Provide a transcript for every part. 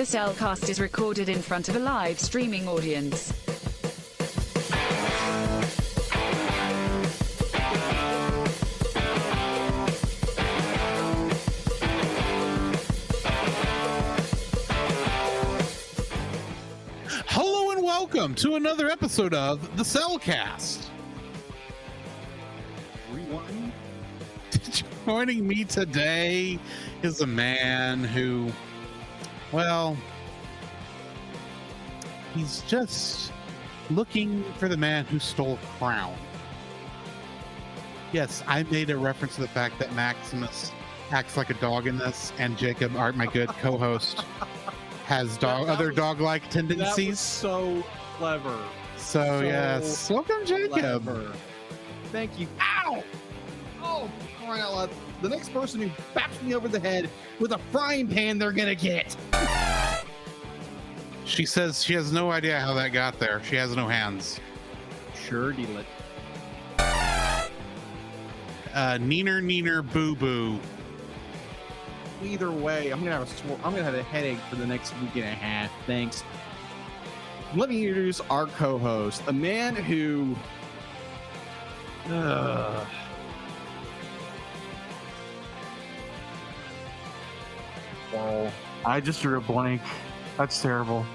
The Cellcast is recorded in front of a live streaming audience. Hello and welcome to another episode of The Cellcast. Rewind. Joining me today is a man who, well, he's just looking for the man who stole a crown. Yes, I made a reference to the fact that Maximus acts like a dog in this, and Jacob, my good co-host, has other dog-like tendencies. That was so clever. So yes, welcome, Jacob. Clever. Thank you. Ow! Oh, crying out loud. The next person who baps me over the head with a frying pan, they're gonna get. She says she has no idea how that got there. She has no hands. Sure, deal it. Neener, boo boo. Either way, I'm gonna have a headache for the next week and a half. Thanks. Let me introduce our co-host, a man who. Wow. I just drew a blank. That's terrible.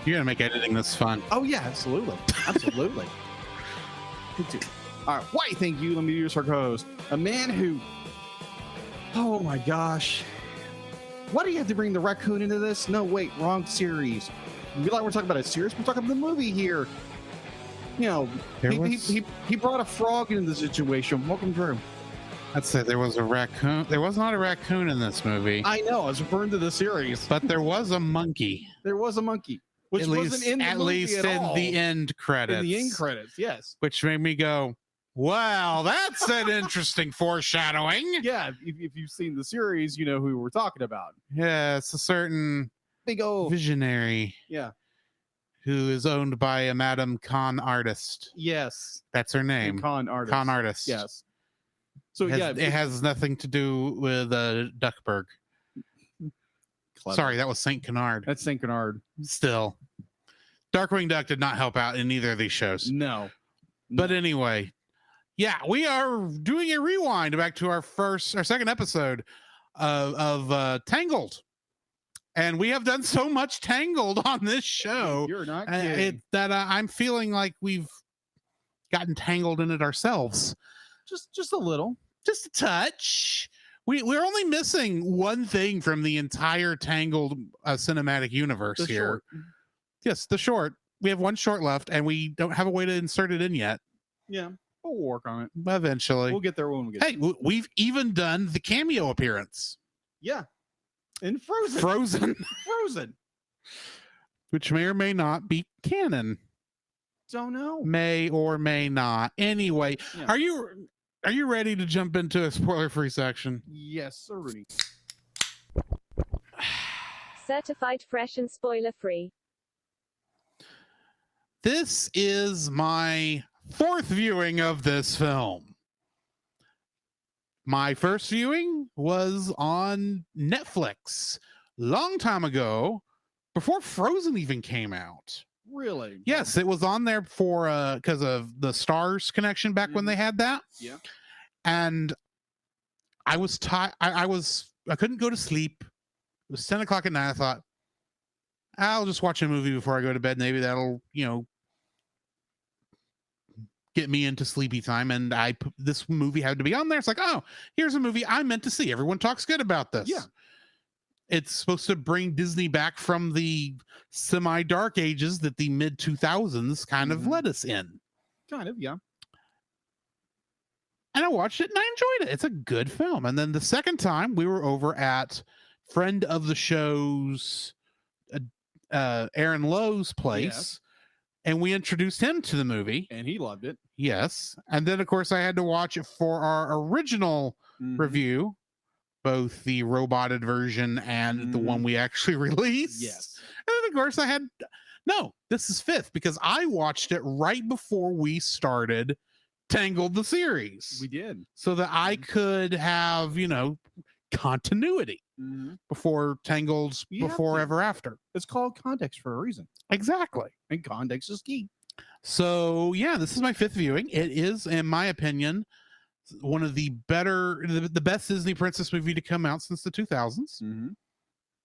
You're gonna make editing this fun. Oh yeah, absolutely, absolutely. All right, why? Thank you. Let me introduce our co-host, a man who. Oh my gosh. Why do you have to bring the raccoon into this? No, wait, wrong series. You feel like we're talking about a series? We're talking about the movie here. You know, he brought a frog into the situation. Welcome through. I'd say there was a raccoon. There was not a raccoon in this movie. I know, I was referring to the series. But there was a monkey. There was a monkey. Which at wasn't least, in the at movie least at in all. the end credits. In the end credits, yes. Which made me go, wow, that's an interesting foreshadowing. Yeah, if you've seen the series, you know who we're talking about. Yeah, it's a certain Big old visionary. Yeah. Who is owned by a Madam Con Artist. Yes. That's her name. Con artist. Con Artist. Yes. So it has nothing to do with Duckburg. Clever. Sorry, that was Saint Canard. That's Saint Canard. Still, Darkwing Duck did not help out in either of these shows. No. But anyway, yeah, we are doing a rewind back to our second episode of Tangled. And we have done so much Tangled on this show. You're not kidding. That I'm feeling like we've gotten tangled in it ourselves. Just a little. Just a touch. We're only missing one thing from the entire Tangled cinematic universe here. Short. Yes, the short. We have one short left, and we don't have a way to insert it in yet. Yeah, we'll work on it. Eventually. We'll get there when we get there. Hey, we've even done the cameo appearance. Yeah. In Frozen. Frozen. Which may or may not be canon. Don't know. May or may not. Anyway, Yeah. Are you ready to jump into a spoiler-free section? Yes, sir. Certified fresh and spoiler-free. This is my fourth viewing of this film. My first viewing was on Netflix long time ago, before Frozen even came out. Really? Yes, it was on there for because of the Stars connection back when they had that. Yeah. And I was tired. I couldn't go to sleep. It was 10 o'clock at night. I thought, I'll just watch a movie before I go to bed. Maybe that'll, get me into sleepy time. And this movie had to be on there. It's like, oh, here's a movie I meant to see. Everyone talks good about this. Yeah. It's supposed to bring Disney back from the semi-dark ages that the mid-2000s kind of led us in. Kind of, yeah. And I watched it and I enjoyed it. It's a good film. And then the second time we were over at friend of the show's Aaron Lowe's place. Yes. And we introduced him to the movie. And he loved it. Yes. And then, of course, I had to watch it for our original review, both the roboted version and the one we actually released. Yes. And then, of course, this is fifth because I watched it right before we started Tangled the series. We did. So that I could have, continuity before Tangled, You have before to. Ever After. It's called context for a reason, Exactly. and context is key. So yeah, this is my 5th viewing. It is, in my opinion, one of the best Disney princess movie to come out since the 2000s.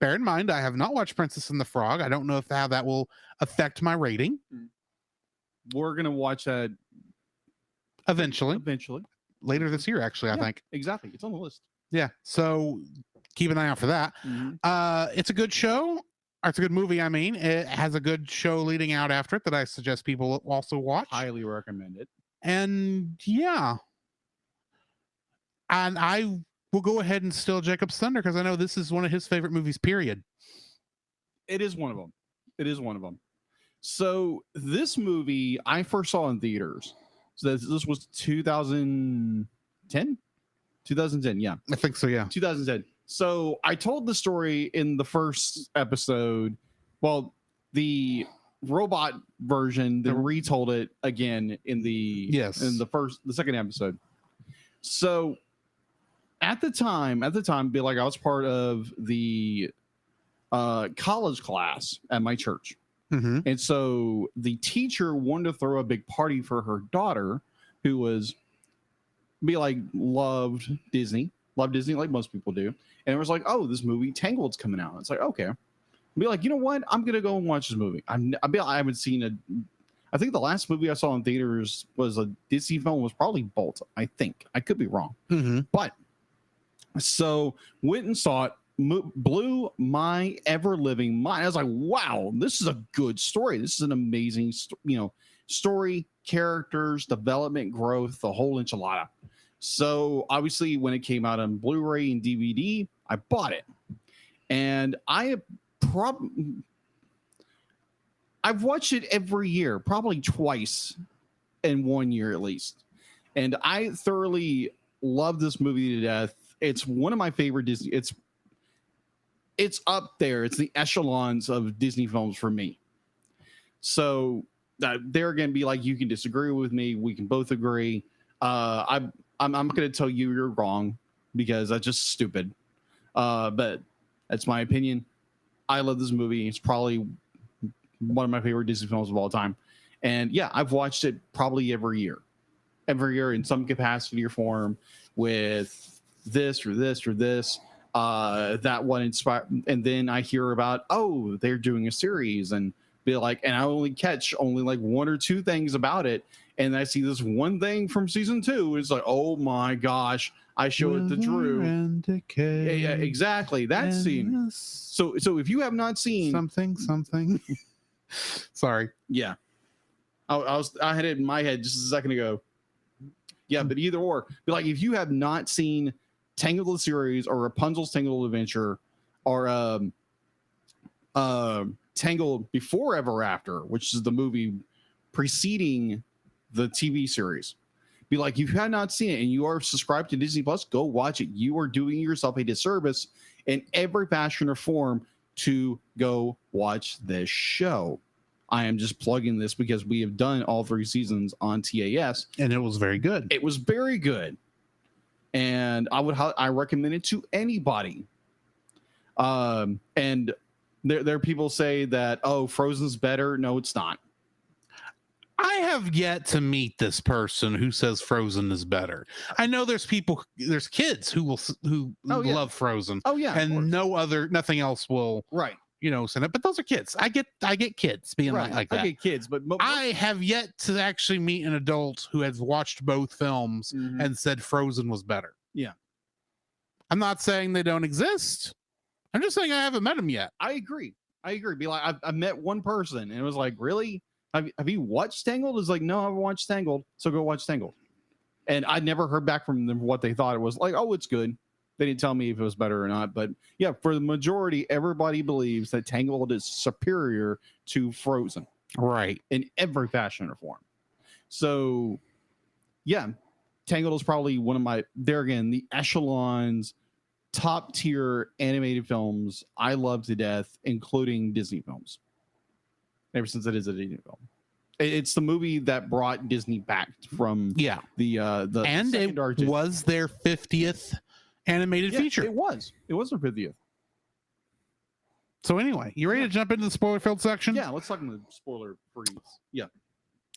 Bear in mind, I have not watched Princess and the Frog. I don't know how that will affect my rating. We're gonna watch that Eventually, later this year, actually, I think. Exactly. It's on the list. Yeah. So keep an eye out for that. It's a good show. Or it's a good movie. I mean, it has a good show leading out after it that I suggest people also watch. Highly recommend it. And yeah. And I will go ahead and steal Jacob's thunder because I know this is one of his favorite movies, period. It is one of them. So this movie I first saw in theaters. So this was 2010? 2010, yeah. I think so, yeah. 2010. So I told the story in the first episode. Well, the robot version, then retold it again in the second episode. So at the time, be like, I was part of the college class at my church. And so the teacher wanted to throw a big party for her daughter, who was loved Disney like most people do. And it was like, oh, this movie Tangled's coming out. It's like, okay. Be like, you know what? I'm gonna go and watch this movie. I haven't seen I think the last movie I saw in theaters was a Disney film, was probably Bolt. I think I could be wrong, but so went and saw it. Blew my ever living mind. I was like, wow, this is a good story. This is an amazing, story, characters, development, growth, the whole enchilada. So obviously when it came out on Blu-ray and DVD, I bought it. And I've watched it every year, probably twice in 1 year at least. And I thoroughly love this movie to death. It's one of my favorite Disney. It's up there. It's the echelons of Disney films for me. So they're going to be like, you can disagree with me. We can both agree. I'm going to tell you you're wrong because that's just stupid. But that's my opinion. I love this movie. It's probably one of my favorite Disney films of all time. And yeah, I've watched it probably every year in some capacity or form with this or this or this. That one inspired, and then I hear about, oh, they're doing a series, and be like, and I only catch like one or two things about it, and I see this one thing from season 2. It's like, oh my gosh, I show it to Drew. Yeah, exactly that scene. So if you have not seen something, sorry, yeah, I had it in my head just a second ago. Yeah, but either or, but like if you have not seen Tangled the series or Rapunzel's Tangled Adventure or Tangled Before Ever After, which is the movie preceding the TV series, be like, if you have not seen it and you are subscribed to Disney Plus, go watch it. You are doing yourself a disservice in every fashion or form to go watch this show. I am just plugging this because we have done all 3 seasons on TAS, and it was very good. It was very good. And I recommend it to anybody. And there people say that, oh, Frozen's better. No, it's not. I have yet to meet this person who says Frozen is better. I know there's kids who love Frozen. Oh yeah, and nothing else will send it. But those are kids. I get kids being like that. I get kids, but I have yet to actually meet an adult who has watched both films and said Frozen was better. Yeah, I'm not saying they don't exist. I'm just saying I haven't met them yet. I agree. Be like, I met one person and it was like, really? Have you watched Tangled? It's like, no, I haven't watched Tangled. So go watch Tangled. And I never heard back from them what they thought. It was like, oh, it's good. They didn't tell me if it was better or not. But yeah, for the majority, everybody believes that Tangled is superior to Frozen. Right. In every fashion or form. So yeah, Tangled is probably one of the echelons, top tier animated films I love to death, including Disney films. Ever since it is a Disney film. It's the movie that brought Disney back from the and it was their 50th animated feature. It was a 50th. So anyway, you ready to jump into the spoiler-filled section? Yeah, let's talk about the spoiler freeze. Yeah.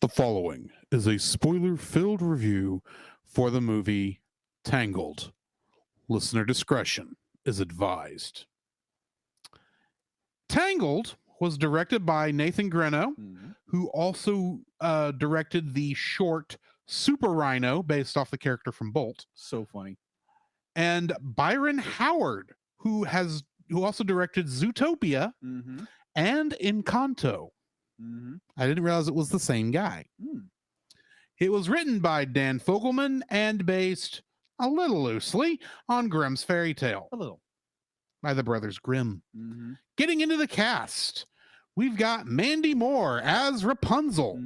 The following is a spoiler-filled review for the movie Tangled. Listener discretion is advised. Tangled was directed by Nathan Greno, who also directed the short Super Rhino, based off the character from Bolt. So funny. And Byron Howard, who also directed Zootopia and Encanto. I didn't realize it was the same guy. It was written by Dan Fogelman and based a little loosely on Grimm's fairy tale. A little. By the Brothers Grimm. Getting into the cast, we've got Mandy Moore as Rapunzel,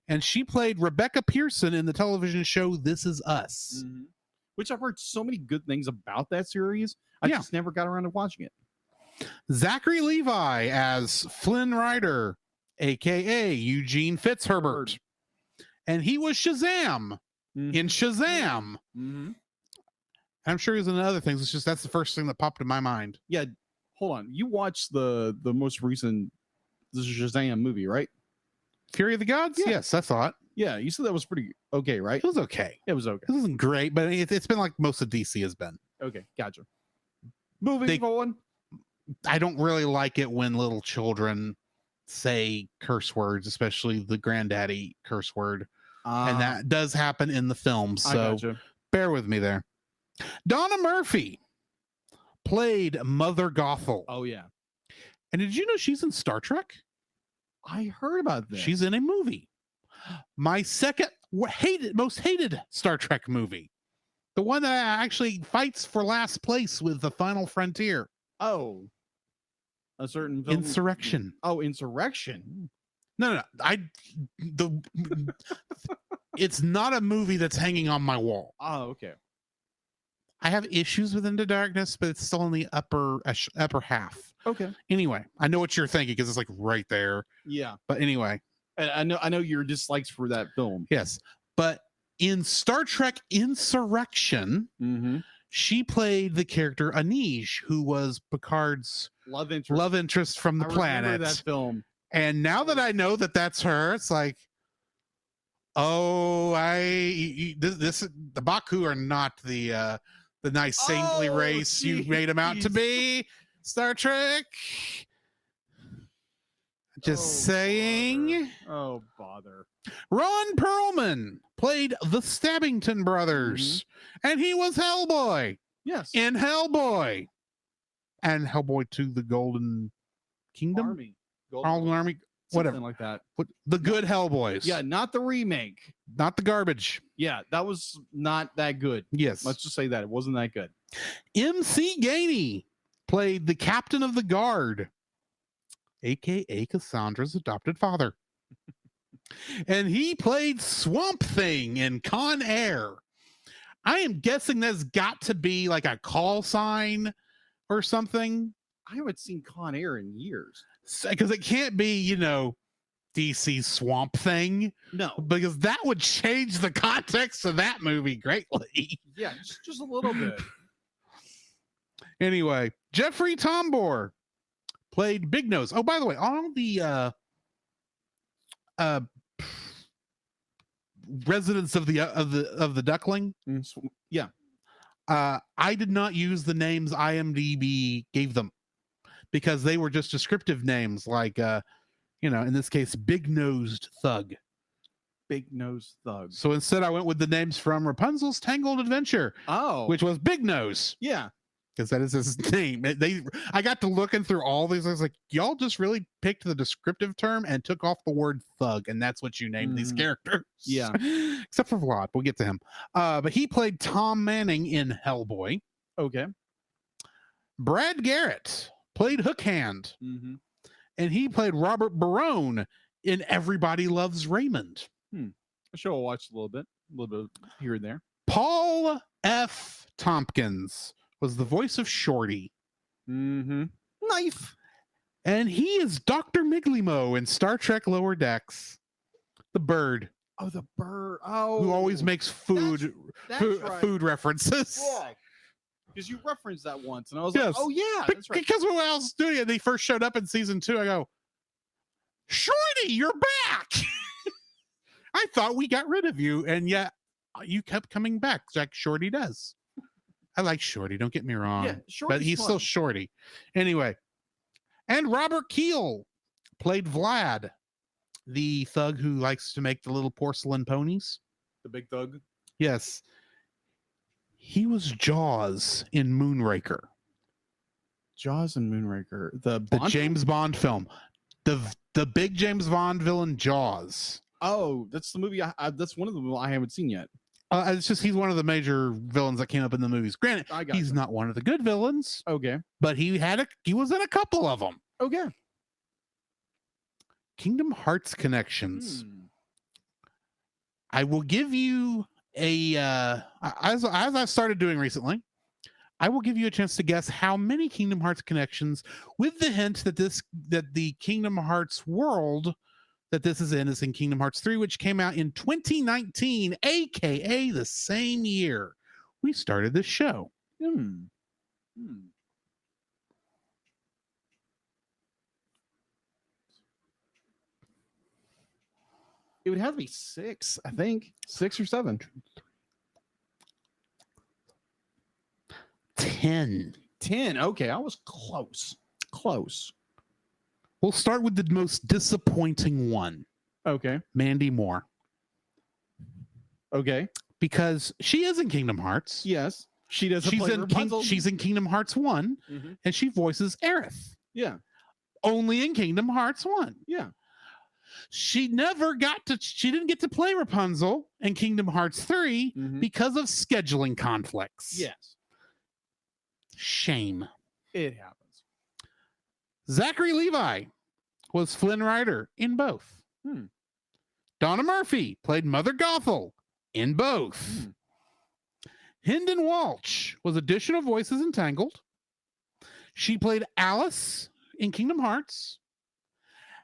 and she played Rebecca Pearson in the television show This Is Us. Which I've heard so many good things about that series. I just never got around to watching it. Zachary Levi as Flynn Rider, aka Eugene Fitzherbert. And he was Shazam in Shazam. I'm sure he's in other things. It's just that's the first thing that popped in my mind. Yeah, hold on. You watched the most recent Shazam movie, right? Fury of the Gods? Yeah. Yes, I thought. Yeah, you said that was pretty okay, right? It was okay. It was okay. It wasn't great, but it's been like most of DC has been. Okay, gotcha. Moving on. I don't really like it when little children say curse words, especially the granddaddy curse word. And that does happen in the film, so bear with me there. Donna Murphy played Mother Gothel. Oh, yeah. And did you know she's in Star Trek? I heard about this. She's in a movie. My second most hated Star Trek movie. The one that actually fights for last place with The Final Frontier. Oh. A certain film? Insurrection. Oh, Insurrection. No. It's not a movie that's hanging on my wall. Oh, okay. I have issues with Into Darkness, but it's still in the upper half. Okay. Anyway, I know what you're thinking because it's like right there. Yeah. But anyway, I know your dislikes for that film. Yes, but in Star Trek Insurrection, she played the character Anij, who was Picard's love interest from the planet. Remember that film. And now that I know that that's her, it's like, oh, the Baku are not the nice saintly race you made them out to be. Star Trek. Just saying. Oh, bother. Ron Perlman played the Stabbington brothers, and he was Hellboy. Yes. In Hellboy. And Hellboy 2, the Golden Kingdom? Army. Golden Army. Whatever. Something like that. The good Hellboys. Yeah, not the remake. Not the garbage. Yeah, that was not that good. Yes. Let's just say that. It wasn't that good. MC Gainey played the captain of the guard, aka Cassandra's adopted father. And he played Swamp Thing in Con Air. I am guessing that's got to be like a call sign or something. I haven't seen Con Air in years. Because it can't be, DC Swamp Thing. No. Because that would change the context of that movie greatly. Yeah, just a little bit. Anyway, Jeffrey Tambor played Big Nose. Oh, by the way, all the residents of the Duckling. Yeah. I did not use the names IMDb gave them because they were just descriptive names, like in this case, Big Nosed Thug. Big Nose Thug. So instead, I went with the names from Rapunzel's Tangled Adventure. Oh, which was Big Nose. Yeah. Because that is his name. I got to looking through all these. I was like, y'all just really picked the descriptive term and took off the word thug, and that's what you named these characters. Yeah. Except for Vlad. We'll get to him. But he played Tom Manning in Hellboy. Okay. Brad Garrett played Hook Hand. And he played Robert Barone in Everybody Loves Raymond. A show I watched a little bit here and there. Paul F. Tompkins was the voice of Shorty. Knife. And he is Dr. Miglimo in Star Trek Lower Decks. The bird. Oh, the bird. Oh. Who always makes food That's right. food references. Yeah. Because you referenced that once, and I was like, Yes. "Oh yeah, that's right." Because when I was doing it, they first showed up in season 2. I go, Shorty, you're back. I thought we got rid of you, and yet you kept coming back, like Shorty does. I like Shorty, don't get me wrong. Yeah, but he's still Shorty. Anyway, and Robert Keel played Vlad, the thug who likes to make the little porcelain ponies. The big thug. Yes. He was Jaws in Moonraker. Jaws and Moonraker. The James Bond film. The big James Bond villain, Jaws. Oh, that's the movie. That's one of them I haven't seen yet. It's just he's one of the major villains that came up in the movies. Granted, he's not one of the good villains. Okay. But he was in a couple of them. Okay. Kingdom Hearts connections. I will give you a as I've started doing recently, I will give you a chance to guess how many Kingdom Hearts connections, with the hint that the Kingdom Hearts world that this is in Kingdom Hearts 3, which came out in 2019, aka the same year we started this show. It would have to be 6, I think. 6 or 7. 10. 10. Okay, I was close. We'll start with the most disappointing one. Okay. Mandy Moore. Okay. Because she is in Kingdom Hearts. Yes. She does. She's in Kingdom Hearts 1, and she voices Aerith. Yeah. Only in Kingdom Hearts 1. Yeah. She didn't get to play Rapunzel in Kingdom Hearts 3 because of scheduling conflicts. Yes. Shame. It happens. Zachary Levi was Flynn Rider in both. Donna Murphy played Mother Gothel in both. Hynden Walsh was additional voices in Tangled. She played Alice in Kingdom Hearts.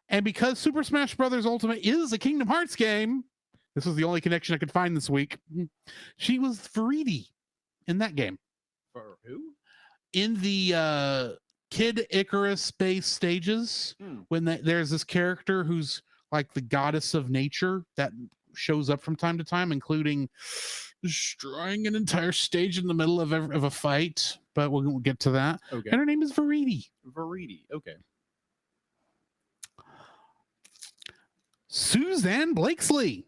And because Super Smash Bros. Ultimate is a Kingdom Hearts game, this was the only connection I could find this week. She was Faridi in that game. For who? In the Kid Icarus base stages, when there's this character who's like the goddess of nature that shows up from time to time, including destroying an entire stage in the middle of a fight. But we'll get to that. Okay. And her name is Faridi. Okay. Suzanne Blakesley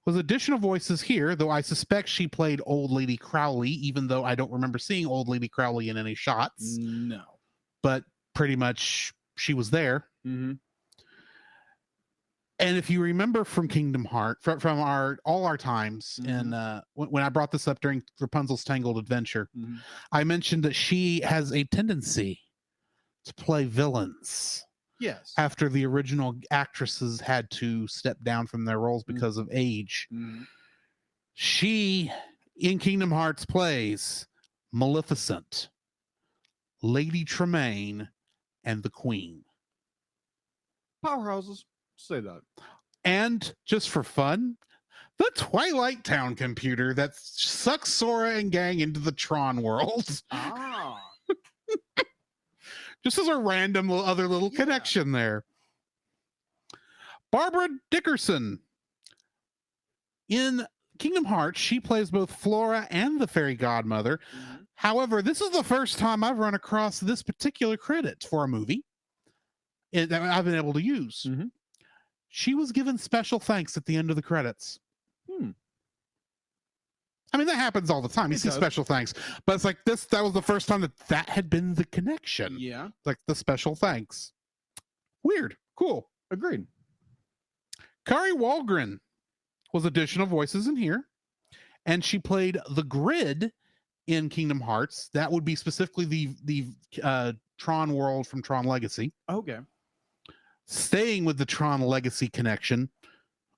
was additional voices here, though I suspect she played Old Lady Crowley, even though I don't remember seeing Old Lady Crowley in any shots. No. But pretty much she was there. And if you remember from Kingdom Hearts, from all our times, and when I brought this up during Rapunzel's Tangled Adventure, I mentioned that she has a tendency to play villains. Yes. After the original actresses had to step down from their roles because of age. She, in Kingdom Hearts, plays Maleficent, Lady Tremaine, and the Queen. Powerhouses. Say that. And just for fun, the Twilight Town computer that sucks Sora and gang into the Tron world. Just as a random other little connection there. Barbara Dickerson. In Kingdom Hearts, she plays both Flora and the fairy godmother. However, this is the first time I've run across this particular credit for a movie that I've been able to use. She was given special thanks at the end of the credits. I mean, that happens all the time. You see special thanks. But it's like that was the first time that had been the connection. Yeah. Like the special thanks. Weird. Cool. Agreed. Kari Walgren was additional voices in here. And she played the Grid in Kingdom Hearts. That would be specifically the Tron world from Tron Legacy. Okay. Staying with the Tron Legacy connection,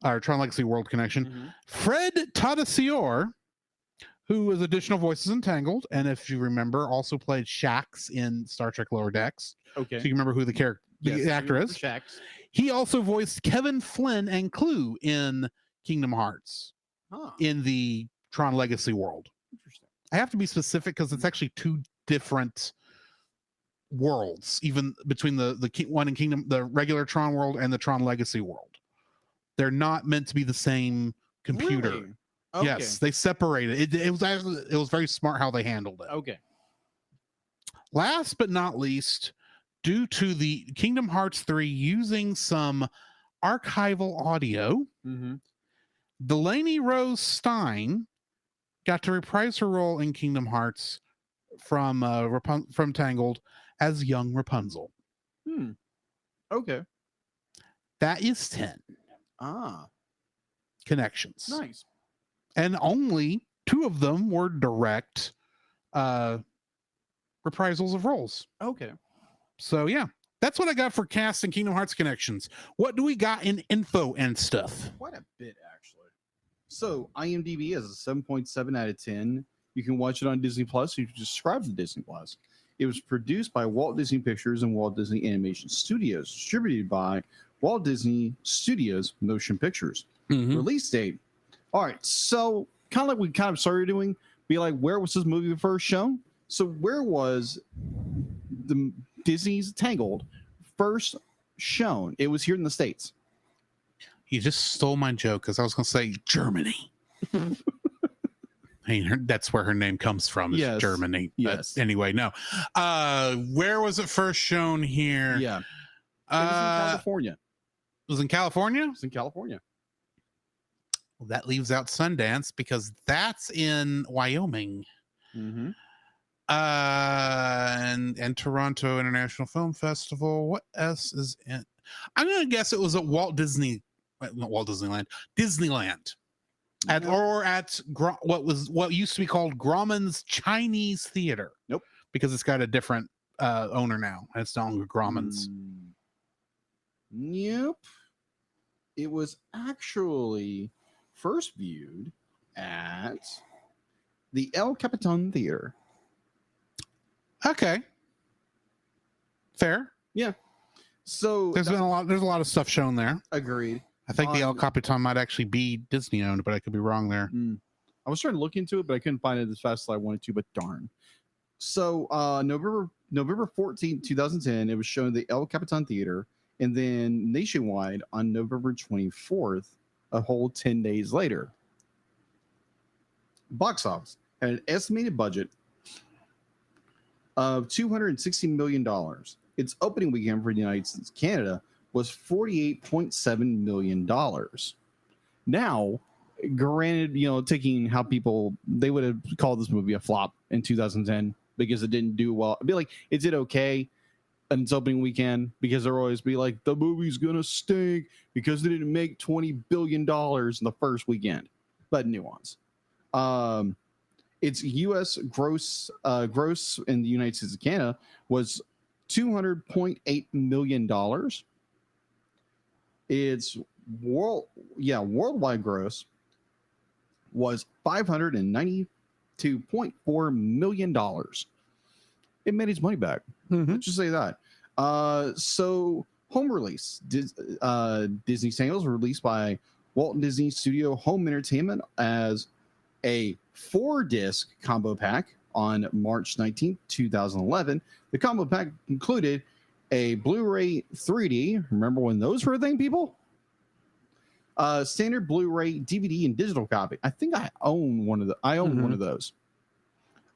or Tron Legacy world connection, Fred Tatasciore, who was additional voices in Tangled, and if you remember, also played Shax in Star Trek Lower Decks. Okay. So you remember who the actor is. Shax. He also voiced Kevin Flynn and Clue in Kingdom Hearts in the Tron Legacy world. Interesting. I have to be specific because it's actually two different worlds, even between the one in Kingdom, the regular Tron world and the Tron Legacy world. They're not meant to be the same computer. Really? Okay. Yes, they separated. It was very smart how they handled it. Okay. Last but not least, due to the Kingdom Hearts 3 using some archival audio, Mm-hmm. Delaney Rose Stein got to reprise her role in Kingdom Hearts from Tangled as young Rapunzel. Okay. That is 10 connections. Nice. And only 2 of them were direct reprisals of roles. Okay. So yeah, that's what I got for cast and Kingdom Hearts connections. What do we got in info and stuff? Quite a bit, actually. So IMDb is a 7.7 out of 10. You can watch it on Disney Plus. You can subscribe to Disney Plus. It was produced by Walt Disney Pictures and Walt Disney Animation Studios, distributed by Walt Disney Studios Motion Pictures. Release date. All right, so kind of like we kind of started doing, be like, where was this movie first shown? So where was the Disney's Tangled first shown? It was here in the States. You just stole my joke because I was going to say Germany. I mean, that's where her name comes from. Is Yes. Germany. Yes. But anyway, no. Where was it first shown here? Yeah. It was in California. It was in California? It was in California. Well, that leaves out Sundance because that's in Wyoming. Mm-hmm. And Toronto International Film Festival. What else is in? I'm gonna guess it was at Disneyland, what used to be called Grauman's Chinese Theater. Nope, because it's got a different owner now. It's no longer Grauman's. Nope, it was actually first viewed at the El Capitan Theater. Okay, fair. Yeah. So there's a lot of stuff shown there. Agreed. I think the El Capitan might actually be Disney owned, but I could be wrong there. I was trying to look into it, but I couldn't find it as fast as I wanted to, but darn. So November 14th, 2010, it was shown at the El Capitan Theater, and then nationwide on November 24th, a whole 10 days later. Box office had an estimated budget of $260 million. Its opening weekend for the United States and Canada was $48.7 million. Now, granted, taking how they would have called this movie a flop in 2010 because it didn't do well. It'd be like, it did okay in its opening weekend because they'll always be like, the movie's gonna stink because they didn't make $20 billion in the first weekend. But nuance. Its U.S. gross in the United States and Canada was $200.8 million. Its worldwide gross was $592.4 million. It made its money back. Let's just say that. So home release. Disney Tangled was released by Walt Disney Studio Home Entertainment as a 4-disc combo pack on March 19th, 2011. The combo pack included a Blu-ray 3D. Remember when those were a thing, people? Standard Blu-ray, DVD, and digital copy. I think I own one of one of those.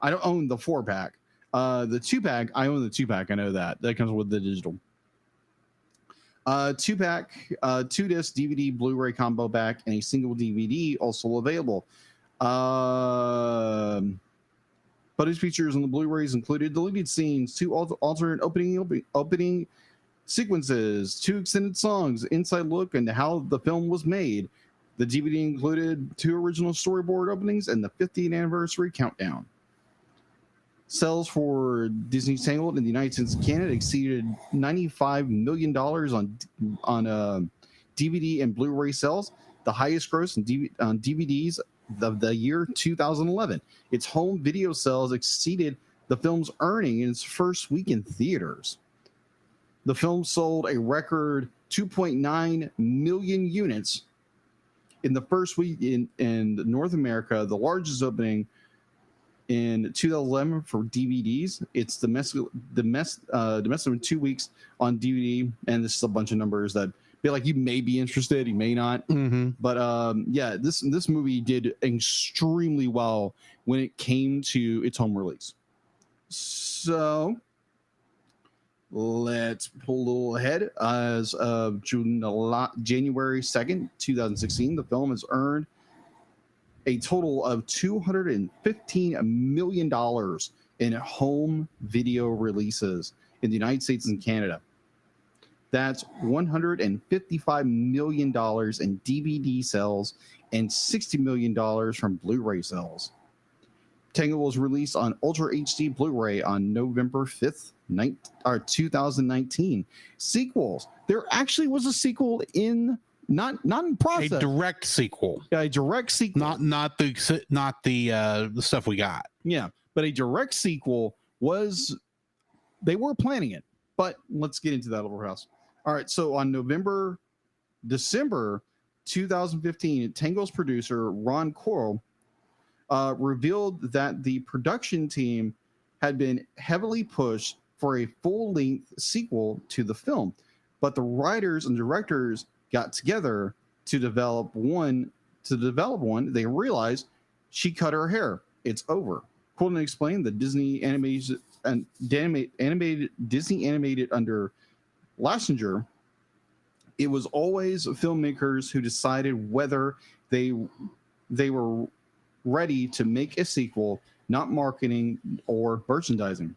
I don't own the 4-pack. The 2-pack, I own the 2-pack. I know that. That comes with the digital. 2-pack, 2-disc DVD, Blu-ray combo pack, and a single DVD also available. Footage features on the Blu-rays included deleted scenes, 2 alternate opening sequences, 2 extended songs, inside look into how the film was made. The DVD included 2 original storyboard openings and the 50th anniversary countdown. Sales for Disney Tangled in the United States and Canada exceeded $95 million on DVD and Blu-ray sales, the highest gross on DVDs of the year 2011. Its home video sales exceeded the film's earning in its first week in theaters. The film sold a record 2.9 million units in the first week in North America, the largest opening in 2011 for DVDs. It's domestic in 2 weeks on DVD, and this is a bunch of numbers that be like, you may be interested, you may not. But yeah, this movie did extremely well when it came to its home release. So let's pull a little ahead. As of January 2nd, 2016, the film has earned a total of $215 million in home video releases in the United States and Canada. That's $155 million in DVD sales and $60 million from Blu-ray sales. Tangled was released on Ultra HD Blu-ray on November 5th, 2019. Sequels. There actually was a sequel in not in process. A direct sequel. Yeah, a direct sequel. Not the stuff we got. Yeah, but a direct sequel was, they were planning it. But let's get into that a little house. All right, so on December 2015, Tangled's producer Ron Coral revealed that the production team had been heavily pushed for a full-length sequel to the film, but the writers and directors got together to develop one. They realized she cut her hair. It's over. Colton explained that Disney animated under Lassenger. It was always filmmakers who decided whether they were ready to make a sequel, not marketing or merchandising.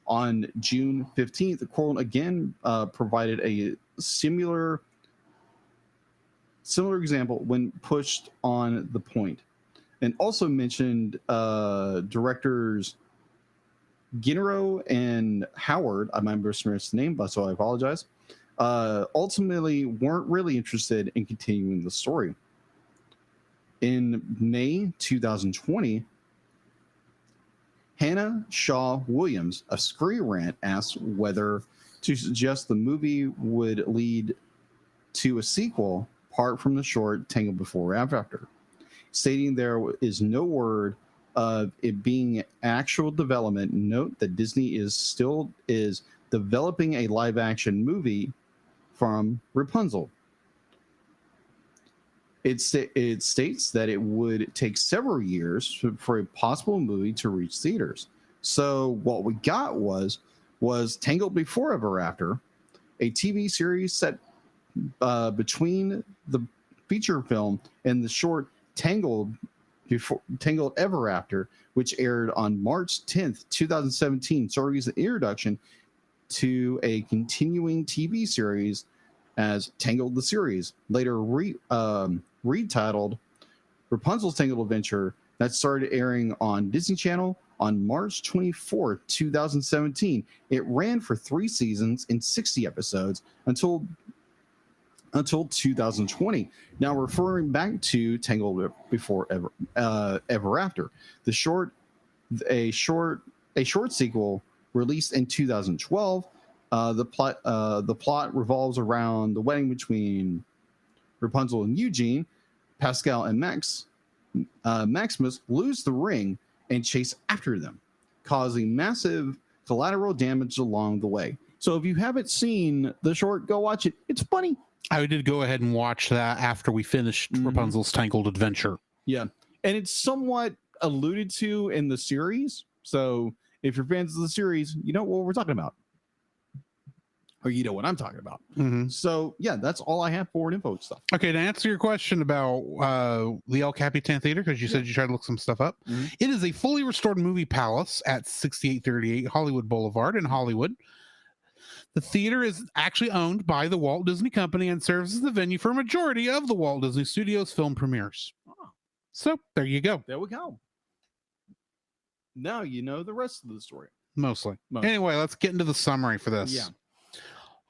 On June 15th, Corlin again provided a similar example when pushed on the point, and also mentioned directors Ginero and Howard. I might mispronounce the name, but so I apologize. Ultimately, weren't really interested in continuing the story. In May 2020, Hannah Shaw Williams of Screen Rant asked whether to suggest the movie would lead to a sequel apart from the short Tangled Before or After, stating there is no word of it being actual development. Note that Disney is developing a live action movie from Rapunzel. It states that it would take several years for a possible movie to reach theaters. So what we got was Tangled Before Ever After, a TV series set between the feature film and the short Tangled Ever After, which aired on March 10th, 2017, serving as an introduction to a continuing TV series as Tangled the Series, later retitled Rapunzel's Tangled Adventure, that started airing on Disney Channel on March 24th, 2017. It ran for 3 seasons and 60 episodes until 2020. Now, referring back to Tangled Before Ever After, a short sequel released in 2012. The plot revolves around the wedding between Rapunzel and Eugene. Pascal and Maximus lose the ring and chase after them, causing massive collateral damage along the way. So if you haven't seen the short, go watch it. It's funny. I did go ahead and watch that after we finished Rapunzel's Tangled Adventure. Yeah, and it's somewhat alluded to in the series. So if you're fans of the series, you know what we're talking about. Or you know what I'm talking about. So yeah, that's all I have for info stuff. Okay, to answer your question about the El Capitan Theater, because you said you tried to look some stuff up. It is a fully restored movie palace at 6838 Hollywood Boulevard in Hollywood. The theater is actually owned by the Walt Disney Company and serves as the venue for a majority of the Walt Disney Studios film premieres. So there you go. There we go. Now you know the rest of the story. Mostly. Anyway, let's get into the summary for this. Yeah.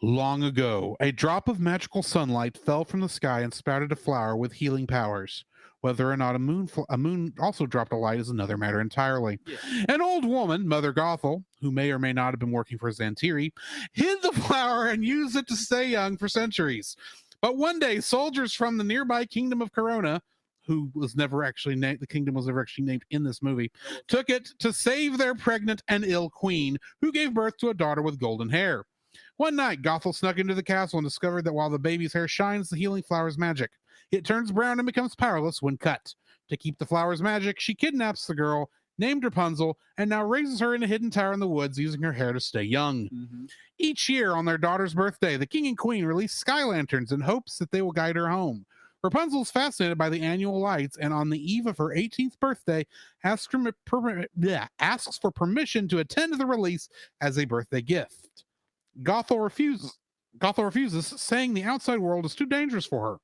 Long ago, a drop of magical sunlight fell from the sky and sprouted a flower with healing powers. Whether or not a moon also dropped a light is another matter entirely. Yeah. An old woman, Mother Gothel, who may or may not have been working for Xantiri, hid the flower and used it to stay young for centuries. But one day, soldiers from the nearby kingdom of Corona, who was never actually named, the kingdom was never actually named in this movie, took it to save their pregnant and ill queen, who gave birth to a daughter with golden hair. One night, Gothel snuck into the castle and discovered that while the baby's hair shines, the healing flower's magic. It turns brown and becomes powerless when cut. To keep the flower's magic, she kidnaps the girl, named Rapunzel, and now raises her in a hidden tower in the woods, using her hair to stay young. Each year, on their daughter's birthday, the king and queen release sky lanterns in hopes that they will guide her home. Rapunzel is fascinated by the annual lights, and on the eve of her 18th birthday, asks for permission to attend the release as a birthday gift. Gothel refuses, saying the outside world is too dangerous for her.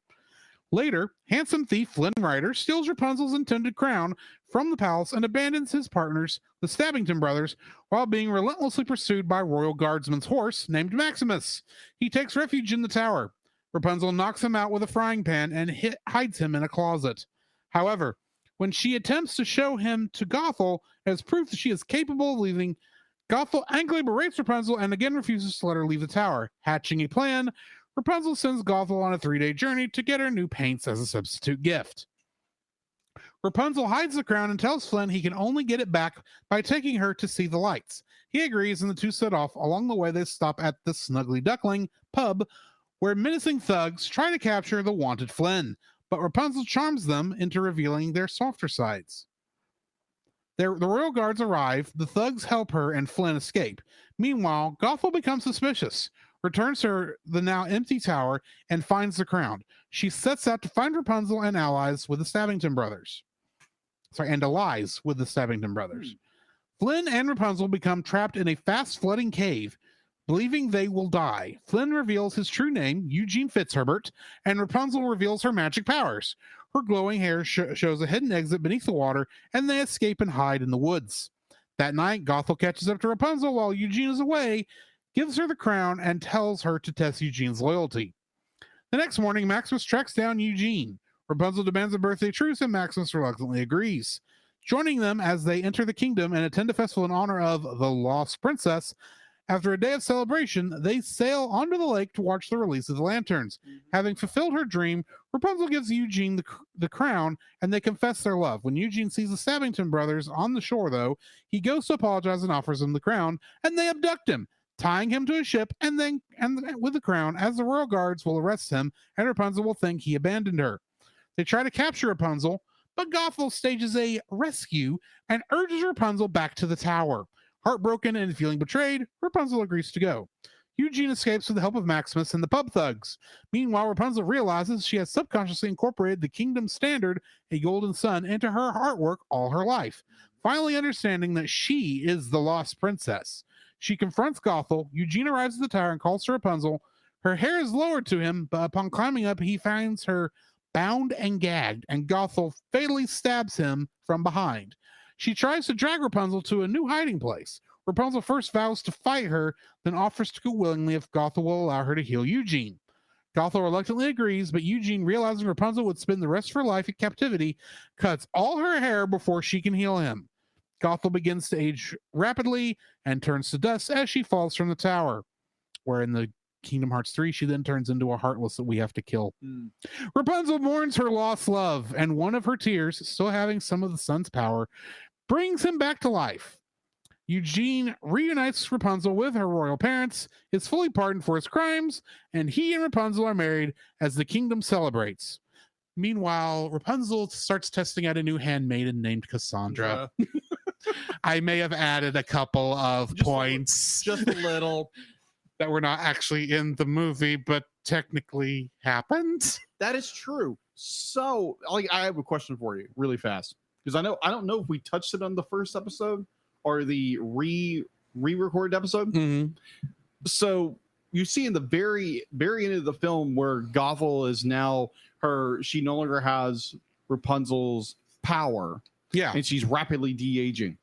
Later, handsome thief Flynn Rider steals Rapunzel's intended crown from the palace and abandons his partners, the Stabbington brothers, while being relentlessly pursued by royal guardsman's horse named Maximus. He takes refuge in the tower. Rapunzel knocks him out with a frying pan and hides him in a closet. However, when she attempts to show him to Gothel as proof that she is capable of leaving, Gothel angrily berates Rapunzel and again refuses to let her leave the tower. Hatching a plan, Rapunzel sends Gothel on a 3-day journey to get her new paints as a substitute gift. Rapunzel hides the crown and tells Flynn he can only get it back by taking her to see the lights. He agrees, and the two set off. Along the way, they stop at the Snuggly Duckling pub, where menacing thugs try to capture the wanted Flynn, but Rapunzel charms them into revealing their softer sides. The royal guards arrive, the thugs help her, and Flynn escape. Meanwhile, Gothel becomes suspicious, returns to the now empty tower, and finds the crown. She sets out to find Rapunzel and allies with the Stabbington brothers. Flynn and Rapunzel become trapped in a fast-flooding cave. Believing they will die, Flynn reveals his true name, Eugene Fitzherbert, and Rapunzel reveals her magic powers. Her glowing hair shows a hidden exit beneath the water, and they escape and hide in the woods. That night, Gothel catches up to Rapunzel while Eugene is away, gives her the crown, and tells her to test Eugene's loyalty. The next morning, Maximus tracks down Eugene. Rapunzel demands a birthday truce, and Maximus reluctantly agrees. Joining them as they enter the kingdom and attend a festival in honor of the Lost Princess, after a day of celebration, they sail onto the lake to watch the release of the lanterns. Having fulfilled her dream, Rapunzel gives Eugene the crown, and they confess their love. When Eugene sees the Stabbington brothers on the shore, though, he goes to apologize and offers them the crown, and they abduct him, tying him to a ship, and with the crown, as the royal guards will arrest him, and Rapunzel will think he abandoned her. They try to capture Rapunzel, but Gothel stages a rescue and urges Rapunzel back to the tower. Heartbroken and feeling betrayed, Rapunzel agrees to go. Eugene escapes with the help of Maximus and the pub thugs. Meanwhile, Rapunzel realizes she has subconsciously incorporated the kingdom's standard, a golden sun, into her artwork all her life, finally understanding that she is the lost princess. She confronts Gothel. Eugene arrives at the tower and calls to Rapunzel. Her hair is lowered to him, but upon climbing up, he finds her bound and gagged, and Gothel fatally stabs him from behind. She tries to drag Rapunzel to a new hiding place. Rapunzel first vows to fight her, then offers to go willingly if Gothel will allow her to heal Eugene. Gothel reluctantly agrees, but Eugene, realizing Rapunzel would spend the rest of her life in captivity, cuts all her hair before she can heal him. Gothel begins to age rapidly and turns to dust as she falls from the tower, where in the Kingdom Hearts 3, she then turns into a Heartless that we have to kill. Rapunzel mourns her lost love, and one of her tears, still having some of the sun's power, brings him back to life. Eugene reunites Rapunzel with her royal parents, is fully pardoned for his crimes, and he and Rapunzel are married as the kingdom celebrates. Meanwhile, Rapunzel starts testing out a new handmaiden named Cassandra. I may have added a couple of points. Just a little. That were not actually in the movie, but technically happened. That is true. So, I have a question for you, really fast, because I don't know if we touched it on the first episode or the re-recorded episode. So, you see in the very end of the film where Gothel is now she no longer has Rapunzel's power. Yeah, and she's rapidly de-aging.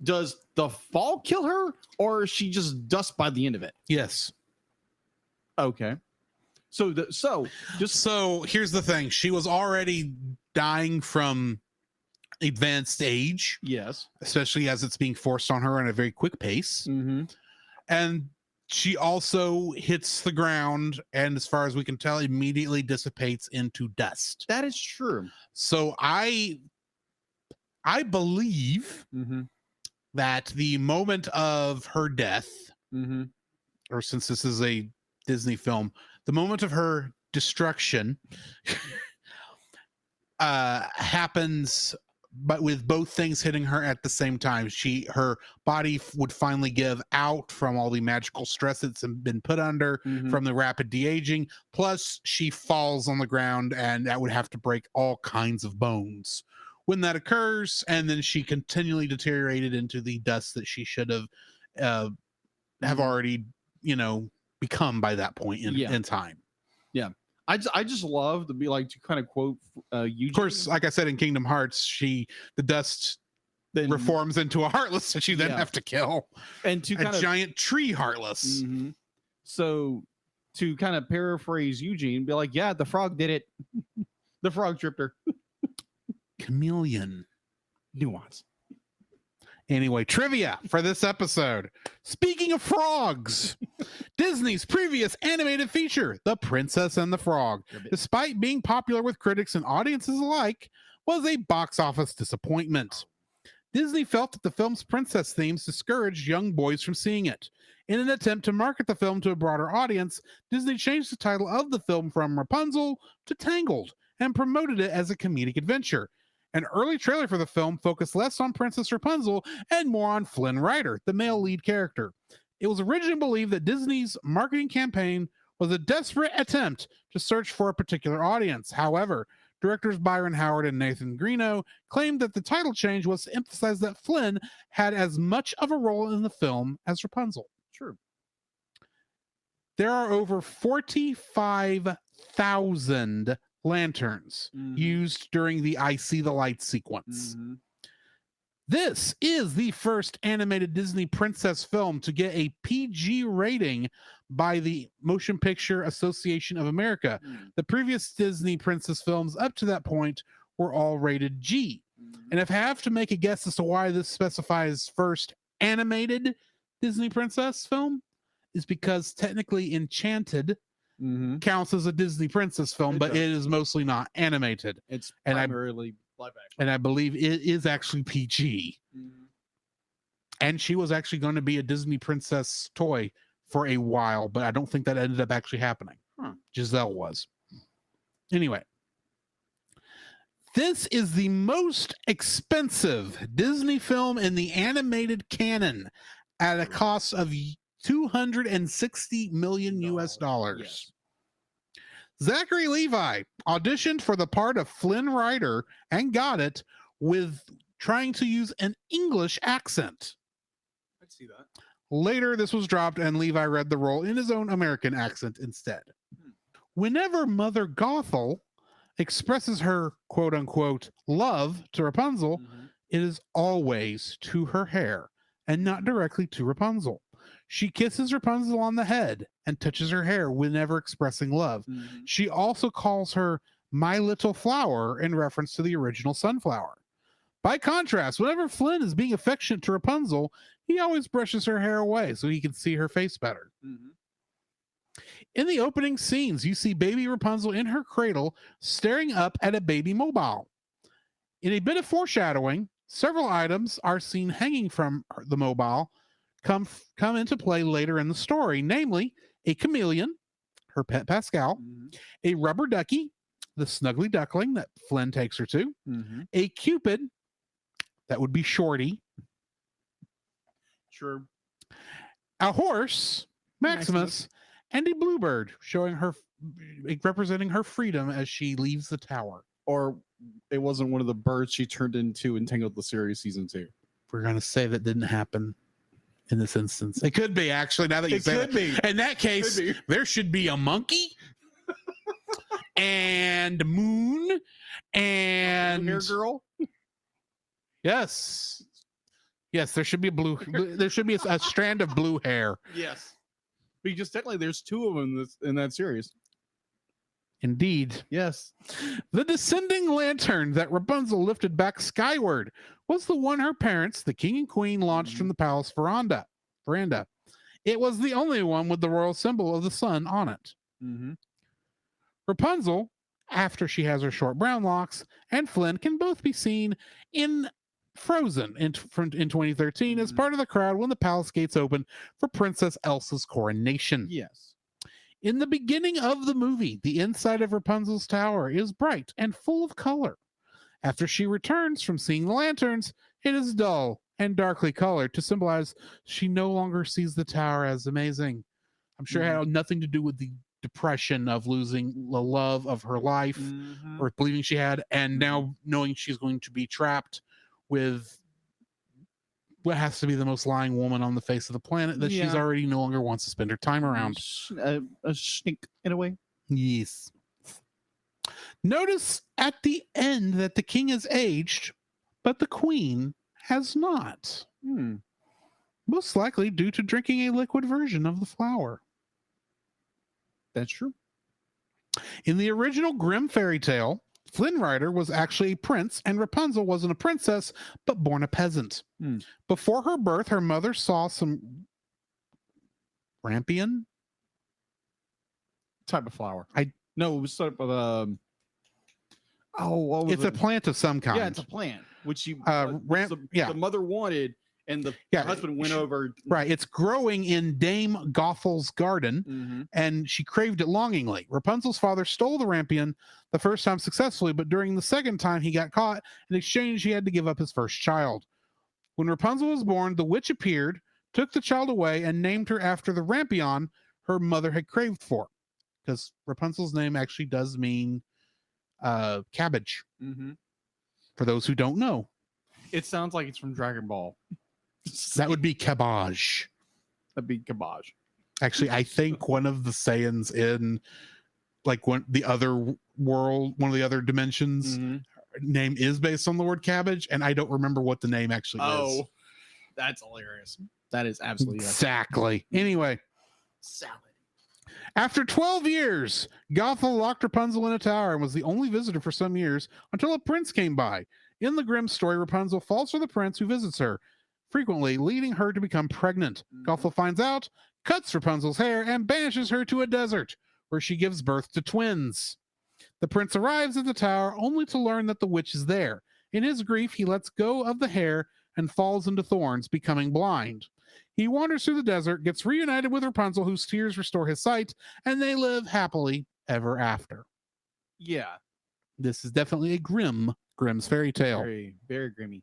Does the fall kill her, or is she just dust by the end of it? Yes. Okay. So here's the thing. She was already dying from advanced age. Yes. Especially as it's being forced on her in a very quick pace. And she also hits the ground, and as far as we can tell, immediately dissipates into dust. That is true. So I believe that the moment of her death, or since this is a Disney film, the moment of her destruction happens, but with both things hitting her at the same time. Her body would finally give out from all the magical stress it's been put under from the rapid de-aging. Plus, she falls on the ground, and that would have to break all kinds of bones when that occurs. And then she continually deteriorated into the dust that she should have already, become by that point in time. Yeah. I just love to be like, to kind of quote Eugene. Of course, like I said, in Kingdom Hearts, the dust then reforms into a Heartless that she then have to kill, and to a giant tree Heartless. So to kind of paraphrase Eugene, be like, yeah, the frog did it. The frog tripped her. Chameleon nuance. Anyway, trivia for this episode. Speaking of frogs, Disney's previous animated feature, The Princess and the Frog, despite being popular with critics and audiences alike, was a box office disappointment. Disney felt that the film's princess themes discouraged young boys from seeing it. In an attempt to market the film to a broader audience, Disney changed the title of the film from Rapunzel to Tangled and promoted it as a comedic adventure. An early trailer for the film focused less on Princess Rapunzel and more on Flynn Rider, the male lead character. It was originally believed that Disney's marketing campaign was a desperate attempt to search for a particular audience. However, directors Byron Howard and Nathan Greeno claimed that the title change was to emphasize that Flynn had as much of a role in the film as Rapunzel. True. There are over 45,000 lanterns used during the I See the Light sequence. This is the first animated Disney princess film to get a PG rating by the Motion Picture Association of America. The previous Disney princess films up to that point were all rated G. And if I have to make a guess as to why this specifies first animated Disney princess film, is because technically Enchanted counts as a Disney princess film, but it is mostly not animated. It's primarily live action. And I believe it is actually PG. And she was actually going to be a Disney princess toy for a while, but I don't think that ended up actually happening. Giselle was. Anyway, this is the most expensive Disney film in the animated canon at a cost of $260 million US dollars. Yes. Zachary Levi auditioned for the part of Flynn Rider and got it with trying to use an English accent. I'd see that. Later, this was dropped and Levi read the role in his own American accent instead. Whenever Mother Gothel expresses her quote-unquote love to Rapunzel, it is always to her hair and not directly to Rapunzel. She kisses Rapunzel on the head and touches her hair whenever expressing love. She also calls her My Little Flower in reference to the original Sunflower. By contrast, whenever Flynn is being affectionate to Rapunzel, he always brushes her hair away so he can see her face better. In the opening scenes, you see baby Rapunzel in her cradle staring up at a baby mobile. In a bit of foreshadowing, several items are seen hanging from the mobile come into play later in the story, namely a chameleon, her pet Pascal, a rubber ducky, the snuggly duckling that Flynn takes her to, a cupid, that would be Shorty, sure, a horse, Maximus, and a bluebird, representing her freedom as she leaves the tower. Or it wasn't one of the birds she turned into in Tangled the series season 2. We're going to say that didn't happen in this instance. It could be, actually, now that you say that. In that case, there should be a monkey and moon and hair girl. Yes, there should be there should be a strand of blue hair. Yes, because technically there's 2 of them in that series. Indeed. Yes. The descending lantern that Rapunzel lifted back skyward was the one her parents, the king and queen, launched from the palace veranda. It was the only one with the royal symbol of the sun on it. Mm-hmm. Rapunzel, after she has her short brown locks, and Flynn can both be seen in Frozen in 2013 as part of the crowd when the palace gates open for Princess Elsa's coronation. Yes. In the beginning of the movie, the inside of Rapunzel's tower is bright and full of color. After she returns from seeing the lanterns, it is dull and darkly colored to symbolize she no longer sees the tower as amazing. I'm sure it had nothing to do with the depression of losing the love of her life or believing she had, and now knowing she's going to be trapped with what has to be the most lying woman on the face of the planet that she's already no longer wants to spend her time around. A snake in a way. Yes. Notice at the end that the king has aged, but the queen has not. Most likely due to drinking a liquid version of the flower. That's true. In the original Grimm fairy tale, Flynn Rider was actually a prince and Rapunzel wasn't a princess, but born a peasant. Before her birth, her mother saw some rampion Type of flower. No, it was sort of what was it's a plant of some kind. Yeah, it's a plant, which you the mother wanted, and the husband went over. Right, it's growing in Dame Gothel's garden, and she craved it longingly. Rapunzel's father stole the rampion the first time successfully, but during the second time he got caught. In exchange, he had to give up his first child. When Rapunzel was born, the witch appeared, took the child away, and named her after the rampion her mother had craved for. Because Rapunzel's name actually does mean cabbage. For those who don't know, it sounds like it's from Dragon Ball. That would be cabbage. That'd be cabbage. Actually, I think one of the Saiyans in like one of the other dimensions name is based on the word cabbage, and I don't remember what the name actually is. Oh, that's hilarious. That is absolutely exactly. Anyway, salad. After 12 years, Gothel locked Rapunzel in a tower and was the only visitor for some years until a prince came by. In the Grimm story, Rapunzel falls for the prince who visits her, frequently leading her to become pregnant. Gothel finds out, cuts Rapunzel's hair, and banishes her to a desert, where she gives birth to twins. The prince arrives at the tower only to learn that the witch is there. In his grief, he lets go of the hair and falls into thorns, becoming blind. He wanders through the desert, gets reunited with Rapunzel, whose tears restore his sight, and they live happily ever after. Yeah. This is definitely a Grimm's fairy tale. Very, very Grimmy.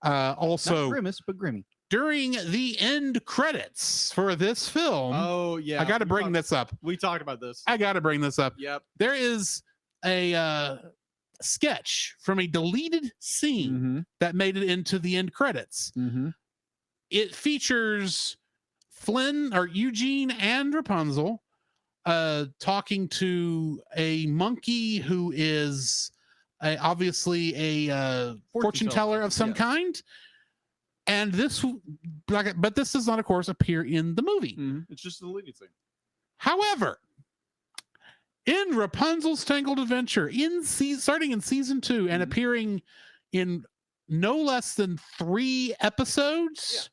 Also, not grimace, but Grimmy. During the end credits for this film, I got to bring this up. We talked about this. I got to bring this up. Yep. There is a sketch from a deleted scene that made it into the end credits. It features Flynn or Eugene and Rapunzel talking to a monkey who is obviously a fortune teller of some kind. And this does not, of course, appear in the movie. It's just a deleted scene. However, in Rapunzel's Tangled Adventure, starting in season 2 and appearing in no less than 3 episodes,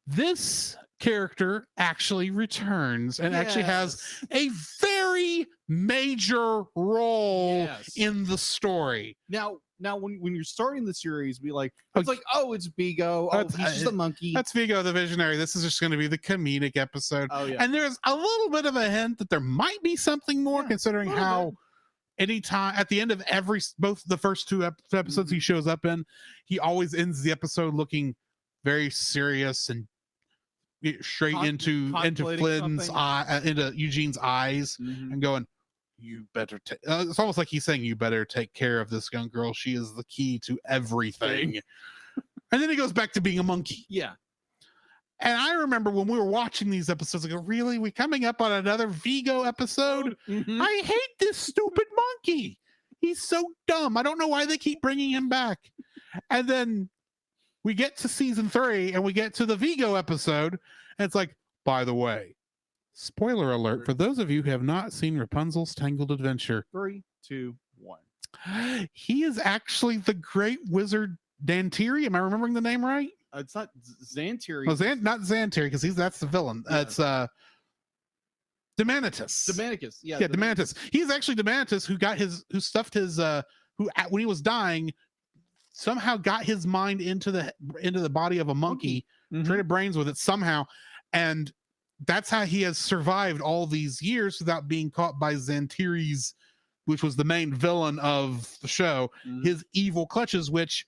this character actually returns and actually has a very major role in the story. Now when you're starting the series, be like, it's like, it's Vigo. Oh, he's just a monkey. That's Vigo the Visionary. This is just going to be the comedic episode. And there's a little bit of a hint that there might be something more, considering how anytime at the end of both the first 2 episodes he shows up in, he always ends the episode looking very serious and straight into Flynn's into Eugene's eyes and going, you better take, it's almost like he's saying, you better take care of this young girl. She is the key to everything. And then he goes back to being a monkey. Yeah. And I remember when we were watching these episodes, I go, really? We coming up on another Vigo episode? I hate this stupid monkey. He's so dumb. I don't know why they keep bringing him back. And then we get to season 3 and we get to the Vigo episode. And it's like, by the way, spoiler alert for those of you who have not seen Rapunzel's Tangled Adventure. 3, 2, 1. He is actually the great wizard Dantiri. Am I remembering the name right? It's not Xantiri. No, not Xantiri, because that's the villain. Yeah. It's Demanitus. Demonicus. Yeah, Demanitus. He's actually Demanitus who stuffed his when he was dying, somehow got his mind into the body of a monkey, traded brains with it somehow, and that's how he has survived all these years without being caught by Xantiri's, which was the main villain of the show, his evil clutches, which,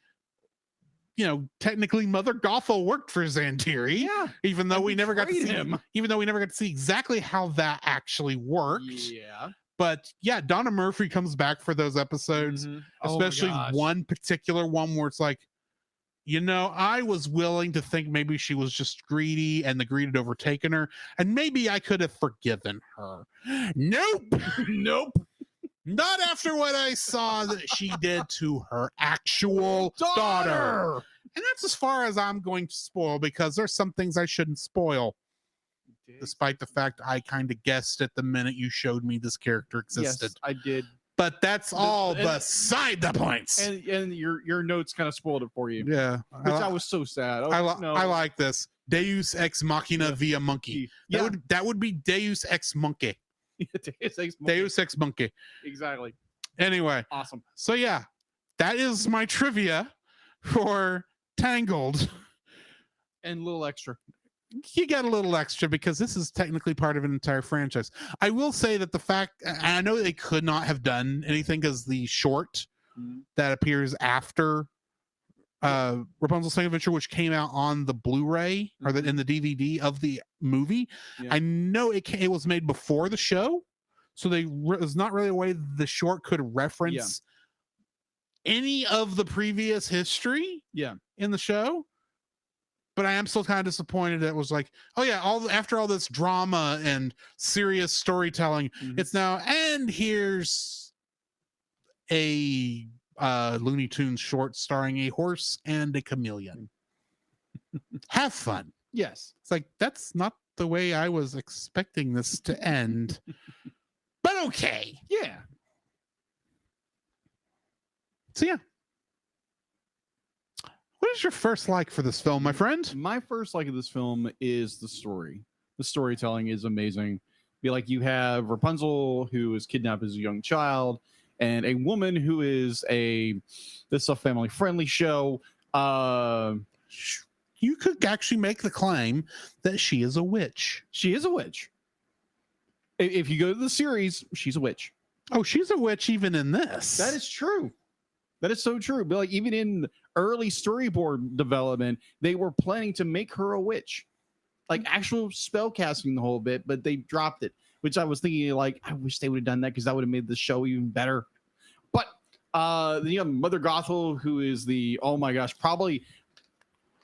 you know, technically Mother Gothel worked for Xantiri. Yeah. Even though we never got to see him. Even though we never got to see exactly how that actually worked. Yeah. But yeah, Donna Murphy comes back for those episodes, especially one particular one where it's like, you know, I was willing to think maybe she was just greedy and the greed had overtaken her, and maybe I could have forgiven her. Nope. Nope. Not after what I saw that she did to her actual daughter. And that's as far as I'm going to spoil, because there's some things I shouldn't spoil. Despite the fact I kind of guessed at the minute you showed me this character existed. Yes, I did. But that's all beside the points. And your notes kind of spoiled it for you. Yeah. Which I was so sad. I like this. Deus Ex Machina via Monkey. That would be Deus Ex Monkey. Deus Ex Monkey. Exactly. Anyway. Awesome. So yeah, that is my trivia for Tangled. And a little extra. You got a little extra because this is technically part of an entire franchise. I will say that the fact, I know they could not have done anything because the short that appears after Rapunzel's Second Adventure, which came out on the Blu-ray or in the DVD of the movie, I know it was made before the show, so there's not really a way the short could reference any of the previous history in the show. But I am still kind of disappointed that it was like, oh yeah, after all this drama and serious storytelling, it's now, and here's a Looney Tunes short starring a horse and a chameleon. Have fun. Yes. It's like, that's not the way I was expecting this to end. But okay. Yeah. So yeah. What is your first like for this film, my friend? My first like of this film is the story. The storytelling is amazing. Be like, you have Rapunzel, who is kidnapped as a young child, and a woman who is this is a family friendly show. You could actually make the claim that she is a witch. She is a witch. If you go to the series, she's a witch. Oh, she's a witch even in this. That is true. That is so true. But like, even in early storyboard development, they were planning to make her a witch, like actual spell casting the whole bit, but they dropped it. Which I was thinking, like, I wish they would have done that because that would have made the show even better. But then you have Mother Gothel, who is oh my gosh, probably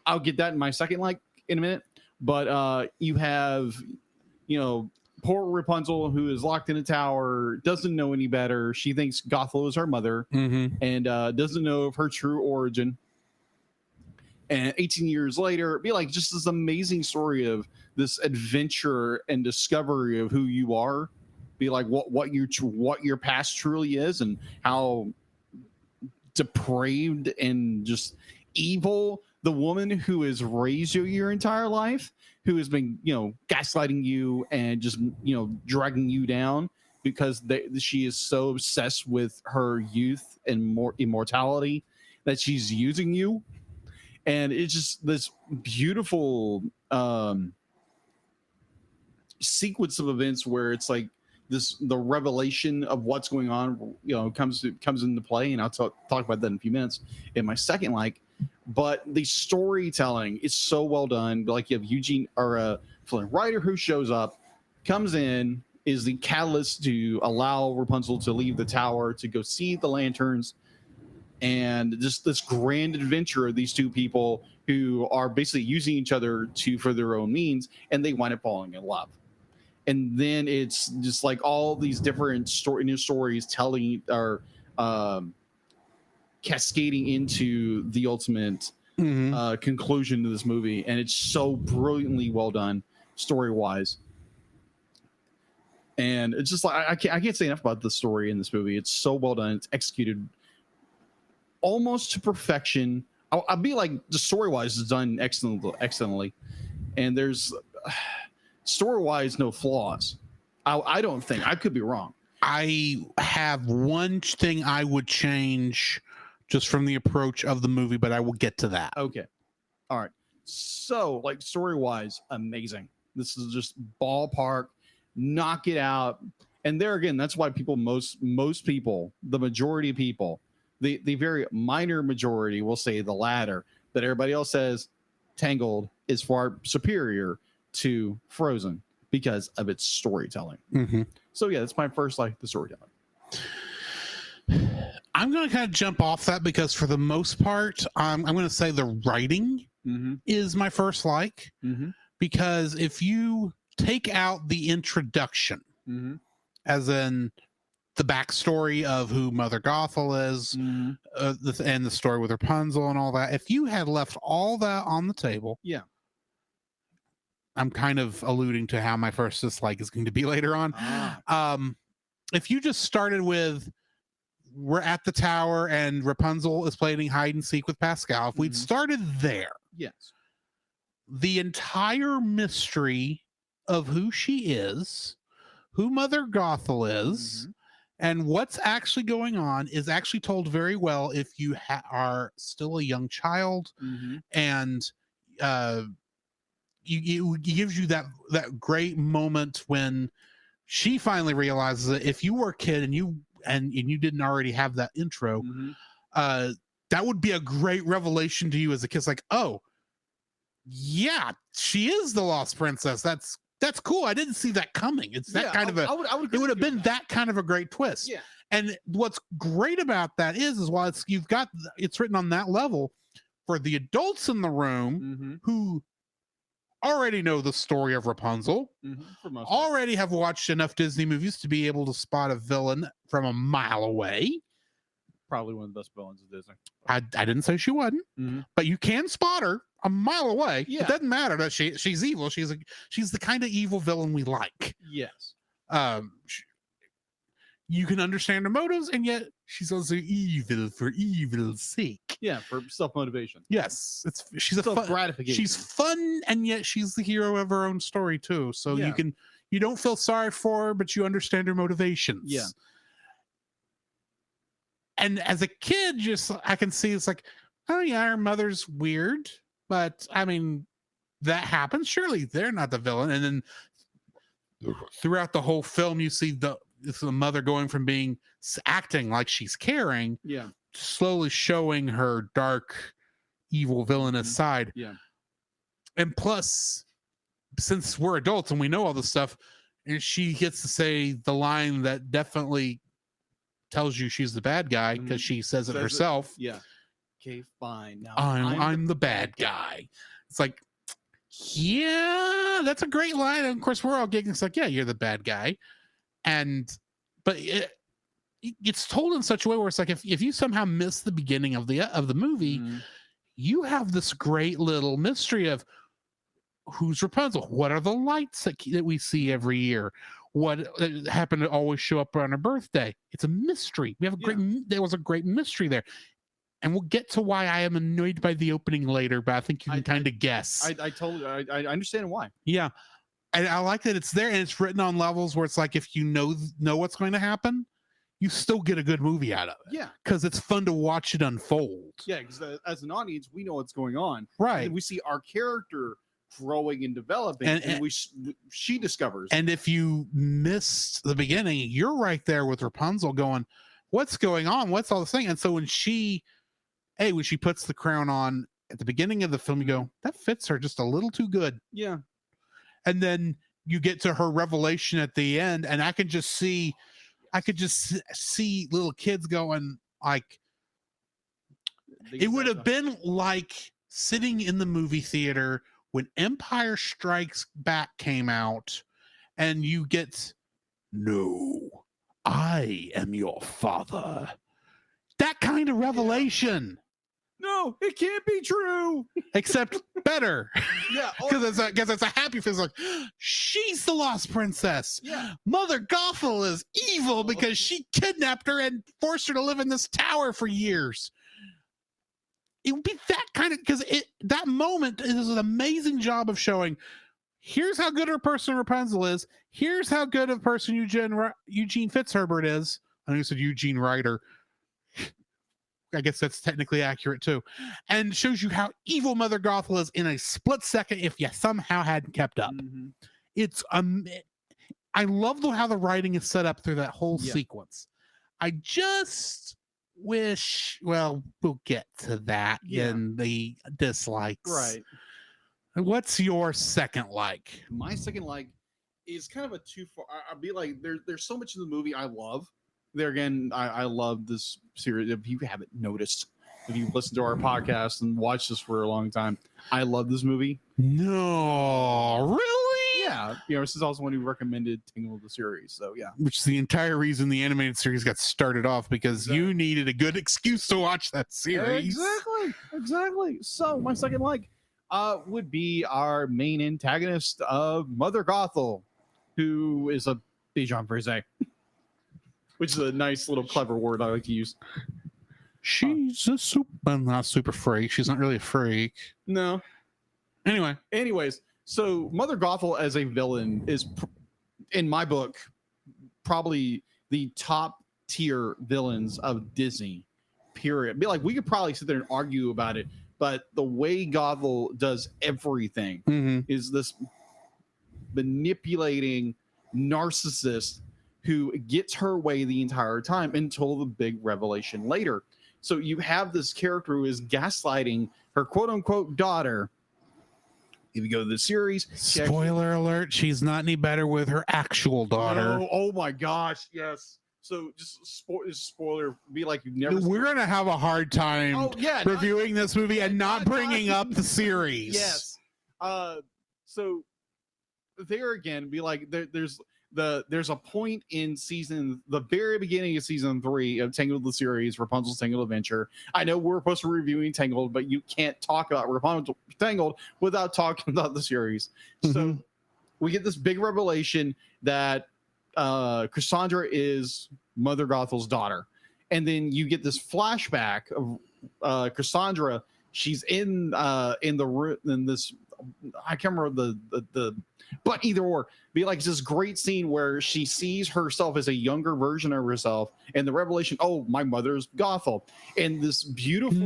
I'll get that in my second like in a minute. But you have, poor Rapunzel, who is locked in a tower, doesn't know any better. She thinks Gothel is her mother and doesn't know of her true origin. And 18 years later, it'd be like just this amazing story of this adventure and discovery of who you are. Be like what your past truly is and how depraved and just evil the woman who has raised you your entire life, who has been, gaslighting you and just, dragging you down because she is so obsessed with her youth and more immortality that she's using you. And it's just this beautiful sequence of events where it's like the revelation of what's going on, comes into play. And I'll talk about that in a few minutes in my second like. But the storytelling is so well done. Like, you have Eugene or Flynn Rider, who shows up, comes in, is the catalyst to allow Rapunzel to leave the tower to go see the lanterns, and just this grand adventure of these two people who are basically using each other for their own means, and they wind up falling in love. And then it's just like all these different new stories telling or cascading into the ultimate conclusion to this movie, and it's so brilliantly well done story wise. And it's just like I can't say enough about the story in this movie. It's so well done. It's executed almost to perfection, I'll be like, the story wise is done excellently, and there's story wise no flaws. I don't think. I could be wrong. I have one thing I would change just from the approach of the movie, but I will get to that. Okay. All right. So, like, story wise, amazing. This is just ballpark, knock it out. And there again, that's why people, most people, the majority of people, the very minor majority will say the latter, but everybody else says Tangled is far superior to Frozen because of its storytelling. Mm-hmm. So yeah, that's my first, like, the storytelling. I'm going to kind of jump off that because for the most part, I'm going to say the writing is my first like, because if you take out the introduction, as in the backstory of who Mother Gothel is, and the story with Rapunzel and all that, if you had left all that on the table, I'm kind of alluding to how my first dislike is going to be later on. If you just started with, we're at the tower and Rapunzel is playing hide and seek with Pascal, if we'd started there, the entire mystery of who she is, who Mother Gothel is, and what's actually going on is actually told very well if you are still a young child, and it gives you that great moment when she finally realizes that if you were a kid and you didn't already have that intro, that would be a great revelation to you as a kid. It's like, oh yeah, she is the lost princess. That's cool. I didn't see that coming. It's that kind of it would have been that kind of a great twist. Yeah. And what's great about that is while it's written on that level for the adults in the room who already know the story of Rapunzel, already have watched enough Disney movies to be able to spot a villain from a mile away. Probably one of the best villains of Disney. I didn't say she wasn't, but you can spot her a mile away. Yeah. It doesn't matter that she's evil. She's the kind of evil villain we like. Yes. You can understand her motives, and yet she's also evil for evil's sake. Yeah, for self-motivation. Yes, she's a self-gratification. She's fun, and yet she's the hero of her own story too. So you don't feel sorry for her, but you understand her motivations. Yeah. And as a kid, I can see it's like, oh yeah, her mother's weird, but I mean, that happens. Surely they're not the villain. And then throughout the whole film, you see the mother going from acting like she's caring, slowly showing her dark, evil, villainous side. Yeah. And plus, since we're adults and we know all this stuff, and she gets to say the line that definitely tells you she's the bad guy because she says it herself. Okay, fine. Now I'm the bad guy. It's like, yeah, that's a great line. And of course, we're all giggling. It's like, yeah, you're the bad guy. But it's told in such a way where it's like, if you somehow miss the beginning of the movie, you have this great little mystery of who's Rapunzel. What are the lights that we see every year? What happened to always show up on her birthday? It's a mystery. There was a great mystery there. And we'll get to why I am annoyed by the opening later, but I think you can kind of guess. I understand why. Yeah. And I like that it's there and it's written on levels where it's like, if you know what's going to happen, you still get a good movie out of it. Yeah. Because it's fun to watch it unfold. Yeah, because as an audience, we know what's going on. Right. And we see our character growing and developing, and she discovers. And if you missed the beginning, you're right there with Rapunzel going, what's going on? What's all this thing? And so when she puts the crown on at the beginning of the film, you go, that fits her just a little too good. Yeah. And then you get to her revelation at the end, and I could just see little kids going like, it would have been like sitting in the movie theater when Empire Strikes Back came out, and you get, no, I am your father. That kind of revelation. No, it can't be true. Except better. Yeah. Because it's a happy feeling. Like, she's the lost princess. Yeah. Mother Gothel is evil because she kidnapped her and forced her to live in this tower for years. it would be that kind of, because that moment is an amazing job of showing. Here's how good a person Rapunzel is. Here's how good of a person Eugene Fitzherbert is. I think I said Eugene Ryder. I guess that's technically accurate too. And shows you how evil Mother Gothel is in a split second if you somehow hadn't kept up. Mm-hmm. It's I love how the writing is set up through that whole sequence. I just wish, well, we'll get to that in the dislikes. Right. What's your second like? My second like is kind of a too far. I'd be like, there's so much in the movie I love. There again, I love this series. If you haven't noticed, if you've listened to our podcast and watched this for a long time, I love this movie. No, really? Yeah. This is also one who recommended Tangled the series. So yeah. Which is the entire reason the animated series got started off, because you needed a good excuse to watch that series. Exactly. So my second like would be our main antagonist of Mother Gothel, who is a Bijan Frise. Which is a nice little clever word I like to use. She's not super freak. She's not really a freak. No. Anyways, so Mother Gothel as a villain is, in my book, probably the top tier villains of Disney, period. Be like, we could probably sit there and argue about it, but the way Gothel does everything is this manipulating narcissist who gets her way the entire time until the big revelation later. So you have this character who is gaslighting her quote unquote daughter. If you go to the series, spoiler alert, she's not any better with her actual daughter. No, oh my gosh, yes. So just spoiler, be like you've never. We're gonna have a hard time reviewing this movie and not bringing up the series. Yes. So there again, be like there's a point in the very beginning of season 3 of Tangled the series, Rapunzel's Tangled Adventure. I know we're supposed to be reviewing Tangled, but you can't talk about Rapunzel Tangled without talking about the series. So we get this big revelation that Cassandra is Mother Gothel's daughter, and then you get this flashback of Cassandra. She's in this. I can't remember the but either or, be like, it's this great scene where she sees herself as a younger version of herself, and the revelation, oh, my mother's Gothel, and this beautiful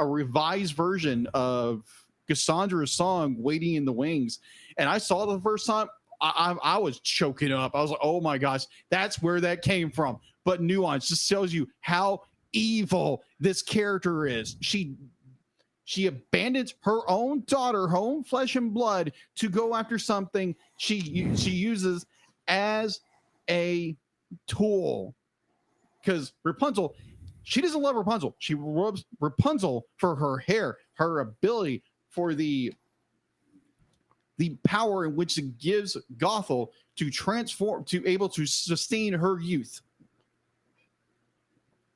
a revised version of Cassandra's song "Waiting in the Wings." And I saw it the first time, I was choking up. I was like, oh my gosh, that's where that came from. But nuance just tells you how evil this character is. She abandons her own daughter, her own flesh and blood, to go after something she uses as a tool. Because Rapunzel, she doesn't love Rapunzel. She loves Rapunzel for her hair, her ability, for the power in which it gives Gothel to transform, to able to sustain her youth.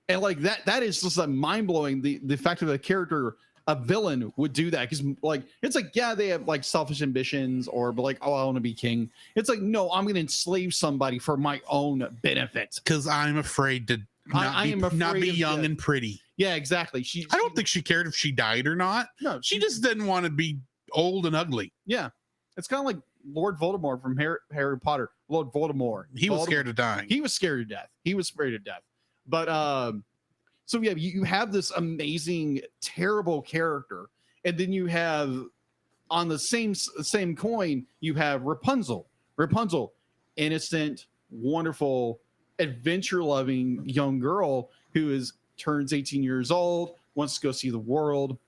And like that is just mind-blowing, the fact that a character, a villain, would do that. Because like it's like, yeah, they have like selfish ambitions, or but like, oh, I want to be king. It's like, no, I'm going to enslave somebody for my own benefit because I'm afraid to not be young and pretty. Yeah, exactly. I don't think she cared if she died or not. No, she just didn't want to be old and ugly. Yeah, it's kind of like Lord Voldemort from Harry Potter. Lord Voldemort. He was scared of dying. He was scared to death. He was afraid of death. But so yeah, you have this amazing, terrible character, and then you have, on the same coin, you have Rapunzel. Rapunzel, innocent, wonderful, adventure-loving young girl who turns 18 years old, wants to go see the world,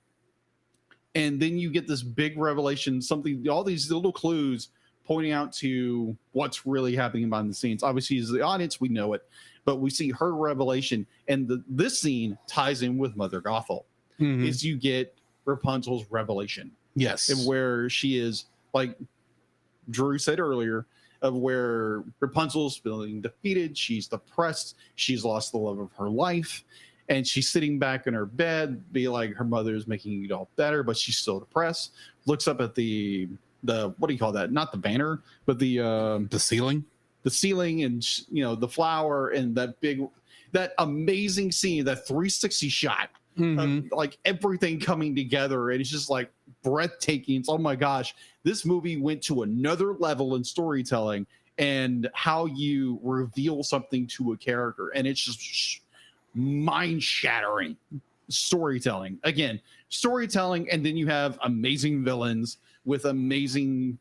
and then you get this big revelation, all these little clues pointing out to what's really happening behind the scenes. Obviously, as the audience, we know it, but we see her revelation, and this scene ties in with Mother Gothel. Is you get Rapunzel's revelation. Yes. And where she is, like Drew said earlier, of where Rapunzel's feeling defeated, she's depressed, she's lost the love of her life, and she's sitting back in her bed, be like, her mother's making it all better, but she's still depressed. Looks up at the what do you call that? Not the banner, but the ceiling. The ceiling, and the flower, and that that amazing scene, that 360 shot of like everything coming together, and it's just like breathtaking. It's, oh my gosh, this movie went to another level in storytelling and how you reveal something to a character, and it's just mind-shattering storytelling. Again, storytelling, and then you have amazing villains with amazing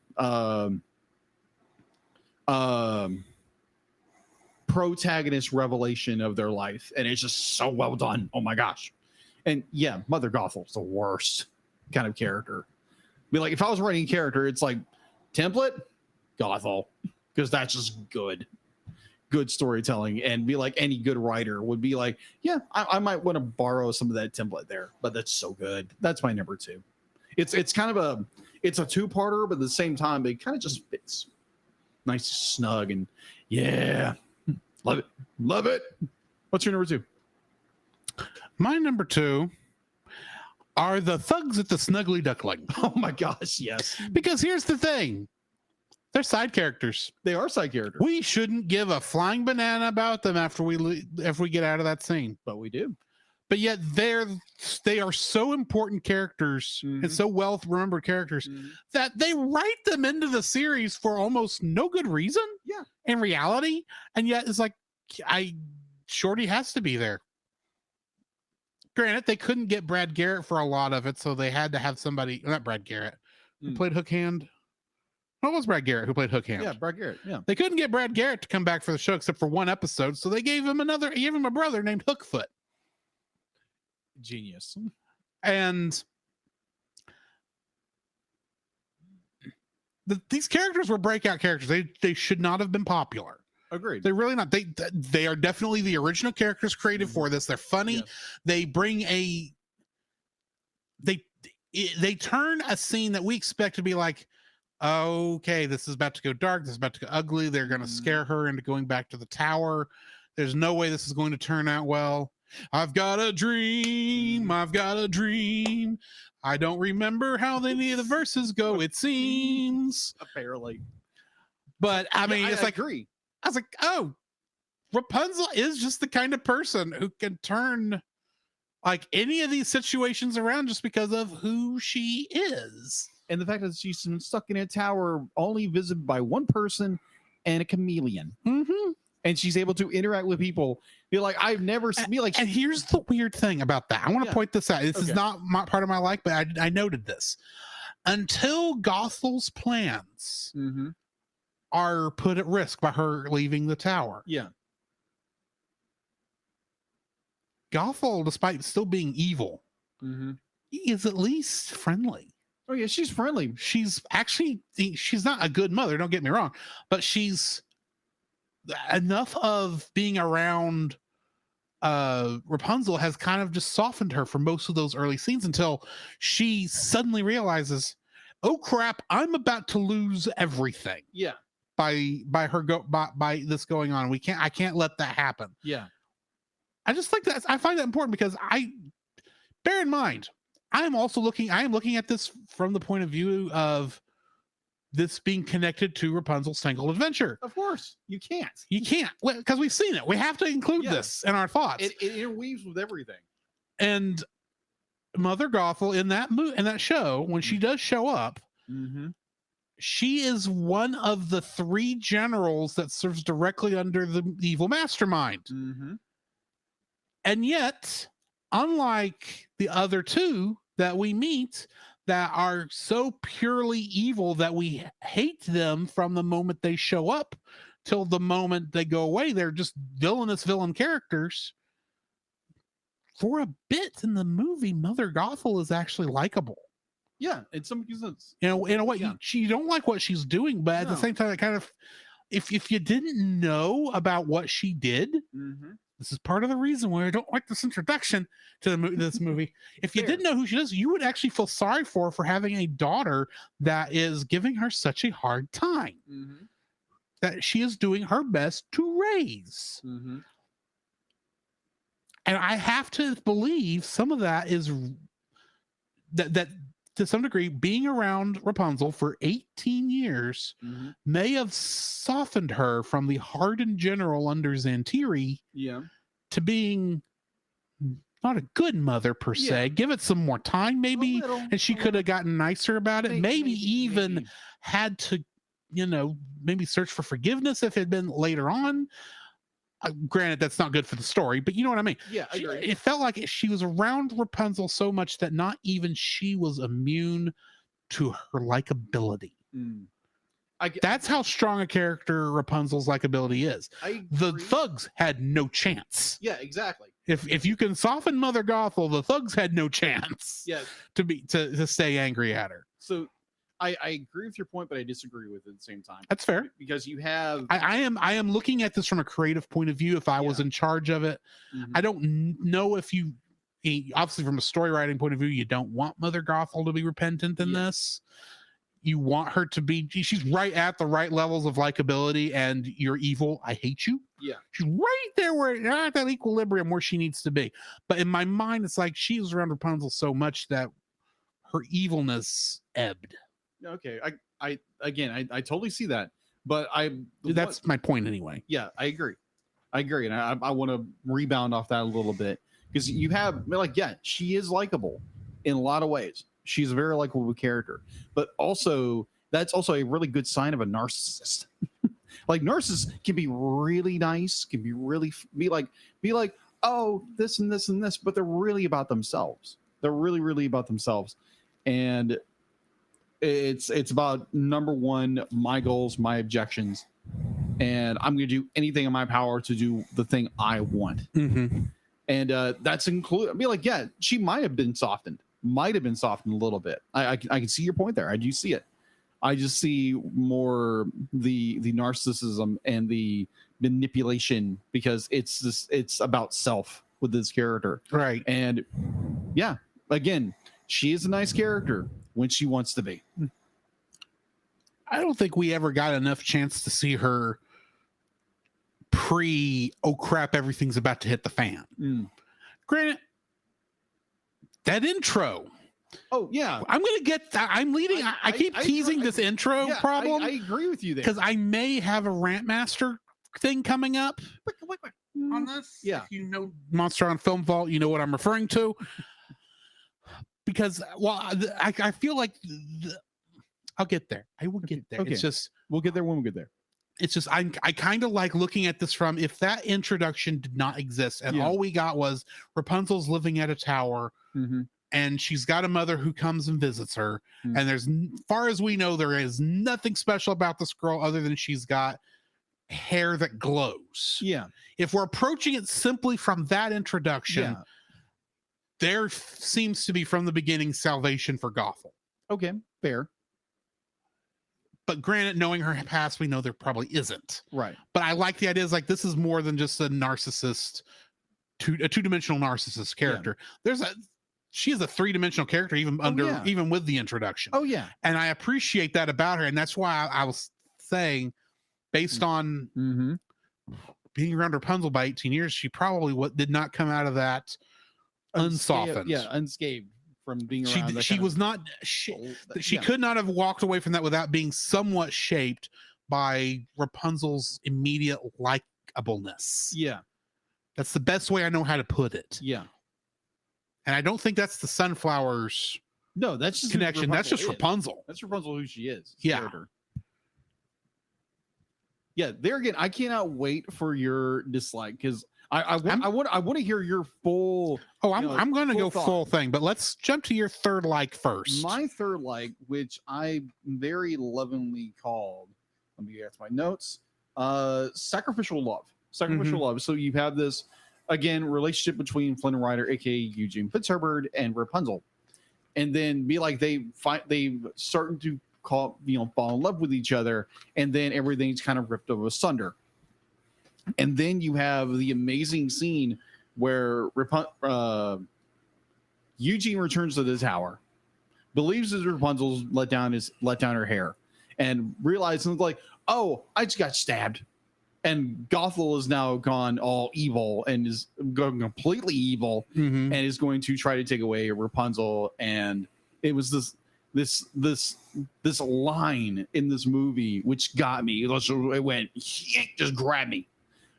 protagonist revelation of their life, and it's just so well done. Oh my gosh. And yeah, Mother Gothel's the worst kind of character. I mean, like, if I was writing a character, it's like template Gothel, because that's just good storytelling. And be like, any good writer would be like, yeah, I might want to borrow some of that template there, but that's so good. That's my number 2. It's kind of it's a 2-parter, but at the same time it kind of just fits nice, snug, and yeah, love it. What's your number 2? My number 2 are the thugs at the Snuggly Duckling. Oh my gosh, yes. Because here's the thing. They're side characters. They are side characters. We shouldn't give a flying banana about them after we get out of that scene. But we do. But yet they are so important characters and so well remembered characters that they write them into the series for almost no good reason. Yeah. In reality. And yet it's like, Shorty has to be there. Granted, they couldn't get Brad Garrett for a lot of it, so they had to have somebody, not Brad Garrett, who played Hook Hand. No, it was Brad Garrett who played Hook Hand. Yeah, Brad Garrett. Yeah. They couldn't get Brad Garrett to come back for the show except for one episode, so they gave him a brother named Hookfoot. Genius. And these characters were breakout characters. They should not have been popular. Agreed. They're really not. They are definitely the original characters created for this. They're funny. Yes. They bring they turn a scene that we expect to be like, okay, this is about to go dark. This is about to go ugly. They're going to scare her into going back to the tower. There's no way this is going to turn out well. I've got a dream. I've got a dream. I don't remember how any of the verses go, it seems. Apparently. But I mean, it's like, agree. I was like, oh, Rapunzel is just the kind of person who can turn like any of these situations around just because of who she is. And the fact that she's been stuck in a tower only visited by one person and a chameleon. And she's able to interact with people. Be like, I've never seen like. And here's the weird thing about that. I want to point this out. This is not part of my life, but I noted this. Until Gothel's plans are put at risk by her leaving the tower. Yeah. Gothel, despite still being evil, is at least friendly. Oh yeah, she's friendly. She's not a good mother, don't get me wrong, but she's enough of being around Rapunzel has kind of just softened her for most of those early scenes until she suddenly realizes, oh crap, I'm about to lose everything. Yeah. By this going on. I can't let that happen. Yeah. I just like that. I find that important because bear in mind, I am looking at this from the point of view of this being connected to Rapunzel's Tangled adventure. Of course. You can't. Because we've seen it. We have to include this in our thoughts. It interweaves with everything. And Mother Gothel in that show, when she does show up, she is one of the 3 generals that serves directly under the evil mastermind. And yet, unlike the other 2 that we meet that are so purely evil that we hate them from the moment they show up till the moment they go away, they're just villain characters. For a bit in the movie, Mother Gothel is actually likable. Yeah, in some sense. In a way, you don't like what she's doing, but at the same time, it kind of, if you didn't know about what she did, this is part of the reason why I don't like this introduction to this movie. If you didn't know who she is, you would actually feel sorry for having a daughter that is giving her such a hard time that she is doing her best to raise. And I have to believe some of that is that to some degree, being around Rapunzel for 18 years may have softened her from the hardened general under Xantiri to being not a good mother per se. Give it some more time, maybe, and she could have gotten nicer about it. Maybe even had to, maybe search for forgiveness if it had been later on. Granted, that's not good for the story, but you know what I mean? Yeah, I agree. It felt like she was around Rapunzel so much that not even she was immune to her likability. That's how strong a character Rapunzel's likability is. The thugs had no chance. Yeah, exactly. If you can soften Mother Gothel, the thugs had no chance. Yeah, to stay angry at her. So I agree with your point, but I disagree with it at the same time. That's fair, because you have. I am looking at this from a creative point of view. If I was in charge of it, I don't know if you. Obviously, from a story writing point of view, you don't want Mother Gothel to be repentant in this. You want her to be, she's right at the right levels of likability, and you're evil, I hate you. Yeah. She's right there where you're at that equilibrium where she needs to be. But in my mind, it's like she was around Rapunzel so much that her evilness ebbed. Okay. I totally see that. But that's my point anyway. Yeah, I agree. And I want to rebound off that a little bit. Because you have, she is likable in a lot of ways. She's a very likable character, but also that's also a really good sign of a narcissist. Like narcissists can be really nice, can be like, oh, this and this and this, but they're really about themselves. They're really, really about themselves. And it's about, number one, my goals, my objections, and I'm going to do anything in my power to do the thing I want. And that's included. She might have been softened a little bit. I can see your point there. I do see it. I just see more the narcissism and the manipulation, because it's about self with this character. Right. And again, she is a nice character when she wants to be. I don't think we ever got enough chance to see her oh crap, everything's about to hit the fan. Granted, that intro. Oh yeah, I'm gonna get that. I'm leading. I keep teasing this intro problem. I agree with you there, because I may have a Rant Master thing coming up on this. Yeah, if you know Monster on Film Vault, you know what I'm referring to. Because I feel like I'll get there. I will get there. Okay. It's just we'll get there when we get there. It's just I kind of like looking at this from, if that introduction did not exist and all we got was Rapunzel's living at a tower and she's got a mother who comes and visits her, and there's, far as we know, there is nothing special about this girl other than she's got hair that glows. Yeah. If we're approaching it simply from that introduction, there seems to be from the beginning salvation for Gothel. Okay, fair. But granted, knowing her past, we know there probably isn't. Right. But I like the idea, is like, this is more than just a narcissist, a two-dimensional narcissist character. She is a three-dimensional character, even with the introduction. Oh yeah. And I appreciate that about her. And that's why I was saying, based on being around Rapunzel by 18 years, she probably did not come out of that unsoftened. Yeah, unscathed from being around. She was not. She could not have walked away from that without being somewhat shaped by Rapunzel's immediate likableness. Yeah, that's the best way I know how to put it. Yeah, and I don't think that's the Sunflowers. No, that's just connection. That's just Rapunzel. That's Rapunzel, who she is. Yeah. Character. Yeah. There again, I cannot wait for your dislike, because I want to hear your full. Oh, I'm going to go full thing, but let's jump to your third like first. My third like, which I very lovingly called. Let me get my notes. Sacrificial love. Sacrificial love. So you have this, again, relationship between Flynn Rider, aka Eugene Fitzherbert, and Rapunzel, and then they start to fall in love with each other, and then everything's kind of ripped asunder. And then you have the amazing scene where Eugene returns to the tower, believes that Rapunzel's let down her hair, and realizes, like, oh, I just got stabbed. And Gothel is now gone all evil and is going completely evil, and is going to try to take away Rapunzel. And it was this line in this movie which got me. It went, just grab me.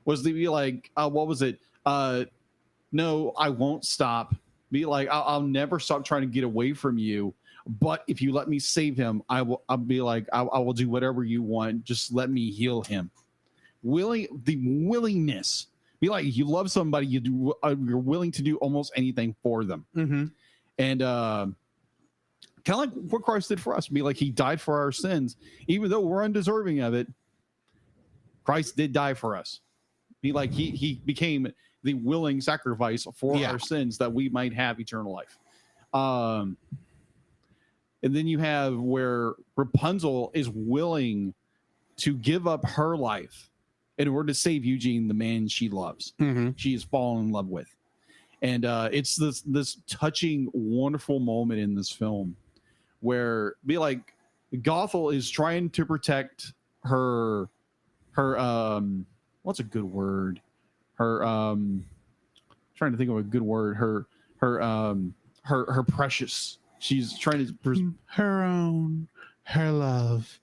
Was to be like, what was it? No, I won't stop. Be like, I'll never stop trying to get away from you. But if you let me save him, I'll be like, I will do whatever you want. Just let me heal him. The willingness. Be like, you love somebody, you're willing to do almost anything for them. Mm-hmm. And kind of like what Christ did for us. Be like, he died for our sins, even though we're undeserving of it. Christ did die for us. Be like, he became the willing sacrifice for our sins that we might have eternal life. And then you have where Rapunzel is willing to give up her life in order to save Eugene, the man she loves. Mm-hmm. She has fallen in love with. And it's this touching, wonderful moment in this film where be like Gothel is trying to protect her what's a good word? Her trying to think of a good word. Her precious. She's trying to her love,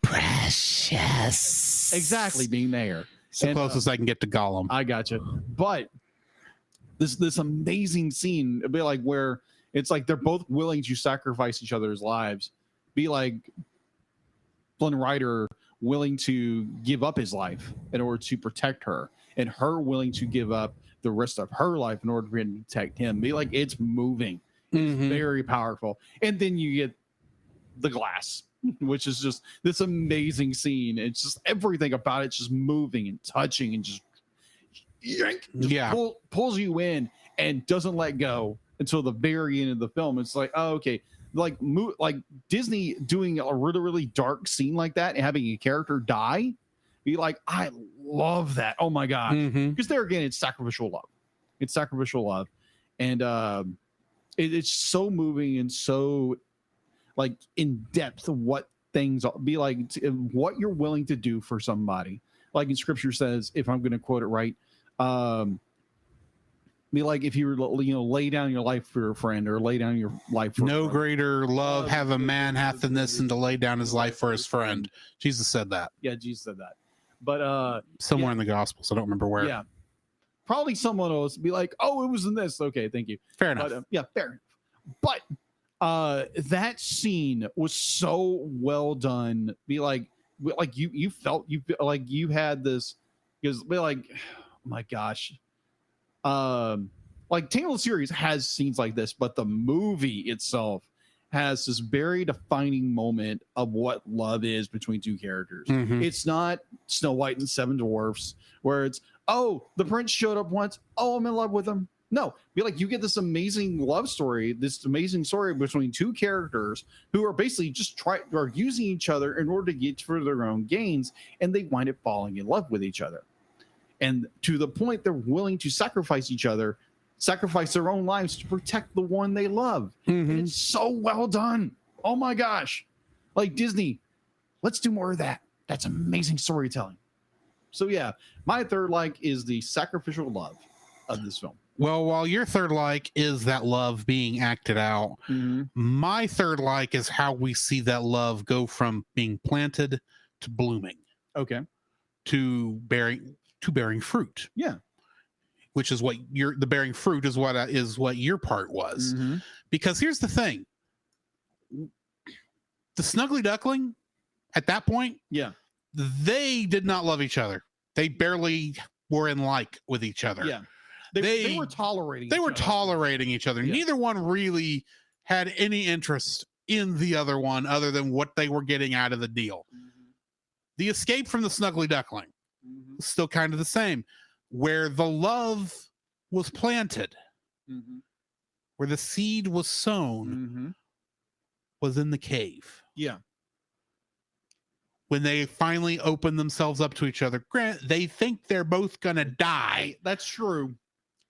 precious. Exactly, being there. It's the closest I can get to Gollum. I gotcha. But this amazing scene, it'd be like where it's like they're both willing to sacrifice each other's lives. Be like Flynn Rider willing to give up his life in order to protect her, and her willing to give up the rest of her life in order to protect him. Be like, it's moving. It's very powerful. And then you get the glass, which is just this amazing scene. It's just everything about it's just moving and touching and just pulls you in and doesn't let go until the very end of the film. It's like, oh, okay. Like Disney doing a really, really dark scene like that and having a character die. Be like, I love that. Oh my God. Because there again, it's sacrificial love. It's sacrificial love. And it's so moving and so like in depth of what things be like, what you're willing to do for somebody. Like in scripture says, if I'm going to quote it right, be like, if you were, lay down your life for a friend or lay down your life for no greater love have a man hath than this, and to lay down his life for his friend. Jesus said that. Yeah, Jesus said that. But somewhere in the Gospels, I don't remember where. Yeah, probably someone else be like, oh, it was in this. Okay, thank you. Fair enough. But, yeah, fair enough. But that scene was so well done. Be like you felt like you had this, because be like, oh my gosh. Like Tangled series has scenes like this, but the movie itself has this very defining moment of what love is between two characters. It's not Snow White and Seven Dwarfs where it's, oh, the prince showed up once, oh, I'm in love with him. No, be like, you get this amazing love story, this amazing story between two characters who are basically just are using each other in order to get for their own gains, and they wind up falling in love with each other. And to the point they're willing to sacrifice each other, sacrifice their own lives to protect the one they love. And it's so well done. Oh my gosh. Like Disney, let's do more of that. That's amazing storytelling. So yeah, my third like is the sacrificial love of this film. Well, while your third like is that love being acted out, my third like is how we see that love go from being planted to blooming. Okay. To bearing fruit. Yeah. Which is what the bearing fruit is what your part was. Because here's the thing. The Snuggly Duckling at that point, they did not love each other. They barely were in like with each other. Yeah. They were tolerating each other. Yeah. Neither one really had any interest in the other one other than what they were getting out of the deal. The escape from the Snuggly Duckling was still kind of the same. Where the love was planted, where the seed was sown, was in the cave. Yeah. When they finally open themselves up to each other, they think they're both going to die. That's true.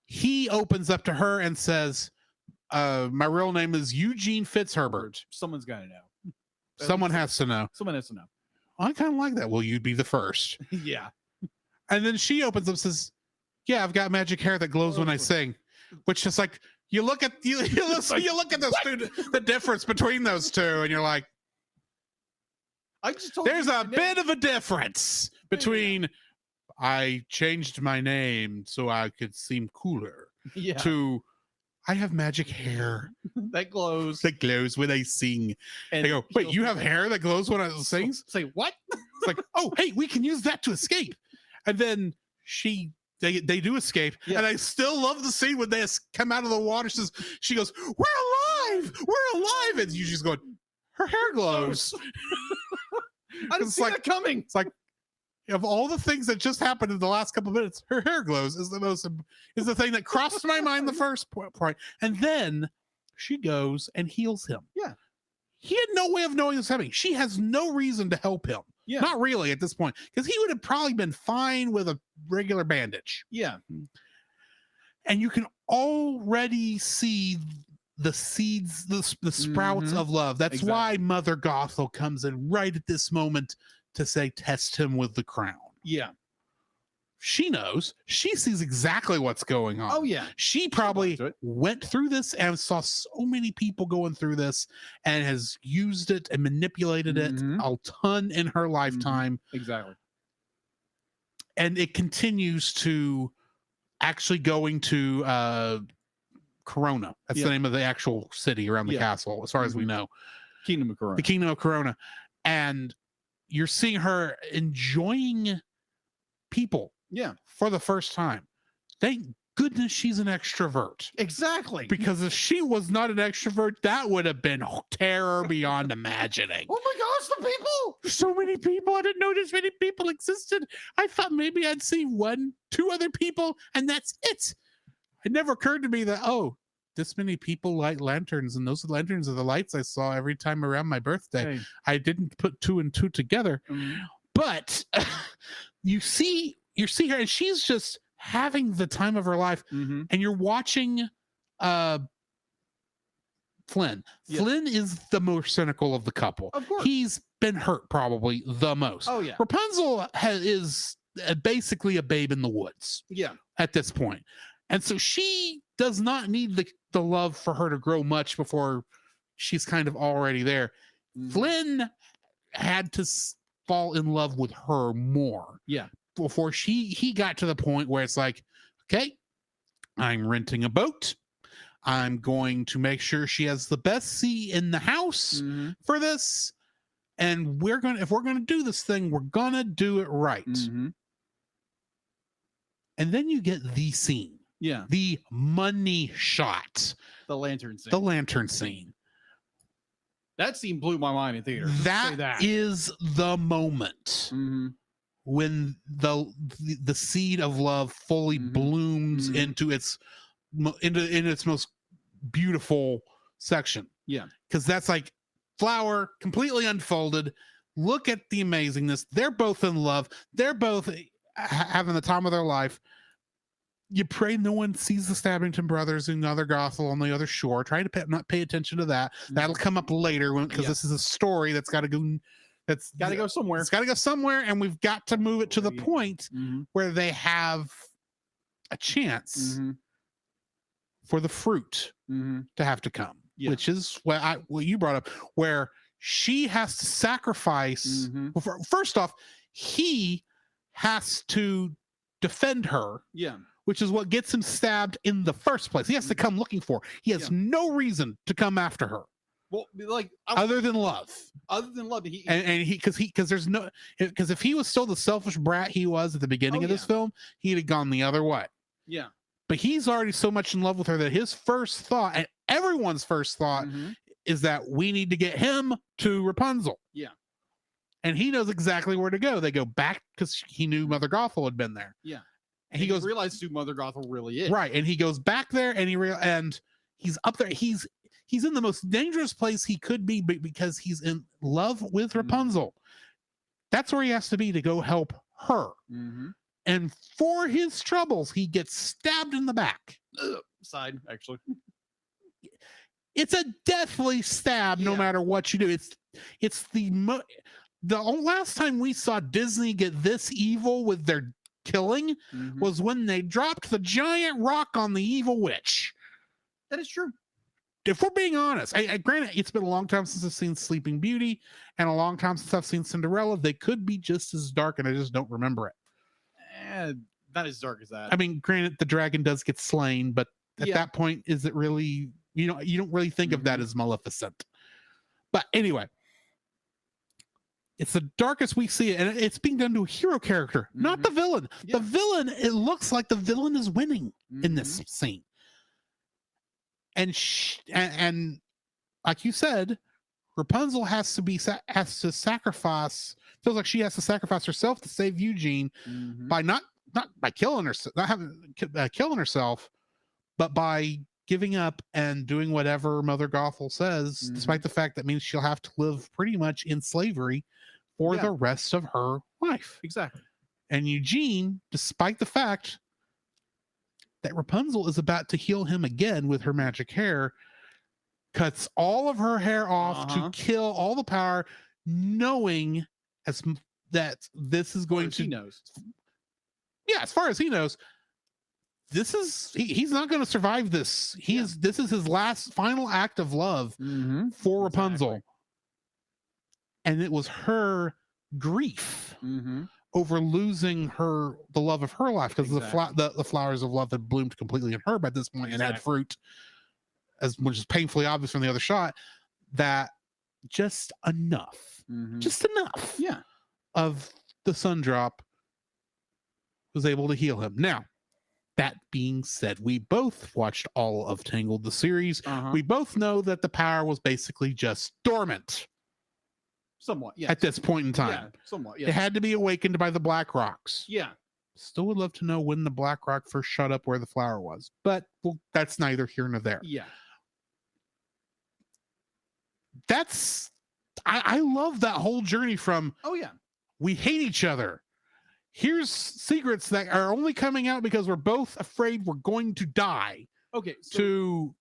He opens up to her and says, my real name is Eugene Fitzherbert. Someone's got to know. Someone has to know. Someone has to know. I kind of like that. Well, you'd be the first. Yeah. And then she opens up and says, yeah, I've got magic hair that glows when I sing. Which is like, you look at you look at the difference between those two, and you're like, I just told there's a bit of a difference between I changed my name so I could seem cooler. Yeah. To I have magic hair That glows. that glows when I sing. And They go, wait, you have hair that glows when I sing? Say what? It's like, oh, hey, we can use that to escape. And then they do escape. Yeah. And I still love the scene when they come out of the water. She goes, we're alive. We're alive. And you just going, her hair glows. I didn't It's see like- that coming. It's like, of all the things that just happened in the last couple of minutes, her hair glows is the thing that crossed my mind the first point. And then she goes and heals him. Yeah. He had no way of knowing this happening. She has no reason to help him. Yeah. Not really at this point, because he would have probably been fine with a regular bandage. Yeah. And you can already see the seeds, the sprouts Mhm. of love. That's Exactly. why Mother Gothel comes in right at this moment to say, test him with the crown. Yeah. She knows. She sees exactly what's going on. Oh yeah. She probably to it. went through this and saw so many people going through this and has used it and manipulated it Mhm. a ton in her lifetime. Exactly. And it continues to actually going to Corona. That's Yeah. the name of the actual city around the Yeah. castle, as far as we Mhm. know. Kingdom of Corona. The Kingdom of Corona. And you're seeing her enjoying people Yeah. for the first time. Thank goodness she's an extrovert. Exactly. Because if she was not an extrovert, that would have been terror beyond imagining. Oh my gosh, the people! So many people. I didn't know this many people existed. I thought maybe I'd see 1-2 other people, and that's it. It never occurred to me that, oh, this many people light lanterns, and those lanterns are the lights I saw every time around my birthday. Hey. I didn't put 2 and 2 together. Mhm. But you see her, and she's just having the time of her life. Mhm. And you're watching Flynn. Yeah. Flynn is the most cynical of the couple. Of course. He's been hurt probably the most. Oh yeah. Rapunzel is basically a babe in the woods Yeah. at this point. And so she does not need the love for her to grow much before she's kind of already there. Mhm. Flynn had to fall in love with her more. Yeah. Before he got to the point where it's like, okay, I'm renting a boat. I'm going to make sure she has the best seat in the house Mhm. for this. And if we're gonna do this thing, we're gonna do it right. Mhm. And then you get the scene, Yeah. the money shot, The lantern scene. the lantern scene. That scene blew my mind in theater. Just say That is the moment Mhm. when the seed of love fully Mhm. blooms Mhm. into its most beautiful section. Yeah. Because that's like flower completely unfolded. Look at the amazingness. They're both in love. They're both having the time of their life. You pray no one sees the Stabbington brothers and Mother Gothel on the other shore. Try to not pay attention to that. That'll come up later because Yeah. this is a story that's got to go. That's Got to go somewhere. It's got to go somewhere, and we've got to move it to the Yeah. point Mhm. where they have a chance Mhm. for the fruit Mhm. to have to come, Yeah. which is what you brought up, where she has to sacrifice. Mhm. Well, first off, he has to defend her, Yeah. which is what gets him stabbed in the first place. He has to come looking for her. He has Yeah. no reason to come after her Well, like other than love. other than love, he And because if he was still the selfish brat he was at the beginning Oh, of this yeah. film, he'd have gone the other way. yeah. But he's already so much in love with her that his first thought, and everyone's first thought, Mhm. is that we need to get him to Rapunzel. Yeah. And he knows exactly where to go. They go back because he knew Mother Gothel had been there. Yeah. And he goes realized who Mother Gothel really is. right, and he goes back there, and and he's up there. He's in the most dangerous place he could be because he's in love with Rapunzel. That's where he has to be to go help her. Mhm. And for his troubles, he gets stabbed in the back. Side actually. It's a deathly stab, no Yeah. matter what you do. It's the last time we saw Disney get this evil with their killing Mhm. was when they dropped the giant rock on the evil witch. That is true. If we're being honest, I granted it's been a long time since I've seen Sleeping Beauty and a long time since I've seen Cinderella. They could be just as dark, and I just don't remember it. not as dark as that. I mean, granted, the dragon does get slain, but at Yeah. that point, is it really, you don't really think of that as Maleficent. But anyway, it's the darkest we see it, and it's being done to a hero character, not the villain. Yeah. The villain, it looks like the villain is winning in this scene. And and like you said, Rapunzel has to sacrifice. Feels like she has to sacrifice herself to save Eugene by not by killing herself, not having killing herself, but by giving up and doing whatever Mother Gothel says, despite the fact that means she'll have to live pretty much in slavery for the rest of her life. Exactly. And Eugene, despite the fact that Rapunzel is about to heal him again with her magic hair, cuts all of her hair off to kill all the power, knowing that this is going to. He knows. Yeah, as far as he knows, this is he's not going to survive this. This is his last final act of love for Rapunzel. Exactly. And it was her grief over losing the love of her life, because the flowers of love had bloomed completely in her by this point and had fruit, which is painfully obvious from the other shot, that just enough of the sun drop was able to heal him. Now, that being said, we both watched all of Tangled, the series. We both know that the power was basically just dormant. Somewhat, yeah. At this point in time. Yeah, somewhat, yeah. It had to be awakened by the Black Rocks. Yeah. Still would love to know when the Black Rock first shut up where the flower was. But that's neither here nor there. Yeah. I love that whole journey from, we hate each other. Here's secrets that are only coming out because we're both afraid we're going to die. Okay. To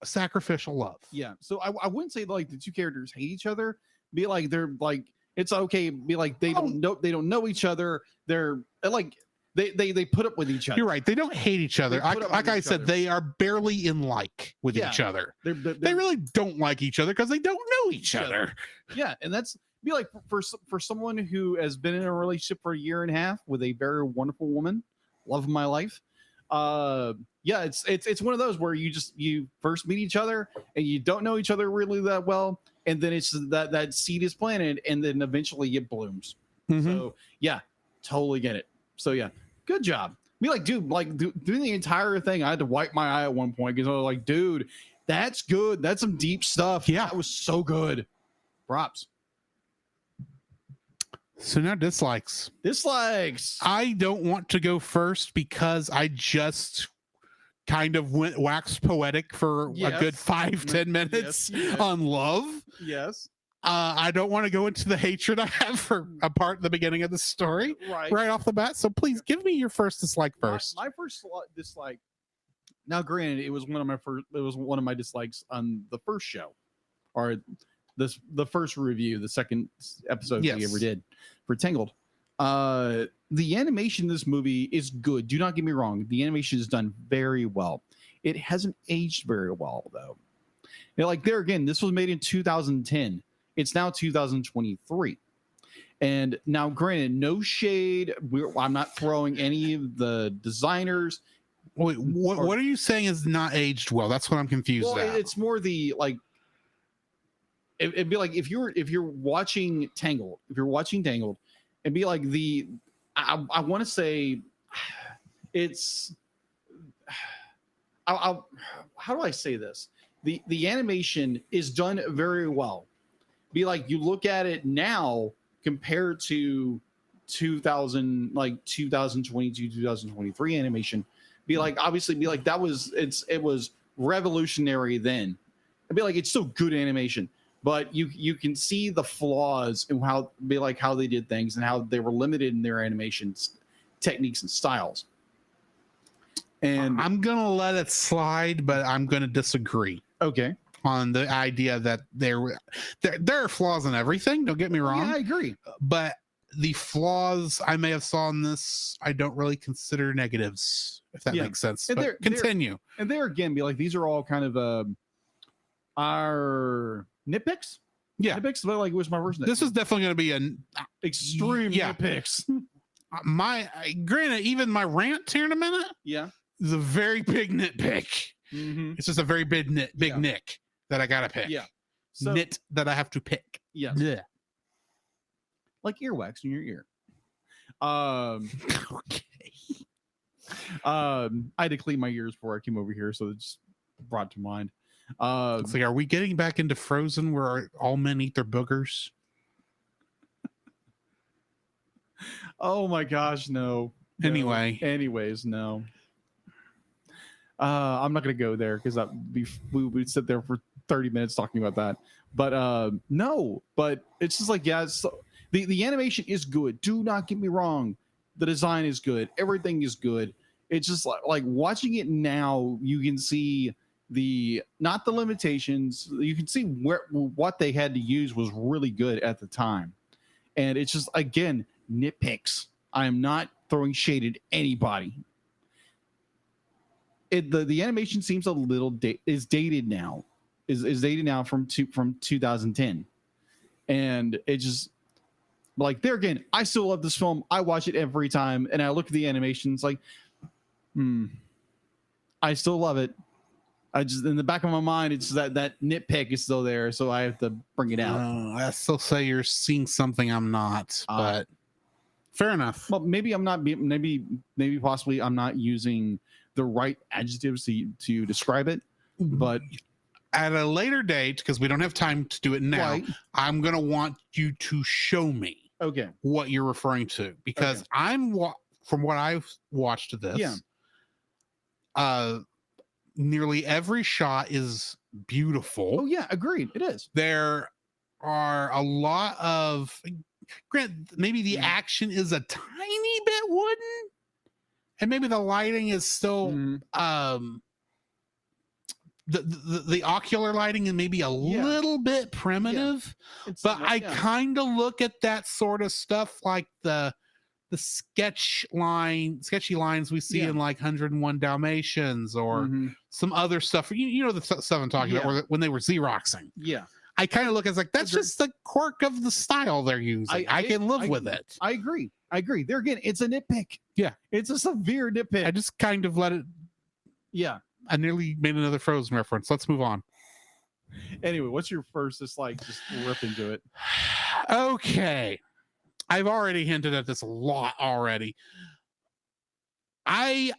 a sacrificial love. Yeah. So I wouldn't say like the two characters hate each other. Be like they're like, it's okay. Be like they don't know each other. They're like they put up with each other. You're right. They don't hate each other. Like I said, they are barely in like with each other. They really don't like each other because they don't know each other. Yeah, and that's be like for someone who has been in a relationship for a year and a half with a very wonderful woman, love of my life. It's one of those where you first meet each other and you don't know each other really that well, and then it's that seed is planted and then eventually it blooms. So yeah, totally get it. So yeah, good job. Me like, dude, like doing the entire thing, I had to wipe my eye at one point because I was like, dude, that's good. That's some deep stuff. Yeah, that was so good. Props. So now dislikes. I don't want to go first because I just kind of went wax poetic for a good 5-10 minutes on love. Yes. I don't want to go into the hatred I have for a part in the beginning of the story right off the bat. So please give me your first dislike first. My first dislike. Now, granted, it was one of my dislikes on the first show, or the first review, the second episode we ever did for Tangled. The animation in this movie is good. Do not get me wrong. The animation is done very well. It hasn't aged very well, though. Like there again, this was made in 2010. It's now 2023. And now, granted, no shade. I'm not throwing any of the designers. Wait, what are you saying is not aged well? That's what I'm confused about. It's more the like. It'd be like if you're watching Tangled, it'd be like I want to say it's. How do I say this? The animation is done very well. Be like you look at it now compared to 2022, 2023 animation. Be like obviously be like it was revolutionary then. It'd be like it's still good animation, but you can see the flaws in how they did things and how they were limited in their animations techniques and styles. And I'm gonna let it slide, but I'm gonna disagree. Okay. On the idea that there are flaws in everything. Don't get me wrong. Yeah, I agree. But the flaws I may have saw in this, I don't really consider negatives, if that makes sense. But continue. And there again, be like these are all kind of our nitpicks. Yeah, nitpicks. But like, it was my first nitpick. This is definitely going to be an extreme nitpicks. Granted, even my rant here in a minute Yeah. is a very big nitpick. Mm-hmm. It's just a very big Yeah. nick that I gotta pick. Yeah. So, Nit that I have to pick. yes. Yeah. Like earwax in your ear. Okay. I had to clean my ears before I came over here, so it just brought to mind. It's like, are we getting back into Frozen where all men eat their boogers? Oh my gosh, no. Anyway. Anyways, no. I'm not gonna go there because we would sit there for 30 minutes talking about that. But no, but it's just like, yeah, so the animation is good. Do not get me wrong. The design is good. Everything is good. It's just like watching it now, you can see not the limitations. You can see what they had to use was really good at the time. And it's just, again, nitpicks. I am not throwing shade at anybody. The animation seems a little is dated now. Is dated now from 2010. And it just, like, there again, I still love this film. I watch it every time, and I look at the animations like, I still love it. I just, in the back of my mind, it's that nitpick is still there, so I have to bring it out. I still say you're seeing something I'm not, but fair enough. Well, maybe I'm not. Maybe possibly I'm not using the right adjectives to describe it, but at a later date, because we don't have time to do it now, right. I'm gonna want you to show me what you're referring to, because from what I've watched of this, nearly every shot is beautiful. Oh yeah, agreed. It is. There are a lot of, maybe the action is a tiny bit wooden, and maybe the lighting is still the ocular lighting is maybe a little bit primitive, but I kind of look at that sort of stuff like the sketchy lines we see in like 101 Dalmatians or some other stuff. You know the stuff I'm talking about, when they were Xeroxing. Yeah. I kind of look as like, that's just the quirk of the style they're using. I can live with it. I agree. There again, it's a nitpick. Yeah. It's a severe nitpick. I just kind of let it. Yeah. I nearly made another Frozen reference. Let's move on. Anyway, what's your first, just rip into it? Okay. I've already hinted at this a lot already. I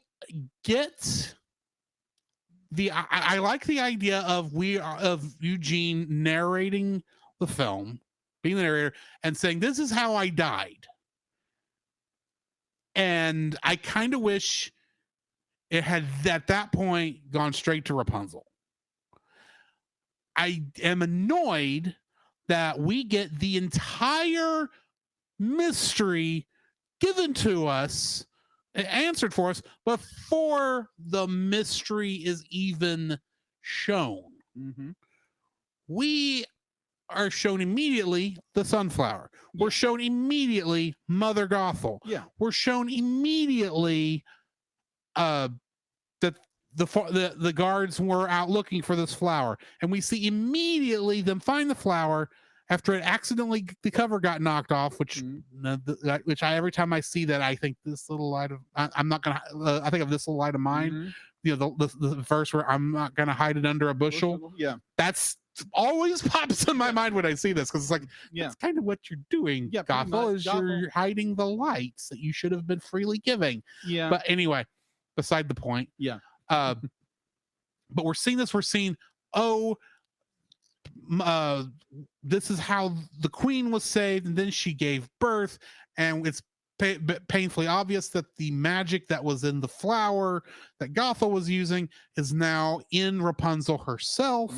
get I like the idea of Eugene narrating the film, being the narrator, and saying, this is how I died. And I kind of wish it had at that point gone straight to Rapunzel. I am annoyed that we get the entire mystery given to us, answered for us, before the mystery is even shown. We are shown immediately the sunflower. We're shown immediately Mother Gothel. We're shown immediately that the guards were out looking for this flower, and we see immediately them find the flower after it accidentally, the cover got knocked off, which every time I see that, I think this little light of, I'm not gonna, I think of this little light of mine, you know, the verse where I'm not gonna hide it under a bushel. That's always pops in my mind when I see this, because it's like, that's kind of what you're doing, Gothel, is you're hiding the lights that you should have been freely giving. But anyway, beside the point. But we're seeing, this is how the queen was saved, and then she gave birth, and it's painfully obvious that the magic that was in the flower that Gothel was using is now in Rapunzel herself.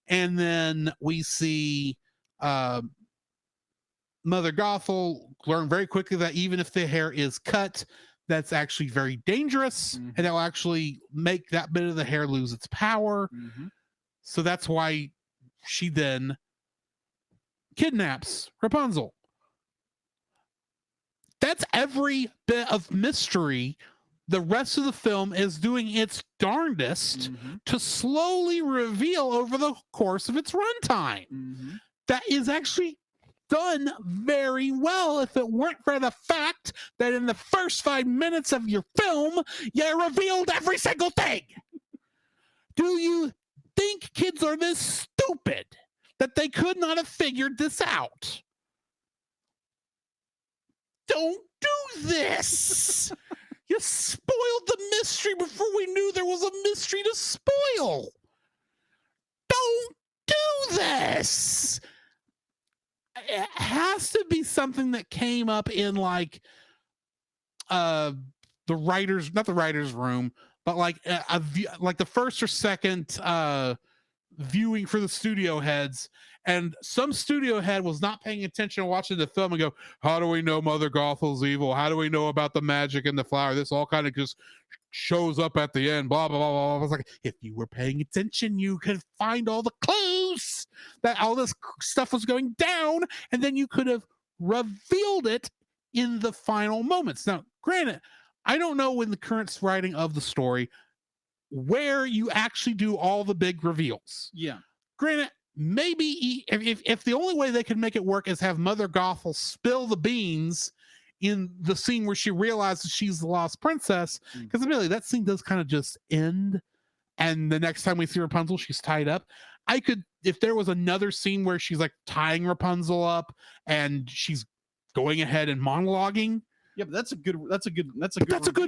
And then we see Mother Gothel learn very quickly that even if the hair is cut, that's actually very dangerous, and that will actually make that bit of the hair lose its power. So that's why she then kidnaps Rapunzel. That's every bit of mystery. The rest of the film is doing its darndest to slowly reveal over the course of its runtime. That is actually done very well if it weren't for the fact that in the first 5 minutes of your film, you revealed every single thing. Do you think kids are this stupid that they could not have figured this out? Don't do this. You spoiled the mystery before we knew there was a mystery to spoil. Don't do this. It has to be something that came up in like the writers, not the writers' room, but like like the first or second viewing for the studio heads, and some studio head was not paying attention watching the film and go, how do we know Mother Gothel's evil? How do we know about the magic in the flower? This all kind of just shows up at the end, blah, blah, blah, blah. I was like, if you were paying attention, you could find all the clues that all this stuff was going down, and then you could have revealed it in the final moments. Now, granted, I don't know in the current writing of the story where you actually do all the big reveals. Yeah. Granted, maybe if the only way they could make it work is have Mother Gothel spill the beans in the scene where she realizes she's the lost princess, because really that scene does kind of just end, and the next time we see Rapunzel, she's tied up. I could, if there was another scene where she's like tying Rapunzel up and she's going ahead and monologuing. Yeah, but that's a good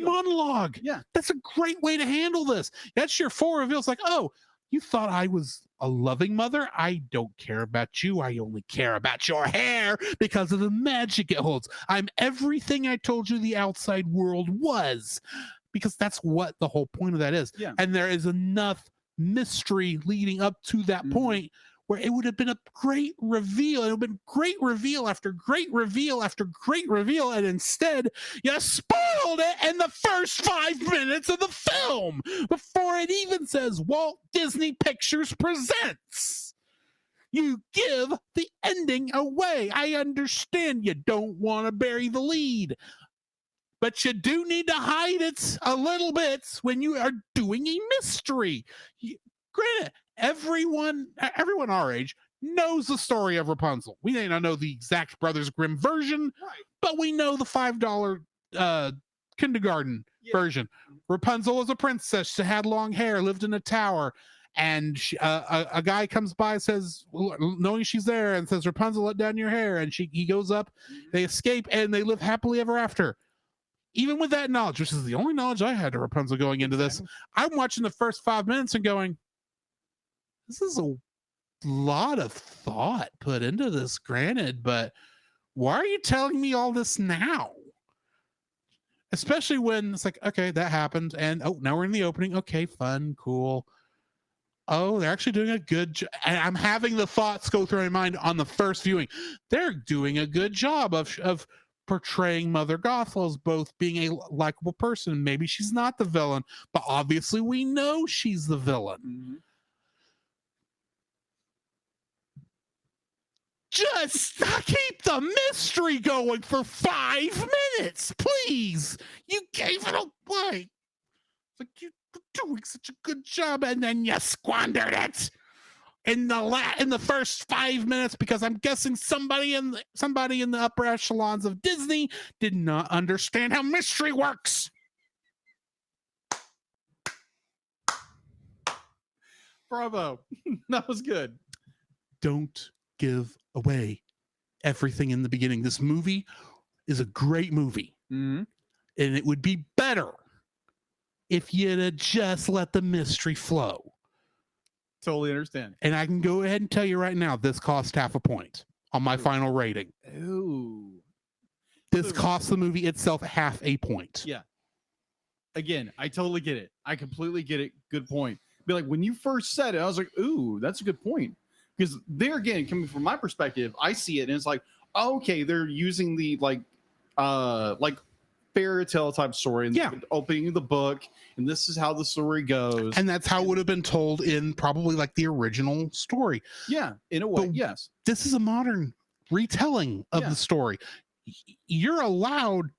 monologue. Yeah. That's a great way to handle this. That's your full reveal. It's like, oh, you thought I was a loving mother? I don't care about you. I only care about your hair because of the magic it holds. I'm everything I told you the outside world was, because that's what the whole point of that is. Yeah. And there is enough mystery leading up to that point where it would have been a great reveal. It would have been great reveal after great reveal after great reveal. And instead, you spoiled it in the first 5 minutes of the film before it even says Walt Disney Pictures presents. You give the ending away. I understand you don't want to bury the lead, but you do need to hide it a little bit when you are doing a mystery. Granted, everyone our age knows the story of Rapunzel. We may not know the exact Brothers Grimm version, right, but we know the $5 kindergarten version. Rapunzel was a princess. She had long hair, lived in a tower, and a guy comes by, says, knowing she's there, and says, Rapunzel, let down your hair. And he goes up, they escape, and they live happily ever after. Even with that knowledge, which is the only knowledge I had of Rapunzel going into this, I'm watching the first 5 minutes and going, this is a lot of thought put into this, granted, but why are you telling me all this now? Especially when it's like, okay, that happened, and oh, now we're in the opening. Okay, fun, cool. Oh, they're actually doing a good job. And I'm having the thoughts go through my mind on the first viewing. They're doing a good job of portraying Mother Gothel as both being a likable person. Maybe she's not the villain, but obviously we know she's the villain. Just keep the mystery going for 5 minutes, please. You gave it away. Like, you were doing such a good job, and then you squandered it in the first 5 minutes, because I'm guessing somebody in the upper echelons of Disney did not understand how mystery works. Bravo. That was good. Don't give away everything in the beginning. This movie is a great movie, and it would be better if you'd have just let the mystery flow. Totally understand. And I can go ahead and tell you right now, this cost 0.5 point on my final rating. Ooh. This cost the movie itself 0.5 point. Yeah. Again, I totally get it. I completely get it. Good point. Be like, when you first said it, I was like, ooh, that's a good point. Because there again, coming from my perspective, I see it and it's like, oh, okay, they're using the like fairy tale type story, and opening the book, and this is how the story goes. And that's how it would have been told in probably like the original story. Yeah, in a way, but yes. This is a modern retelling of the story. You're allowed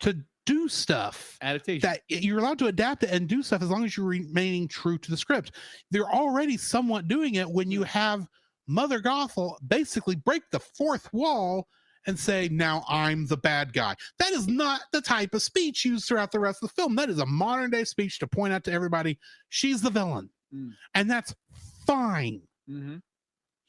to do stuff. Adaptation. That you're allowed to adapt it and do stuff as long as you're remaining true to the script. They're already somewhat doing it when you have Mother Gothel basically break the fourth wall and say, now I'm the bad guy. That is not the type of speech used throughout the rest of the film. That is a modern day speech to point out to everybody she's the villain. And that's fine.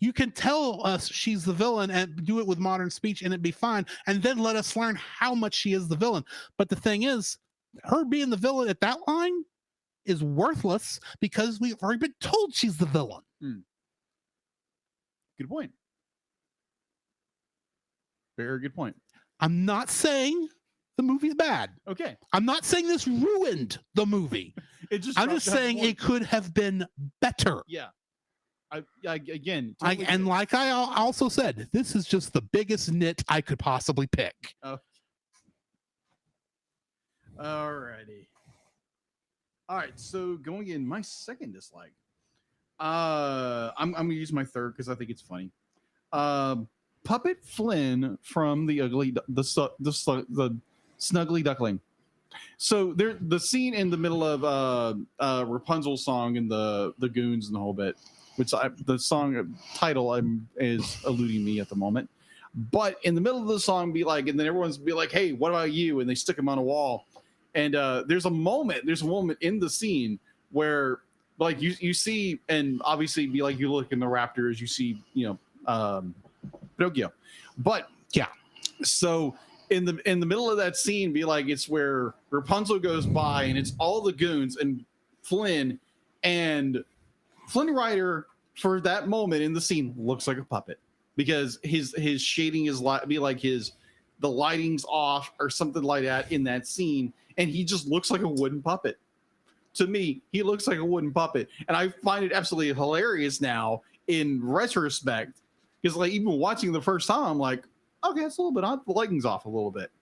You can tell us she's the villain and do it with modern speech and it'd be fine. And then let us learn how much she is the villain. But the thing is, her being the villain at that line is worthless because we've already been told she's the villain. Good point. Very good point. I'm not saying the movie's bad. Okay. I'm not saying this ruined the movie. I'm just saying it could have been better. Yeah. Again, and like I also said, this is just the biggest nit I could possibly pick. Alrighty. All right, so going in, my second dislike. I'm gonna use my third because I think it's funny. Puppet Flynn from the Snuggly Duckling. So there, the scene in the middle of Rapunzel's song and the goons and the whole bit, which the song title is eluding me at the moment. But in the middle of the song, be like, and then everyone's be like, "Hey, what about you?" And they stick him on a wall. And there's a moment in the scene where, like, you see, and obviously, be like, you look in the Raptors, you see, Pinocchio. But yeah, so in the middle of that scene, be like, it's where Rapunzel goes by, and it's all the goons and Flynn Rider for that moment in the scene looks like a puppet because his shading is the lighting's off or something like that in that scene, and he just looks like a wooden puppet. To me, he looks like a wooden puppet, and I find it absolutely hilarious now in retrospect because, like, even watching the first time, I'm like, okay, it's a little bit odd. The lighting's off a little bit.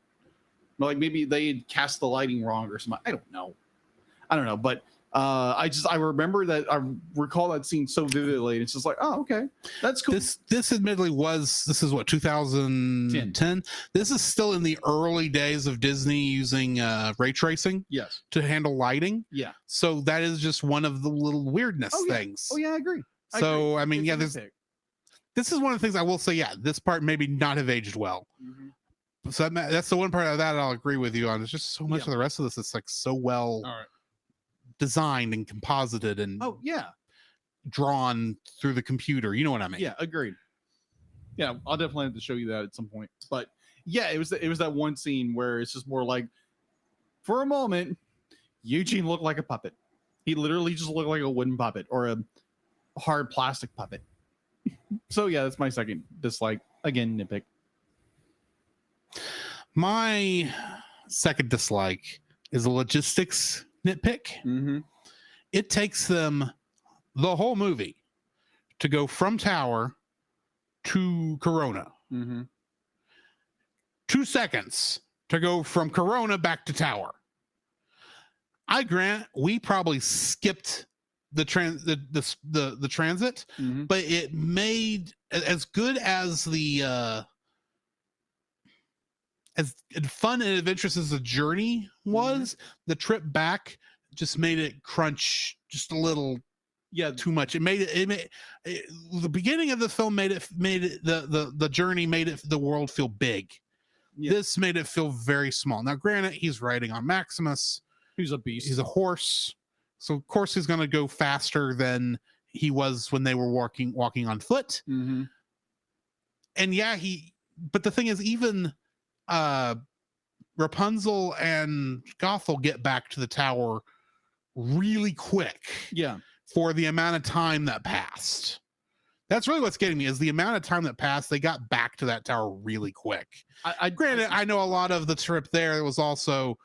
Like maybe they had cast the lighting wrong or something. I don't know, but I remember that. I recall that scene so vividly. And it's just like, oh, okay, that's cool. This admittedly this is what, 2010. This is still in the early days of Disney using ray tracing, yes, to handle lighting. Yeah, so that is just one of the little weirdness things. Oh yeah, I agree. I mean, yeah, this is one of the things I will say. Yeah, this part maybe not have aged well. So that's the one part of that I'll agree with you on. There's just so much of the rest of this that's like so well designed and composited and drawn through the computer. You know what I mean? Yeah, agreed. Yeah, I'll definitely have to show you that at some point. But yeah, it was that one scene where it's just more like, for a moment, Eugene looked like a puppet. He literally just looked like a wooden puppet or a hard plastic puppet. So yeah, that's my second dislike. Again, nitpick. My second dislike is a logistics nitpick. It takes them the whole movie to go from Tower to Corona. 2 seconds to go from Corona back to Tower. I grant we probably skipped the transit, but it made as good as the as fun and adventurous as the journey was, the trip back just made it crunch just a little too much. It made the beginning of the film made it the journey made it the world feel big. This made it feel very small. Now granted, he's riding on Maximus, who's a beast. He's a horse, so of course he's going to go faster than he was when they were walking on foot. And yeah, but the thing is, even Rapunzel and Gothel get back to the tower really quick. Yeah. For the amount of time that passed. That's really what's getting me, is the amount of time that passed. They got back to that tower really quick. Granted, I know a lot of the trip there was also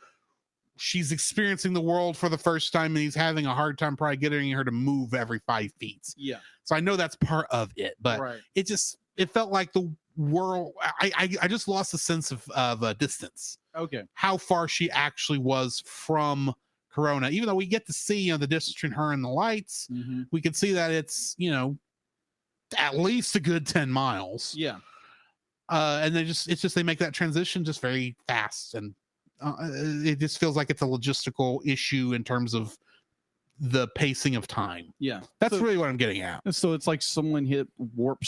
she's experiencing the world for the first time and he's having a hard time probably getting her to move every 5 feet. Yeah. So I know that's part of it, but it felt like the world. I just lost a sense of distance. Okay. How far she actually was from Corona, even though we get to see the distance between her and the lights, we can see that it's at least a good 10 miles. Yeah. And they make that transition just very fast, and it just feels like it's a logistical issue in terms of the pacing of time. Yeah. That's So- really what I'm getting at. So it's like someone hit warp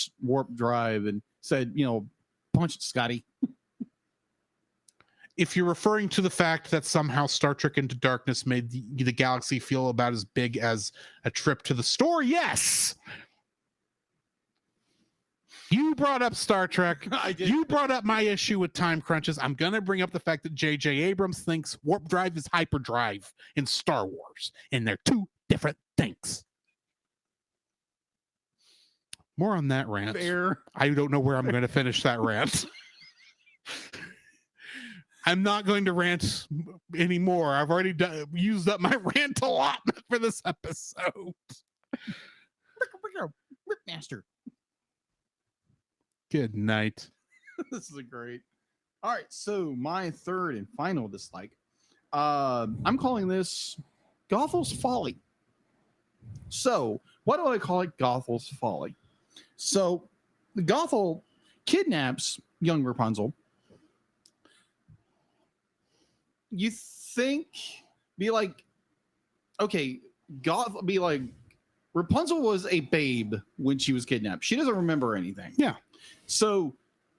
drive and said, punch it, Scotty. If you're referring to the fact that somehow Star Trek Into Darkness made the galaxy feel about as big as a trip to the store, yes. You brought up Star Trek. I did. You brought up my issue with time crunches. I'm going to bring up the fact that J.J. Abrams thinks warp drive is hyperdrive in Star Wars, and they're two different things. More on that rant. Fair. I don't know where I'm going to finish that rant. I'm not going to rant anymore. I've already used up my rant allotment for this episode. Master. Good night. This is a great. All right, so my third and final dislike. I'm calling this Gothel's Folly. So, why do I call it Gothel's Folly? So, Gothel kidnaps young Rapunzel. You think, be like, okay, be like, Rapunzel was a babe when she was kidnapped. She doesn't remember anything. Yeah. So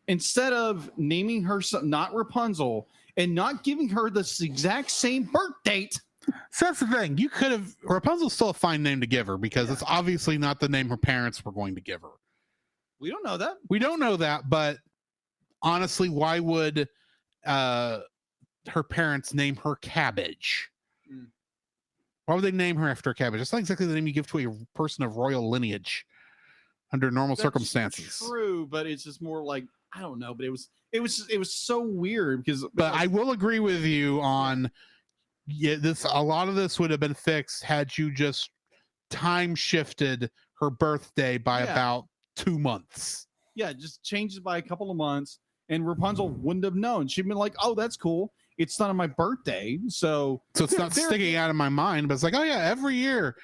instead of naming her not Rapunzel and not giving her this exact same birth date. So that's the thing. You could have, Rapunzel's still a fine name to give her because it's obviously not the name her parents were going to give her. We don't know that. We don't know that, but honestly, why would her parents name her Cabbage? Why would they name her after a cabbage? That's not exactly the name you give to a person of royal lineage under normal circumstances. True, but it's just more like, I don't know, but it was so weird because. But I will agree with you on a lot of this would have been fixed had you just time shifted her birthday by about 2 months. Yeah, just changed it by a couple of months, and Rapunzel wouldn't have known. She'd been like, "Oh, that's cool. It's not on my birthday, so it's not sticking out of my mind." But it's like, oh yeah, every year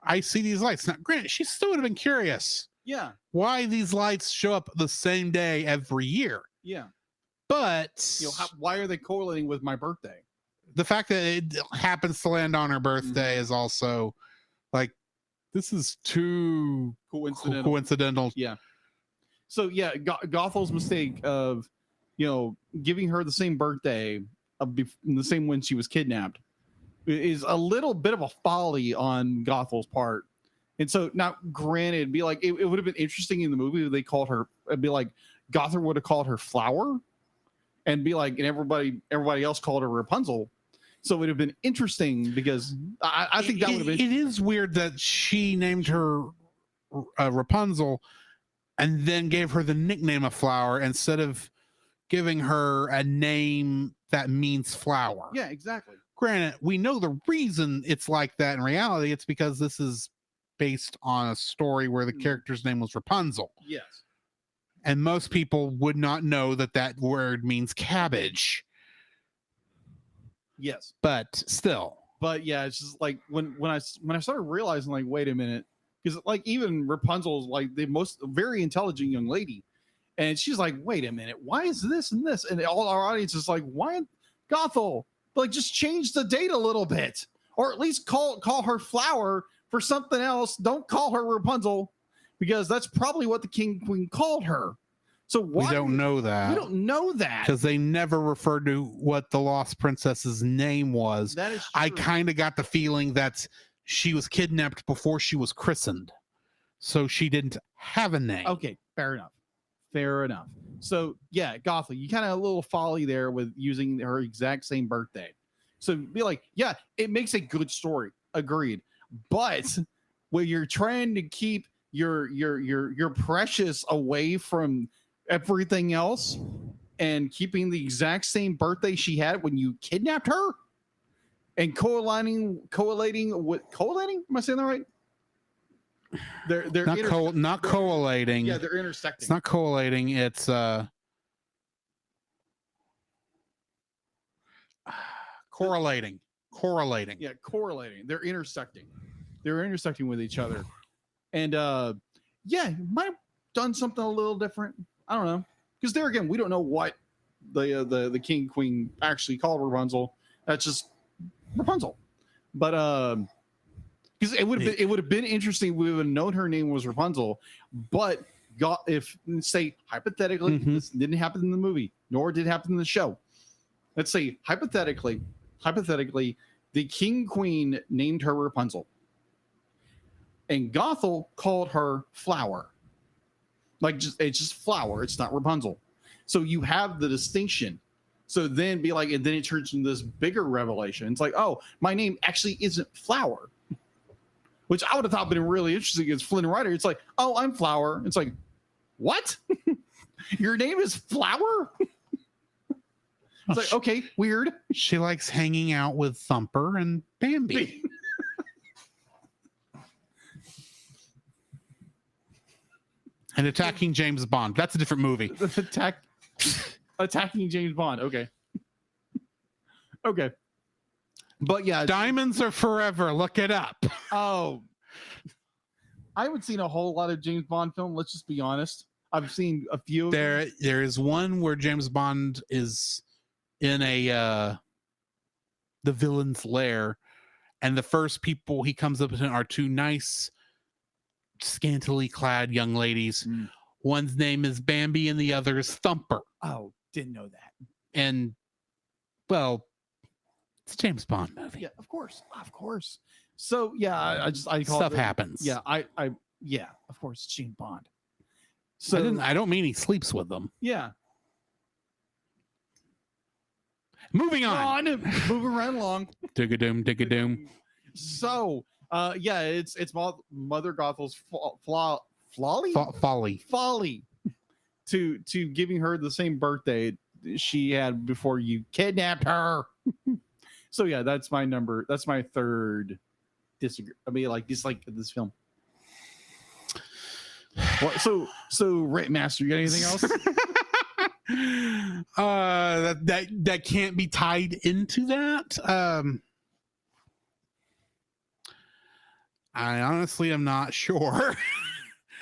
I see these lights. Now, granted, she still would have been curious. Yeah, why these lights show up the same day every year? Yeah, but why are they correlating with my birthday? The fact that it happens to land on her birthday is also like, this is too coincidental. Yeah. So yeah, Gothel's mistake of giving her the same birthday the same when she was kidnapped is a little bit of a folly on Gothel's part. And so now granted, be like, it would have been interesting in the movie if they called her, it'd be like Gothel would have called her Flower and be like, and everybody else called her Rapunzel. So it would have been interesting because I think that would have been. It is weird that she named her Rapunzel and then gave her the nickname of Flower instead of giving her a name that means flower. Yeah, exactly. Granted, we know the reason it's like that in reality. It's because this is based on a story where the character's name was Rapunzel. Yes. And most people would not know that word means cabbage. Yes. But still. But yeah, it's just like when I started realizing, like, wait a minute, because like even Rapunzel's like the most very intelligent young lady. And she's like, wait a minute, why is this and this? And all our audience is like, why Gothel? Like, just change the date a little bit. Or at least call her Flower for something else. Don't call her Rapunzel, because that's probably what the King Queen called her. So why? We don't know that. We don't know that. Because they never referred to what the Lost Princess's name was. That is true. I kind of got the feeling that she was kidnapped before she was christened. So she didn't have a name. Okay, fair enough. Fair enough. So yeah, Gothel, you kind of a little folly there with using her exact same birthday. So be like, yeah, it makes a good story. Agreed. But when you're trying to keep your precious away from everything else and keeping the exact same birthday she had when you kidnapped her and collating with collating, am I saying that right? They're not collating. Yeah, they're intersecting. It's not collating. It's correlating. Yeah, correlating. They're intersecting. They're intersecting with each other. And yeah, might have done something a little different. I don't know. Because there again, we don't know what the King Queen actually called Rapunzel. That's just Rapunzel. But Because it would have been interesting. We would have known her name was Rapunzel, but if say hypothetically this didn't happen in the movie, nor did it happen in the show. Let's say hypothetically, the king queen named her Rapunzel, and Gothel called her Flower. Like it's just Flower. It's not Rapunzel. So you have the distinction. So then be like, and then it turns into this bigger revelation. It's like, oh, my name actually isn't Flower. Which I would have thought been really interesting as Flynn Rider. It's like, oh, I'm Flower. It's like, what? Your name is Flower? It's like, okay, weird. She likes hanging out with Thumper and Bambi. And attacking James Bond. That's a different movie. Attacking James Bond. Okay. Okay. But yeah, Diamonds Are Forever. Look it up. Oh, I haven't seen a whole lot of James Bond film. Let's just be honest. I've seen a few. There is one where James Bond is in the villain's lair, and the first people he comes up with are two nice, scantily clad young ladies. One's name is Bambi, and the other is Thumper. Oh, didn't know that. And well, it's a James Bond movie. Yeah, of course. So yeah, I call Stuff happens. Yeah, yeah, of course, it's James Bond. So I don't mean he sleeps with them. Yeah. Moving on. Moving right along. Dig-a-doom, dig-a-doom. So yeah, it's Mother Gothel's folly to giving her the same birthday she had before you kidnapped her. So yeah, that's my number. That's my third dislike of this film. What, so Rate Master, you got anything else? That can't be tied into that. I honestly am not sure.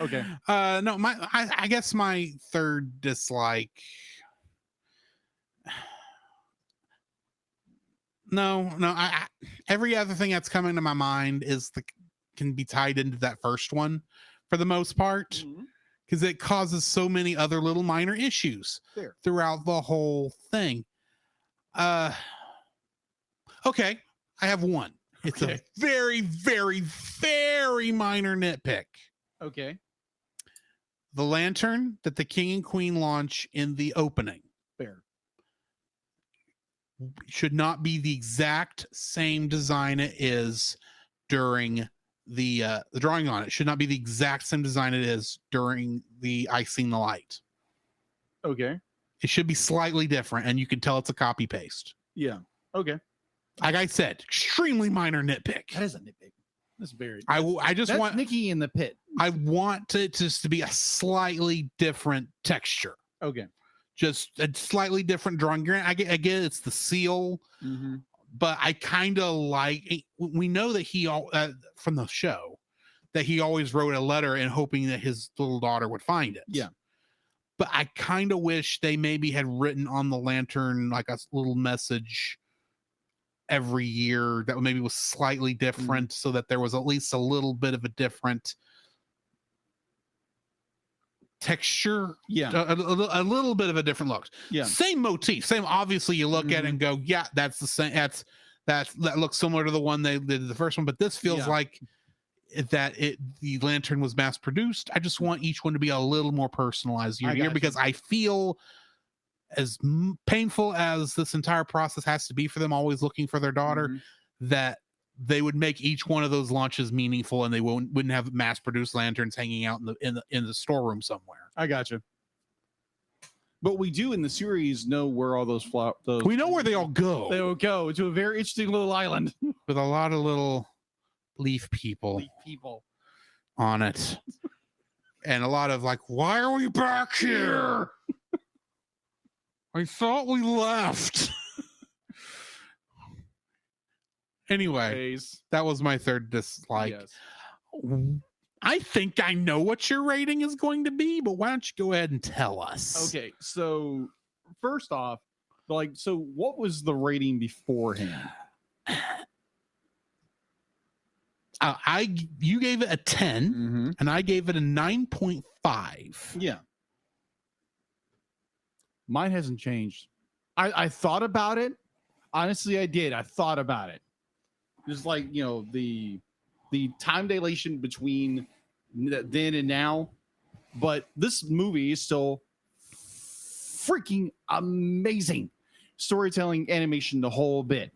Okay. No, I guess my third dislike. No, I every other thing that's coming to my mind can be tied into that first one for the most part, because it causes so many other little minor issues throughout the whole thing. Okay, I have one. It's a very, very, very minor nitpick. Okay. The lantern that the king and queen launch in the opening. Fair. Should not be the exact same design it is during the drawing on it. Should not be the exact same design it is during the I Seen the Light. Okay. It should be slightly different, and you can tell it's a copy paste. Yeah. Okay. Like I said, extremely minor nitpick. That is a nitpick. That's very. I just want Nikki in the pit. I want it just to be a slightly different texture. Okay. Just a slightly different drawing. I get it's the seal, but I kind of like. We know that he from the show that he always wrote a letter and hoping that his little daughter would find it. Yeah. But I kind of wish they maybe had written on the lantern like a little message every year that maybe was slightly different, so that there was at least a little bit of a different texture. Yeah. A little bit of a different look. Yeah. Same motif. Same. Obviously, you look at it and go, yeah, that's the same. That looks similar to the one they did the first one, but this feels like the lantern was mass produced. I just want each one to be a little more personalized year to year, because I feel as painful as this entire process has to be for them always looking for their daughter, that they would make each one of those launches meaningful, and they wouldn't have mass produced lanterns hanging out in the storeroom somewhere. I gotcha. But we do in the series know where all those we know where they all go. They will go to a very interesting little island with a lot of little leaf people on it. And a lot of like, why are we back here? I thought we left. Anyway, that was my third dislike. Yes. I think I know what your rating is going to be, but why don't you go ahead and tell us? Okay, so first off, so what was the rating beforehand? You gave it a 10, and I gave it a 9.5. Yeah. Mine hasn't changed. I thought about it. Honestly, I did. I thought about it. Just like, the time dilation between then and now. But this movie is still freaking amazing. Storytelling, animation, the whole bit.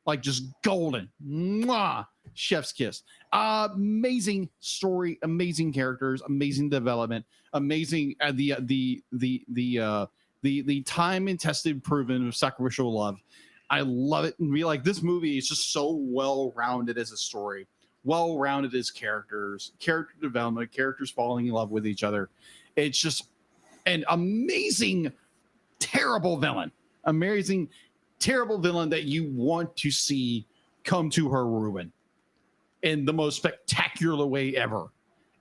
Like just golden. Mwah! Chef's kiss. Amazing story, amazing characters, amazing development, amazing the time and tested proven of sacrificial love. I love it. And like this movie is just so well rounded as a story, well rounded as characters, character development, characters falling in love with each other. It's just an amazing, terrible villain. Amazing, terrible villain that you want to see come to her ruin in the most spectacular way ever.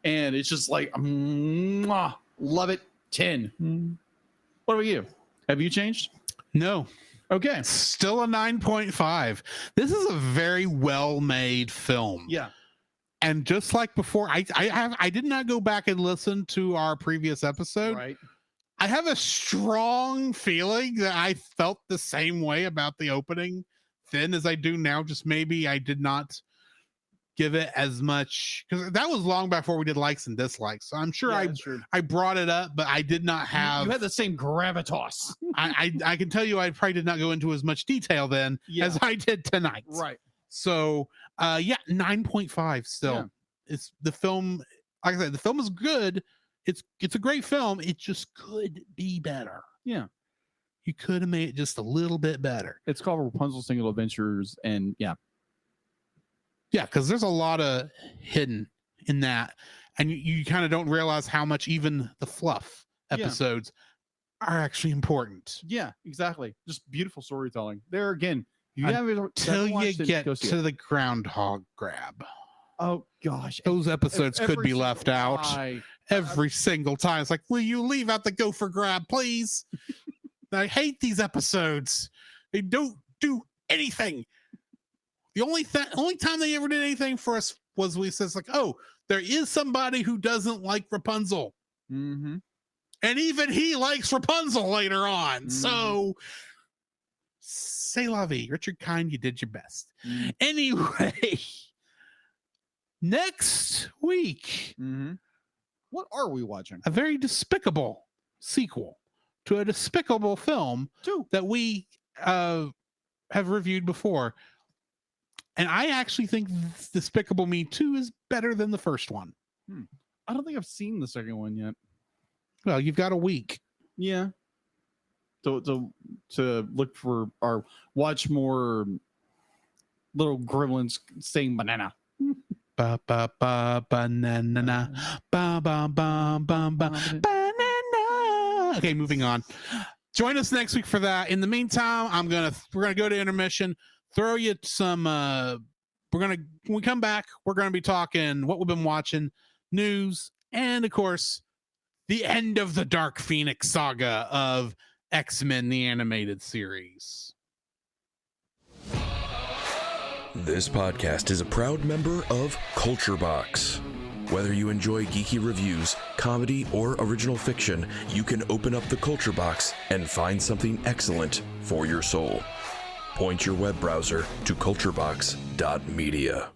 And it's just like, love it. 10. What about you? Have you changed? No. Okay. Still a 9.5. This is a very well-made film. Yeah. And just like before, I did not go back and listen to our previous episode. Right. I have a strong feeling that I felt the same way about the opening then as I do now. Just maybe I did not give it as much, because that was long before we did likes and dislikes. So I'm sure I brought it up, but I did not have. You had the same gravitas. I can tell you I probably did not go into as much detail then as I did tonight. Right. So 9.5 still. Yeah. It's the film. Like I said, the film is good. It's a great film. It just could be better. Yeah. You could have made it just a little bit better. It's called Rapunzel's Single Adventures, and yeah, because there's a lot of hidden in that, and you kind of don't realize how much even the fluff episodes are actually important. Yeah, exactly. Just beautiful storytelling. There again, until you get to the groundhog grab. Oh gosh, those episodes could be left out every single time. It's like, will you leave out the gopher grab, please? I hate these episodes. They don't do anything. The only time they ever did anything for us was we says like, oh, there is somebody who doesn't like Rapunzel. Mm-hmm. And even he likes Rapunzel later on. Mm-hmm. So say la vie. Richard Kind, you did your best. Mm-hmm. Anyway, next week, what are we watching? A very despicable sequel to a despicable film that we have reviewed before. And I actually think Despicable Me 2 is better than the first one. I don't think I've seen the second one yet. Well, you've got a week. Yeah. To look for or watch more little gremlins saying banana. Ba ba ba banana ba ba ba ba ba banana. Okay, moving on. Join us next week for that. In the meantime, we're gonna go to intermission. Throw you some. When we come back, we're gonna be talking what we've been watching, news, and of course, the end of the Dark Phoenix saga of X-Men the animated series. This podcast is a proud member of Culture Box. Whether you enjoy geeky reviews, comedy, or original fiction, you can open up the Culture Box and find something excellent for your soul. Point your web browser to culturebox.media.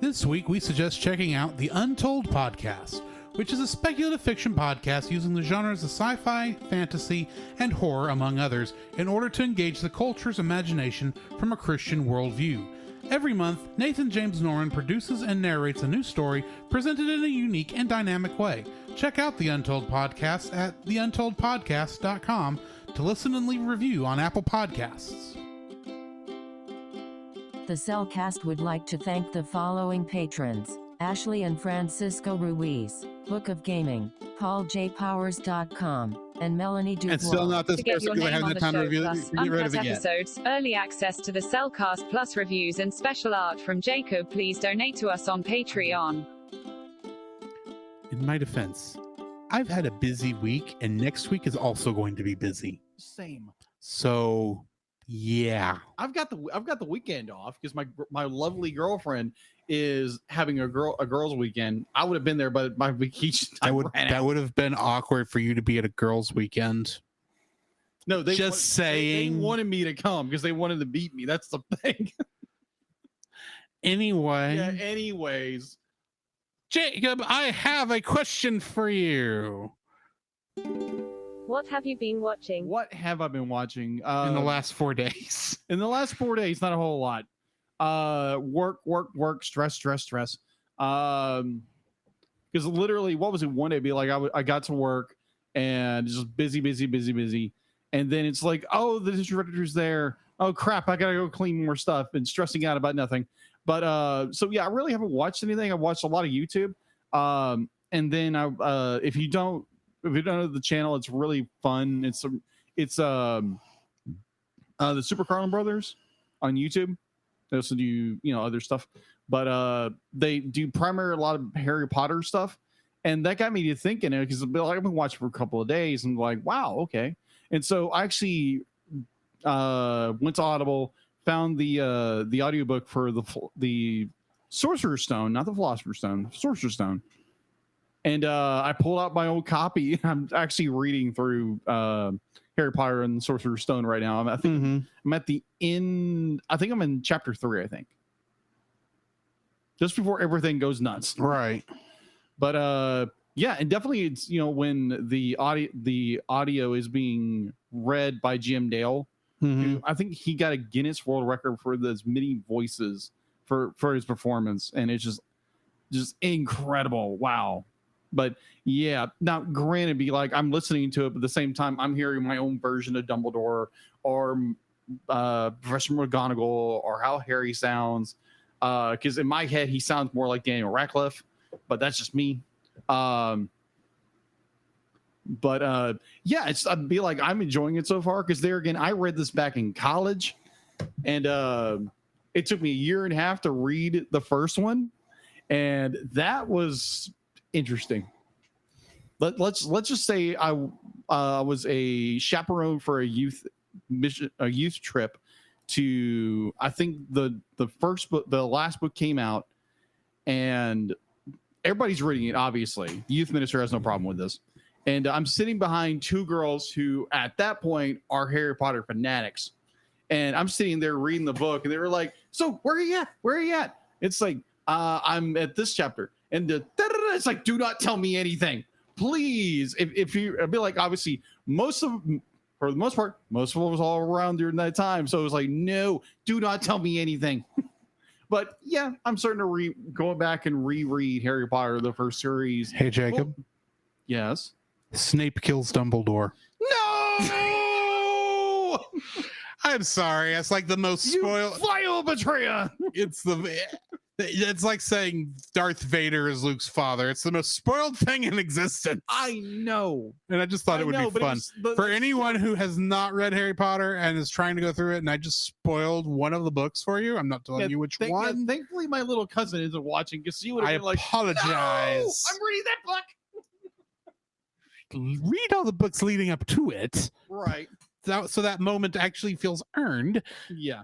This week, we suggest checking out the Untold Podcast, which is a speculative fiction podcast using the genres of sci-fi, fantasy, and horror, among others, in order to engage the culture's imagination from a Christian worldview. Every month, Nathan James Norman produces and narrates a new story presented in a unique and dynamic way. Check out the Untold Podcast at theuntoldpodcast.com to listen and leave a review on Apple Podcasts. The Cellcast would like to thank the following patrons: Ashley and Francisco Ruiz, Book of Gaming, PaulJPowers.com, and Melanie Dubois. And still not this to get person your because I name haven't on had the time to show, review plus get rid of uncut it yet. episodes, early access to the Cellcast Plus reviews, and special art from Jacob, please donate to us on Patreon. In my defense, I've had a busy week, and next week is also going to be busy. Same. So, yeah. I've got the weekend off because my lovely girlfriend is having a girls' weekend. I would have been there, but my vacation time ran out. That would have been awkward for you to be at a girls' weekend. No, they saying. they wanted me to come because they wanted to beat me. That's the thing. Anyway. Yeah. Anyways, Jacob, I have a question for you. What have you been watching? What have I been watching In the last 4 days? In the last 4 days, not a whole lot. Work, stress. Because literally, what was it? One day, be like, I got to work and just busy. And then it's like, oh, the director's there. Oh, crap, I got to go clean more stuff and stressing out about nothing. But so, yeah, I really haven't watched anything. I watched a lot of YouTube. And then if you don't know the channel, it's really fun. It's the Super Carlin Brothers on YouTube. They also do other stuff, but they do primarily a lot of Harry Potter stuff, and that got me to thinking it because I've been watching for a couple of days and like, wow, okay. And so I actually went to Audible, found the audiobook for the Sorcerer's Stone, not the Philosopher's Stone, Sorcerer's Stone. And I pulled out my old copy. I'm actually reading through Harry Potter and the Sorcerer's Stone right now. I think I'm at the end. I think I'm in chapter 3, I think. Just before everything goes nuts. Right. But yeah, and definitely it's when the audio is being read by Jim Dale. Who, I think he got a Guinness World Record for as many voices for his performance, and it's just incredible. Wow. But yeah, now granted, be like I'm listening to it, but at the same time, I'm hearing my own version of Dumbledore or Professor McGonagall or how Harry sounds. Because in my head, he sounds more like Daniel Radcliffe, but that's just me. Yeah, I'd be like I'm enjoying it so far. Because there again, I read this back in college, and it took me 1.5 years to read the first one, and that was interesting. Let's just say I was a chaperone for a youth trip to, I think the first book, the last book came out, and everybody's reading it. Obviously, the youth minister has no problem with this, and I'm sitting behind two girls who at that point are Harry Potter fanatics, and I'm sitting there reading the book, and they were like, "So where are you at? Where are you at?" It's like, I'm at this chapter. And it's like, do not tell me anything, please. If you, I'd be like, obviously, for the most part, most of it was all around during that time. So it was like, no, do not tell me anything. But yeah, I'm starting to go back and reread Harry Potter, the first series. Hey, Jacob. Well, yes. Snape kills Dumbledore. No! I'm sorry. It's like the most spoiled. Vile betrayer! It's like saying Darth Vader is Luke's father. It's the most spoiled thing in existence. I know. And I just thought it would be fun. For anyone who has not read Harry Potter and is trying to go through it, and I just spoiled one of the books for you. I'm not telling you which one. Yeah, thankfully, my little cousin isn't watching because she would have been like, apologize. No, I'm reading that book. Read all the books leading up to it. Right. So that moment actually feels earned. Yeah.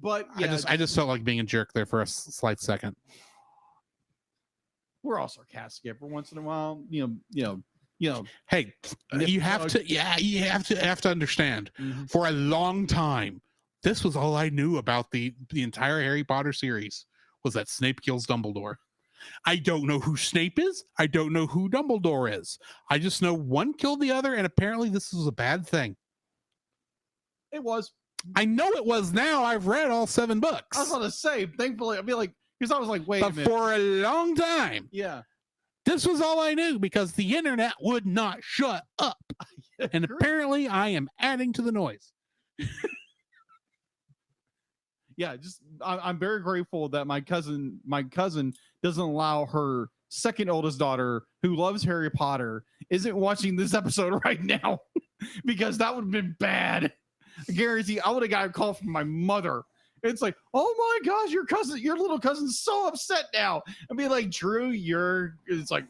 But yeah, I just felt like being a jerk there for a slight second. We're all sarcastic every once in a while. You know. Hey, you have to understand. Mm-hmm. For a long time, this was all I knew about the entire Harry Potter series was that Snape kills Dumbledore. I don't know who Snape is. I don't know who Dumbledore is. I just know one killed the other, and apparently this was a bad thing. It was. I know it was now. I've read all 7 books. I was going to say, thankfully, I'd be like, because I was like, wait a minute. For a long time. Yeah. This was all I knew because the internet would not shut up. And apparently I am adding to the noise. Yeah, I'm very grateful that my cousin doesn't allow her second oldest daughter, who loves Harry Potter, isn't watching this episode right now. Because that would have been bad. I guarantee I would have got a call from my mother. It's like, oh my gosh, your little cousin's so upset now. I'd be like, Drew, it's like,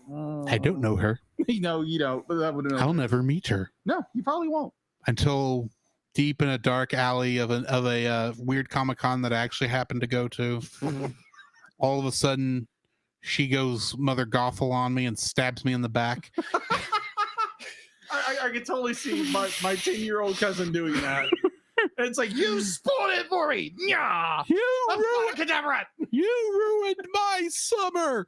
I don't know her. You know, but that would have. I'll never meet her. No, you probably won't. Until deep in a dark alley of a weird Comic-Con that I actually happened to go to. All of a sudden, she goes Mother Gothel on me and stabs me in the back. I can totally see my 10-year-old cousin doing that. And it's like, you spoiled it for me. Yeah. You ruined my summer.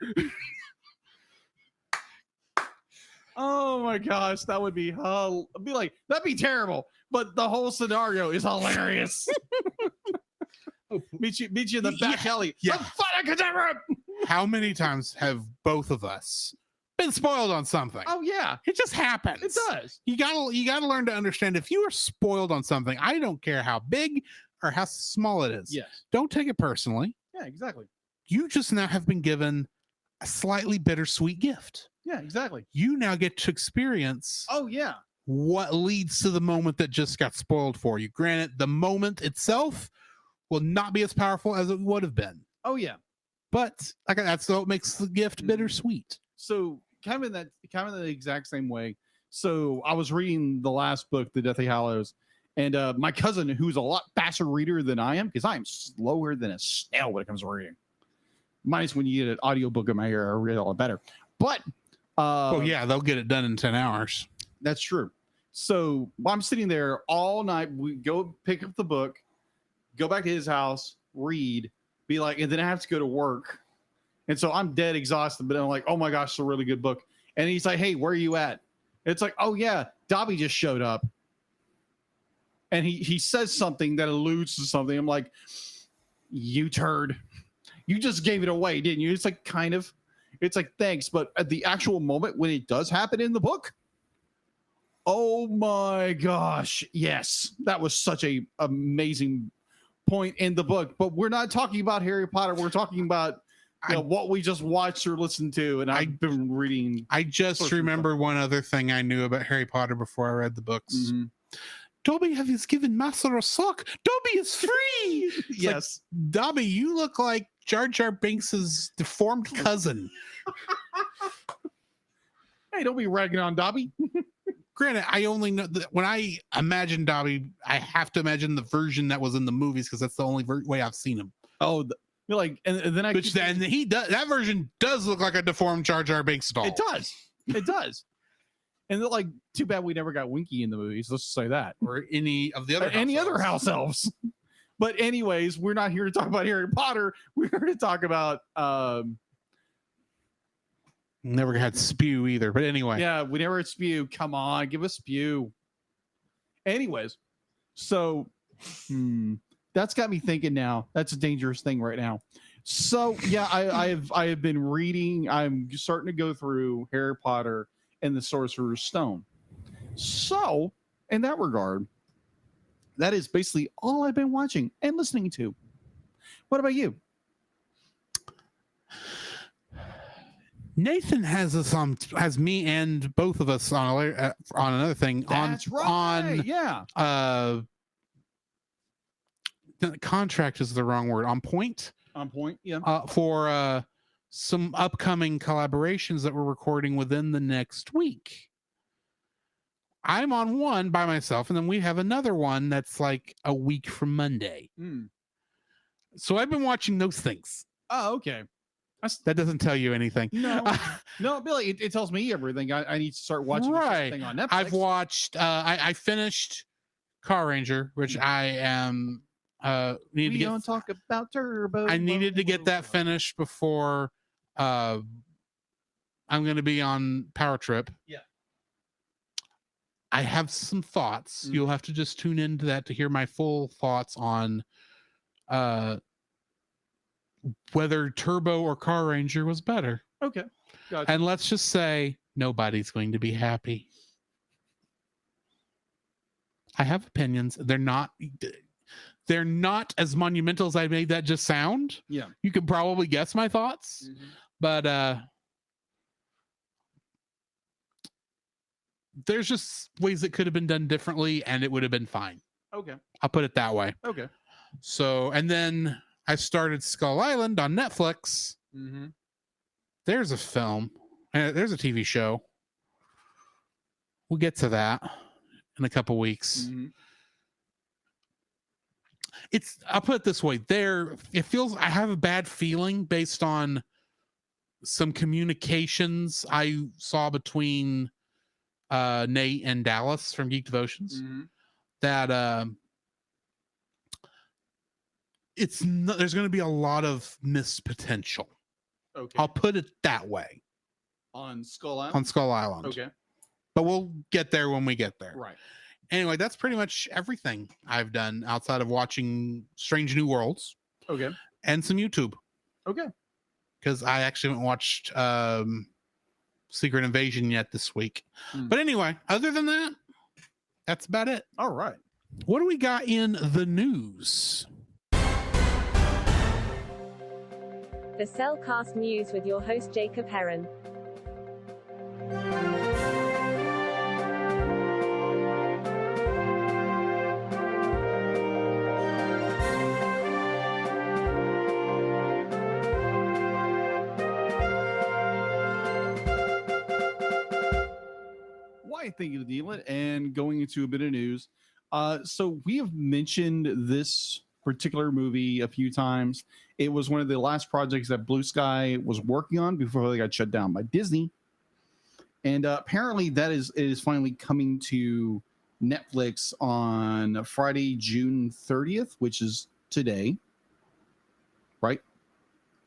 Oh my gosh, that would be I'd be like, that'd be terrible. But the whole scenario is hilarious. meet you in the back alley. Yeah. Cadabra! How many times have both of us been spoiled on something? Oh yeah. It just happens. It does. You gotta learn to understand, if you are spoiled on something, I don't care how big or how small it is. Yes. Don't take it personally. Yeah, exactly. You just now have been given a slightly bittersweet gift. Yeah, exactly. You now get to experience Oh yeah. what leads to the moment that just got spoiled for you. Granted, the moment itself will not be as powerful as it would have been. Oh yeah. But that's what makes the gift bittersweet. So kind of in the exact same way. So I was reading the last book, The Deathly Hallows, and my cousin, who's a lot faster reader than I am, because I am slower than a snail when it comes to reading. Minus when you get an audiobook in my ear, I read a lot better. But oh yeah, they'll get it done in 10 hours. That's true. So I'm sitting there all night. We go pick up the book, go back to his house, read, be like, and then I have to go to work. And so I'm dead exhausted, but I'm like, oh my gosh, it's a really good book. And he's like, hey, where are you at? It's like, oh yeah, Dobby just showed up. And he says something that alludes to something. I'm like, you turd. You just gave it away, didn't you? It's like, kind of. It's like, thanks. But at the actual moment when it does happen in the book, oh my gosh, yes. That was such a amazing point in the book. But we're not talking about Harry Potter. We're talking about what we just watched or listened to. And I've been reading. I just remember one other thing I knew about Harry Potter before I read the books. Mm-hmm. Dobby has given Master a sock. Dobby is free. Yes. Like, Dobby, you look like Jar Jar Binks's deformed cousin. Hey, don't be ragging on Dobby. Granted, I only know that when I imagine Dobby, I have to imagine the version that was in the movies because that's the only way I've seen him. Oh, you're like, and then I. Which then he does. That version does look like a deformed Jar Jar Binks doll. It does. It does. And they're like, too bad we never got Winky in the movies. Let's just say that, or any of the other other house elves. But anyways, we're not here to talk about Harry Potter. We're here to talk about. Never had Spew either, but anyway. Yeah, we never had Spew. Come on, give us Spew. Anyways, so that's got me thinking now. That's a dangerous thing right now. So yeah, I have been reading. I'm starting to go through Harry Potter and the Sorcerer's Stone. So in that regard, that is basically all I've been watching and listening to. What about you? Nathan has us on, has me and both of us on another thing. That's right. On yeah. Contract is the wrong word. On point. On point. Yeah. For some upcoming collaborations that we're recording within the next week. I'm on one by myself, and then we have another one that's like a week from Monday. So I've been watching those things. Oh, okay. That doesn't tell you anything. No, no, Billy, it tells me everything. I need to start watching this thing on Netflix. I've watched, I finished Car Ranger, which I am, we don't talk about Turbo. I needed to get that finished before I'm going to be on Power Trip. Yeah. I have some thoughts. You'll have to just tune into that to hear my full thoughts on whether Turbo or Car Ranger was better. Okay. Gotcha. And let's just say nobody's going to be happy. I have opinions. They're not as monumental as I made that just sound. Yeah. You could probably guess my thoughts. But there's just ways that could have been done differently and it would have been fine. Okay. I'll put it that way. Okay. So, and then I started Skull Island on Netflix. There's a film. There's a TV show. We'll get to that in a couple weeks. I'll put it this way. I have a bad feeling based on some communications I saw between Nate and Dallas from Geek Devotions that there's going to be a lot of missed potential. Okay. I'll put it that way. On Skull Island? On Skull Island. Okay. But we'll get there when we get there. Right. Anyway, that's pretty much everything I've done outside of watching Strange New Worlds. Okay. And some YouTube. Okay. Because I actually haven't watched Secret Invasion yet this week. But anyway, other than that, that's about it. All right. What do we got in the news? The Cellcast News with your host Jacob Heron. Thank you to Dealet, and going into a bit of news. So we have mentioned this particular movie a few times. It was one of the last projects that Blue Sky was working on before they got shut down by Disney. And apparently that is finally coming to Netflix on Friday, June 30th, which is today. Right?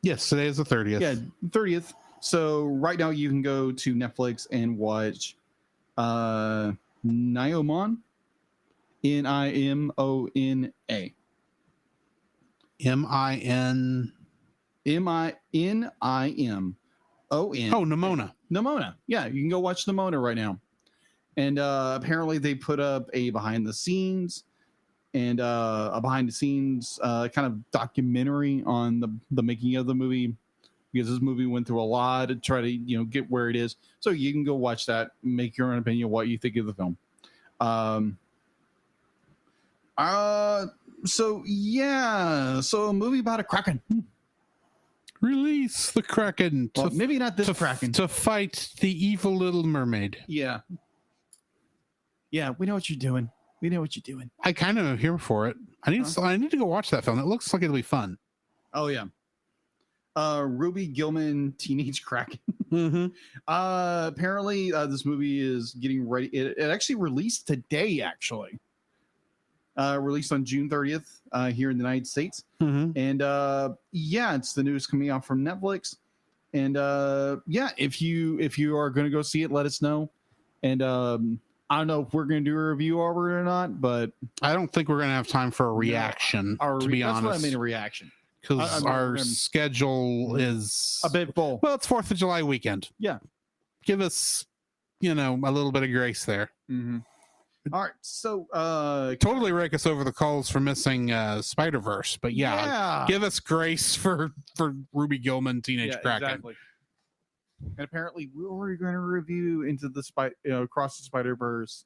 Yes, today is the 30th. Yeah, 30th. So right now you can go to Netflix and watch Nimona, Nimona, Nimona. Yeah, you can go watch Nimona right now. And apparently they put up a behind the scenes kind of documentary on the making of the movie, because this movie went through a lot to try to get where it is. So you can go watch that, make your own opinion of what you think of the film. So a movie about a kraken. Release the kraken. Well, maybe not this kraken. To fight the evil little mermaid. Yeah, we know what you're doing. I kind of am here for it. I need to go watch that film. It looks like it'll be fun. Oh yeah. Ruby Gillman, Teenage Kraken. Apparently this movie is getting ready. It actually released today, released on June 30th here in the United States. And it's the news coming out from Netflix. And if you are going to go see it, let us know. And I don't know if we're going to do a review over it or not, but I don't think we're going to have time for a reaction, to be honest. That's what I mean, a reaction. Because our schedule is a bit full. Well, it's 4th of July weekend. Yeah. Give us, a little bit of grace there. All right. So totally rake us over the coals for missing Spider-Verse. But give us grace for Ruby Gillman, Teenage Kraken. Exactly. And apparently we're going to review Into the Across the Spider-Verse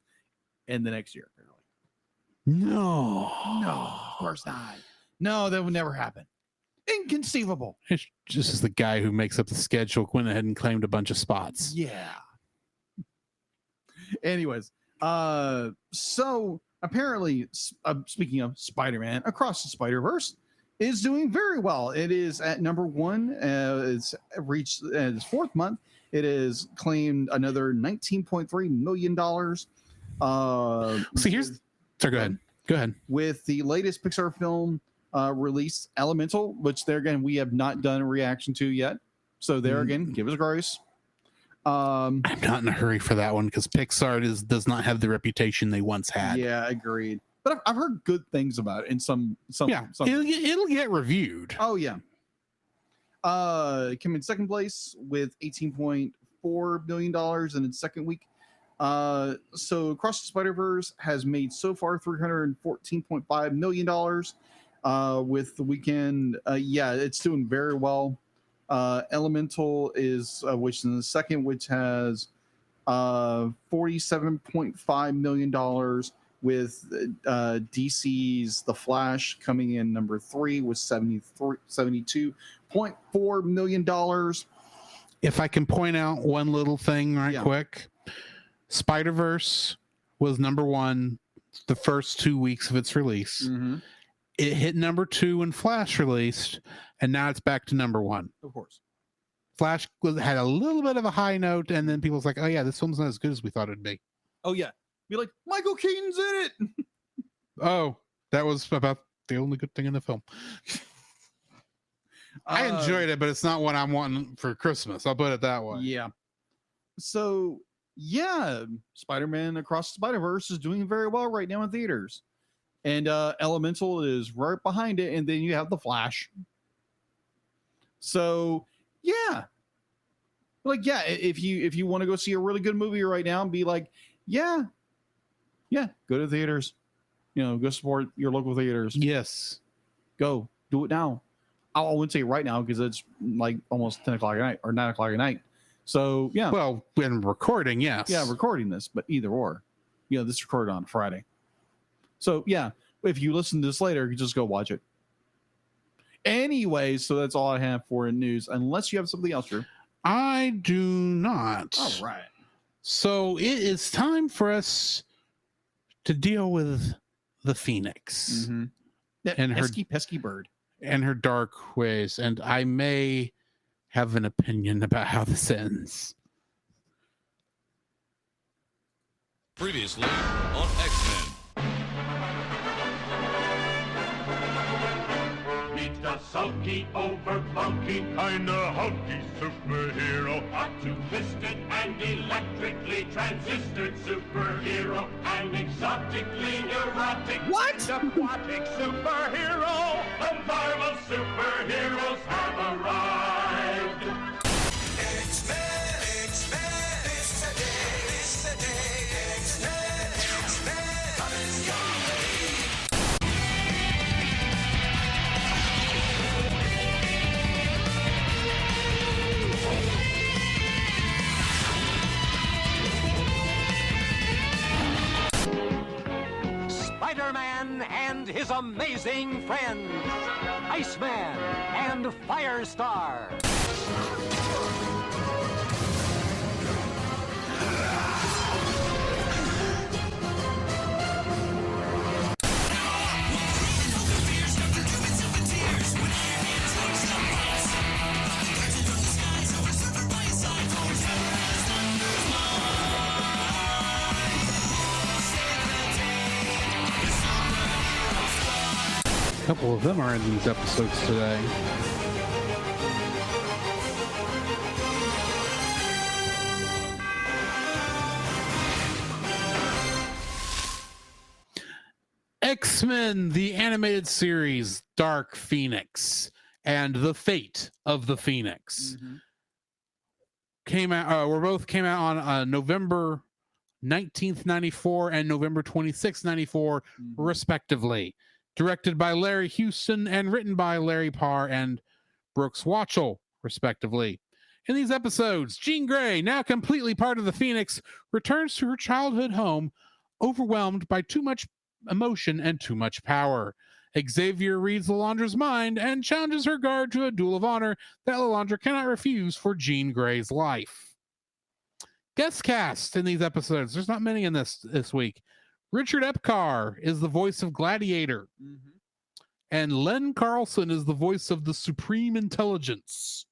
in the next year. Apparently. No, of course not. No, that would never happen. Inconceivable. It's just as the guy who makes up the schedule went ahead and claimed a bunch of spots. Yeah. Anyways, so apparently, speaking of Spider-Man, Across the Spider-Verse is doing very well. It is at number 1. It's reached its 4th month. It has claimed another $19.3 million. Go ahead. With the latest Pixar film released, Elemental, which there again we have not done a reaction to yet. So there again, give us grace. I'm not in a hurry for that one because Pixar does not have the reputation they once had. Yeah, agreed. But I've heard good things about it in some. It'll get reviewed. Oh yeah. Came in second place with $18.4 million in its second week. So Across the Spider-Verse has made so far $314.5 million with the weekend. It's doing very well. Elemental is which is in the second, which has $47.5 million, with DC's The Flash coming in number 3 with $72.4 million. If I can point out one little thing quick, Spider-Verse was number 1 the first 2 weeks of its release. it hit number 2 when Flash released, and now it's back to number 1. Of course. Flash had a little bit of a high note, and then people was like, "Oh yeah, this film's not as good as we thought it'd be." Oh yeah, be like, Michael Keaton's in it. Oh, that was about the only good thing in the film. I enjoyed it, but it's not what I'm wanting for Christmas. I'll put it that way. Yeah. So yeah, Spider-Man Across the Spider-Verse is doing very well right now in theaters, and Elemental is right behind it, and then you have The Flash. So yeah, like yeah, if you want to go see a really good movie right now and be like, yeah, go to theaters, go support your local theaters. Yes, go do it now. I wouldn't say right now because it's like almost 10 o'clock at night or 9 o'clock at night. So yeah, well, when recording, yes, yeah, recording this, but either or, this is recorded on Friday. So yeah, if you listen to this later, you just go watch it. Anyway, so that's all I have for in news, unless you have something else, Drew. I do not. All right. So it is time for us to deal with the Phoenix That and her pesky bird and her dark ways, and I may have an opinion about how this ends. Previously on X-Men. Meet the sulky, over-bulky, kinda hulky superhero. A two-fisted and electrically transistored superhero. An exotically neurotic, aquatic superhero. The Marvel superheroes have arrived. X-Men, X-Men, it's the day, X-Men, X-Men, coming your way. Spider-Man and his amazing friends, Iceman and Firestar. A couple of them are in these episodes today. X-Men, the animated series, Dark Phoenix, and the Fate of the Phoenix came out. Both came out on November 19th, 94 and November 26th, 94, respectively. Directed by Larry Houston and written by Larry Parr and Brooks Watchell, respectively. In these episodes, Jean Grey, now completely part of the Phoenix, returns to her childhood home, overwhelmed by too much emotion and too much power. Xavier reads Lalandra's mind and challenges her guard to a duel of honor that Lalandra cannot refuse for Jean Grey's life. Guest cast in these episodes. There's not many in this week. Richard Epcar is the voice of Gladiator. And Len Carlson is the voice of the Supreme Intelligence.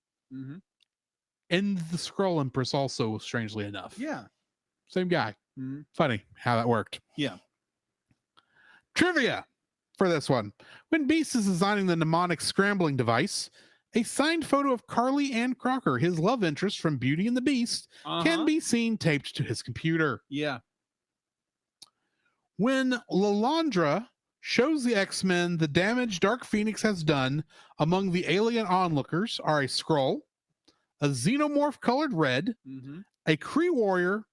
And the Skrull Empress also, strangely enough. Yeah. Same guy. Funny how that worked. Yeah. Trivia for this one. When Beast is designing the mnemonic scrambling device, a signed photo of Carly Ann Crocker, his love interest from Beauty and the Beast, can be seen taped to his computer. Yeah. When Lalandra shows the X-Men the damage Dark Phoenix has done, among the alien onlookers are a Skrull, a Xenomorph colored red, a Kree warrior,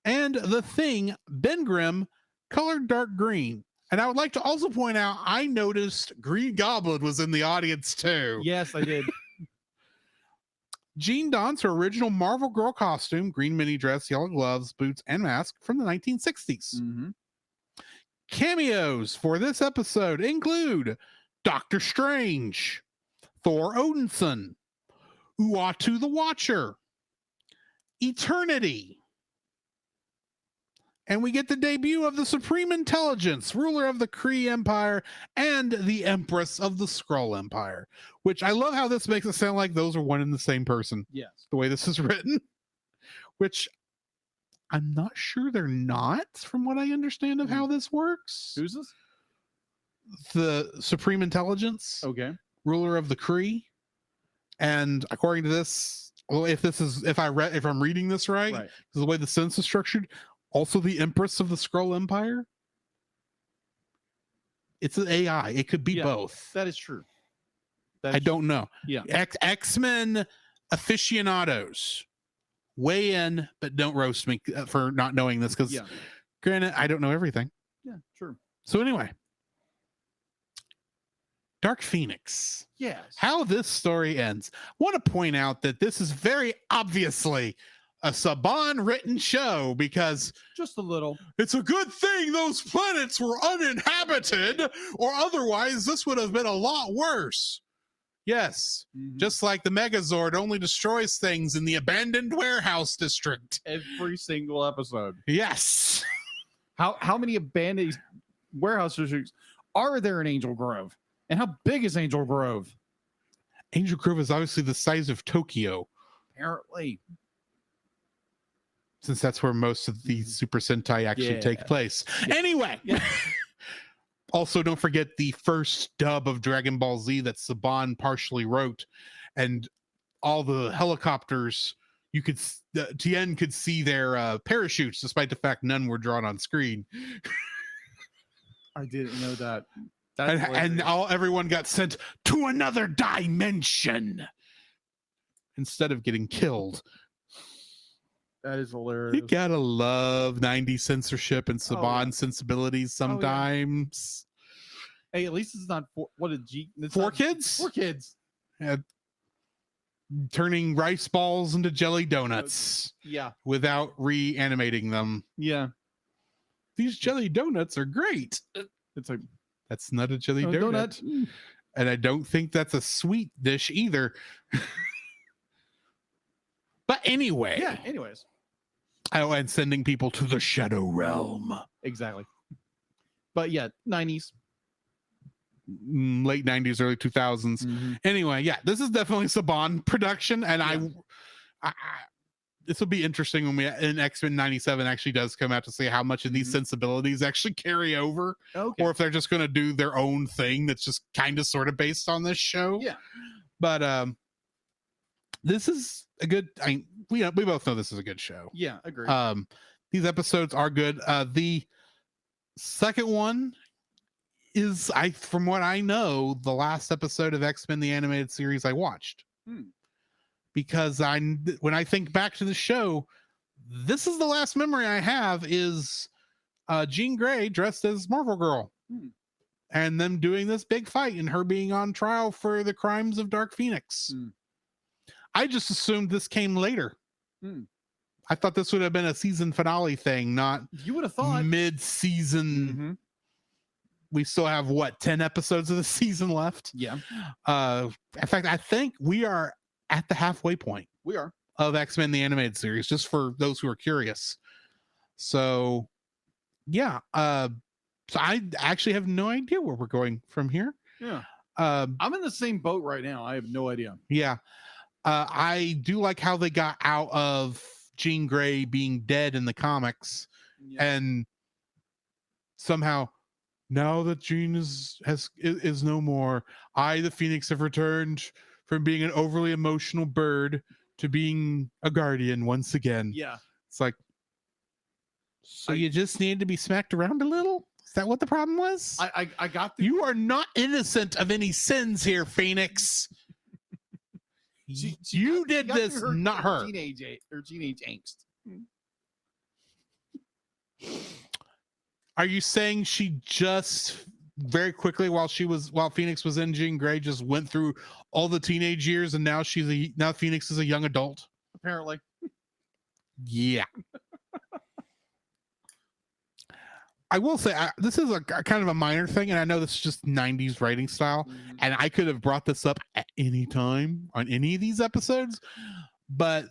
and the Thing, Ben Grimm, colored dark green. And I would like to also point out, I noticed Green Goblin was in the audience too. Yes, I did. Jean dons her original Marvel Girl costume, green mini dress, yellow gloves, boots, and mask from the 1960s. Cameos for this episode include Doctor Strange, Thor Odinson, Uatu the Watcher, Eternity, And we get the debut of the Supreme Intelligence, ruler of the Kree Empire and the Empress of the Skrull Empire, which I love how this makes it sound like those are one and the same person. Yes. The way this is written, which I'm not sure they're not, from what I understand of how this works. Who's this? The Supreme Intelligence, Okay. ruler of the Kree. And according to this, well, if I'm reading this right, Right. the way the sentence is structured, also the Empress of the Skrull Empire. It's an AI. It could be both. That is true. I don't know. Yeah. X-Men aficionados, weigh in, but don't roast me for not knowing this, because granted, I don't know everything. Yeah, true. So anyway, Dark Phoenix. Yes. How this story ends. I want to point out that this is very obviously a Saban written show, because just a little. It's a good thing those planets were uninhabited, or otherwise this would have been a lot worse. Yes, just like the Megazord only destroys things in the abandoned warehouse district. Every single episode. Yes. How many abandoned warehouse districts are there in Angel Grove? And how big is Angel Grove? Angel Grove is obviously the size of Tokyo. Apparently. Since that's where most of the Super Sentai actually take place. Yeah. Anyway. Yeah. Also, don't forget the first dub of Dragon Ball Z that Saban partially wrote, and all the helicopters, Tien could see their parachutes, despite the fact none were drawn on screen. I didn't know that. And everyone got sent to another dimension instead of getting killed. That is hilarious. You gotta love 90s censorship and Saban sensibilities sometimes. Hey, at least it's not Four kids? 4 kids. Turning rice balls into jelly donuts. Yeah. Without reanimating them. Yeah. These jelly donuts are great. It's like, that's not a jelly donut. And I don't think that's a sweet dish either. But anyway. Yeah, anyways. Oh, and sending people to the Shadow Realm. Exactly. But yeah, 90s. Late 90s, early 2000s. Anyway, yeah, this is definitely Saban production. And I this will be interesting when in X-Men 97 actually does come out to see how much of these sensibilities actually carry over. Okay. Or if they're just going to do their own thing that's just kind of sort of based on this show. Yeah. But this is a good, we both know this is a good show. Yeah, agree. These episodes are good. The second one is, from what I know, the last episode of X-Men the animated series I watched. Because when I think back to the show, this is the last memory I have is Jean Grey dressed as Marvel Girl. And them doing this big fight and her being on trial for the crimes of Dark Phoenix. I just assumed this came later. I thought this would have been a season finale thing, not you would have thought mid-season. We still have 10 episodes of the season left. Yeah. In fact, I think we are at the halfway point. We are. Of X-Men the animated series, just for those who are curious. So yeah. So I actually have no idea where we're going from here. Yeah. I'm in the same boat right now. I have no idea. Yeah. I do like how they got out of Jean Grey being dead in the comics, and somehow now that Jean is no more, I, the Phoenix, have returned from being an overly emotional bird to being a guardian once again. Yeah. It's like, so you just needed to be smacked around a little? Is that what the problem was? I got you are not innocent of any sins here, Phoenix. You did this, not her. Teenage angst. Are you saying she just very quickly while Phoenix was in Jean Grey just went through all the teenage years and now now Phoenix is a young adult? Apparently. Yeah. I will say this is a kind of a minor thing, and I know this is just 90s writing style, and I could have brought this up at any time on any of these episodes, but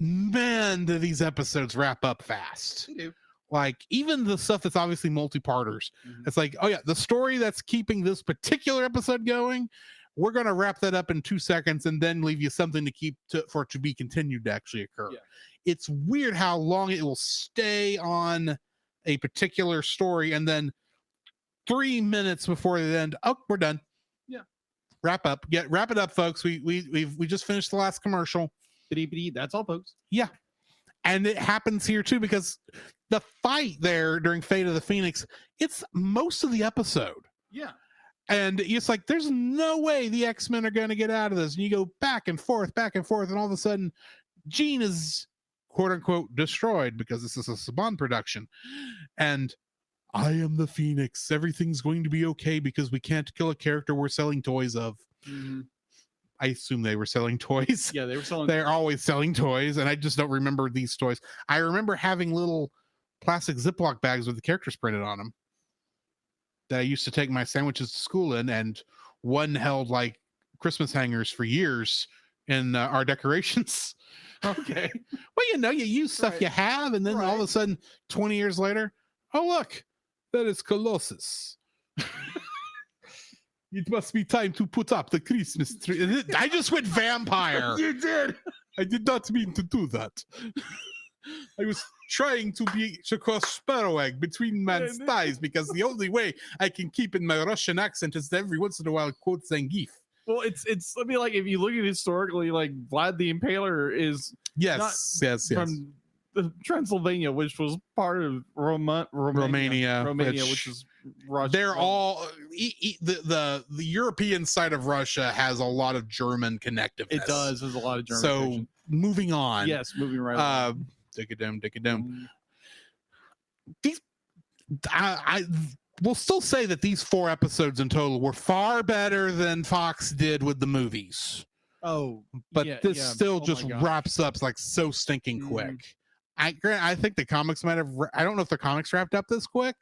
man, do these episodes wrap up fast. They do. Like even the stuff that's obviously multi-parters, it's like, oh yeah, the story that's keeping this particular episode going, we're going to wrap that up in 2 seconds and then leave you something to keep for it to be continued to actually occur. It's weird how long it will stay on a particular story, and then 3 minutes before the end, oh, we're done. Wrap it up, folks. We just finished the last commercial. That's all, folks. Yeah. And it happens here too, because the fight there during Fate of the Phoenix, it's most of the episode. Yeah. And it's like, there's no way the X-Men are going to get out of this. And you go back and forth, and all of a sudden, Jean is quote unquote destroyed because this is a Saban production. And I am the Phoenix. Everything's going to be okay because we can't kill a character we're selling toys of. I assume they were selling toys. Yeah, they were selling. They're always selling toys, and I just don't remember these toys. I remember having little plastic Ziploc bags with the characters printed on them that I used to take my sandwiches to school in, and one held like Christmas hangers for years in our decorations. Okay. Well, you use stuff you have, and then all of a sudden, 20 years later, oh, look, that is Colossus. It must be time to put up the Christmas tree. I just went vampire. You did. I did not mean to do that. I was trying to cross sparrow egg between man's thighs, because the only way I can keep in my Russian accent is to every once in a while quote Zangief. Well, it's I mean, like, if you look at it historically, like Vlad the Impaler is yes from Transylvania, which was part of Romania, which is Russia. They're all the European side of Russia has a lot of German connectiveness. It does. There's a lot of German. So connection. moving on. Yes, moving right on. Take it down. These, I will still say that these 4 episodes in total were far better than Fox did with the movies. Oh, but this still just wraps up like so stinking quick. I think the comics might have. I don't know if the comics wrapped up this quick,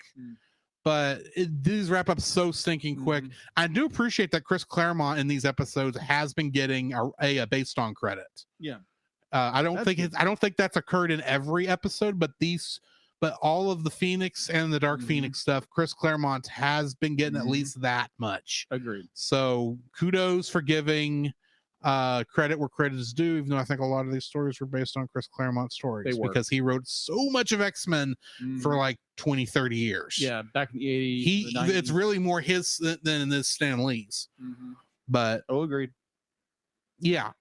but these wrap up so stinking quick. I do appreciate that Chris Claremont in these episodes has been getting a based on credit. Yeah, I don't think that's occurred in every episode, but all of the Phoenix and the Dark Phoenix stuff, Chris Claremont has been getting at least that much. Agreed. So kudos for giving credit where credit is due, even though I think a lot of these stories were based on Chris Claremont stories, because he wrote so much of X-Men for like 20-30 years. Yeah, back in the 80s. It's really more his than this Stan Lee's. But agreed. Yeah.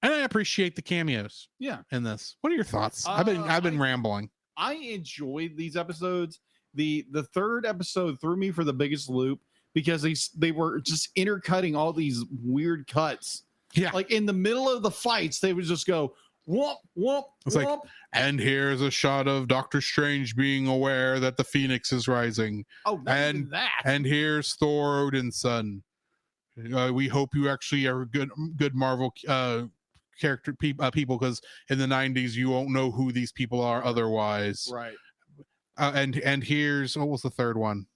And I appreciate the cameos. Yeah. In this. What are your thoughts? I've been rambling. I enjoyed these episodes. The third episode threw me for the biggest loop, because they were just intercutting all these weird cuts. Yeah. Like in the middle of the fights, they would just go, whoop, whoop, it's whoop. Like, and here's a shot of Doctor Strange being aware that the Phoenix is rising. Oh, and that. And here's Thor Odin's son. We hope you actually are good Marvel character people, because in the 90s you won't know who these people are otherwise. Right. And here's, what was the third one?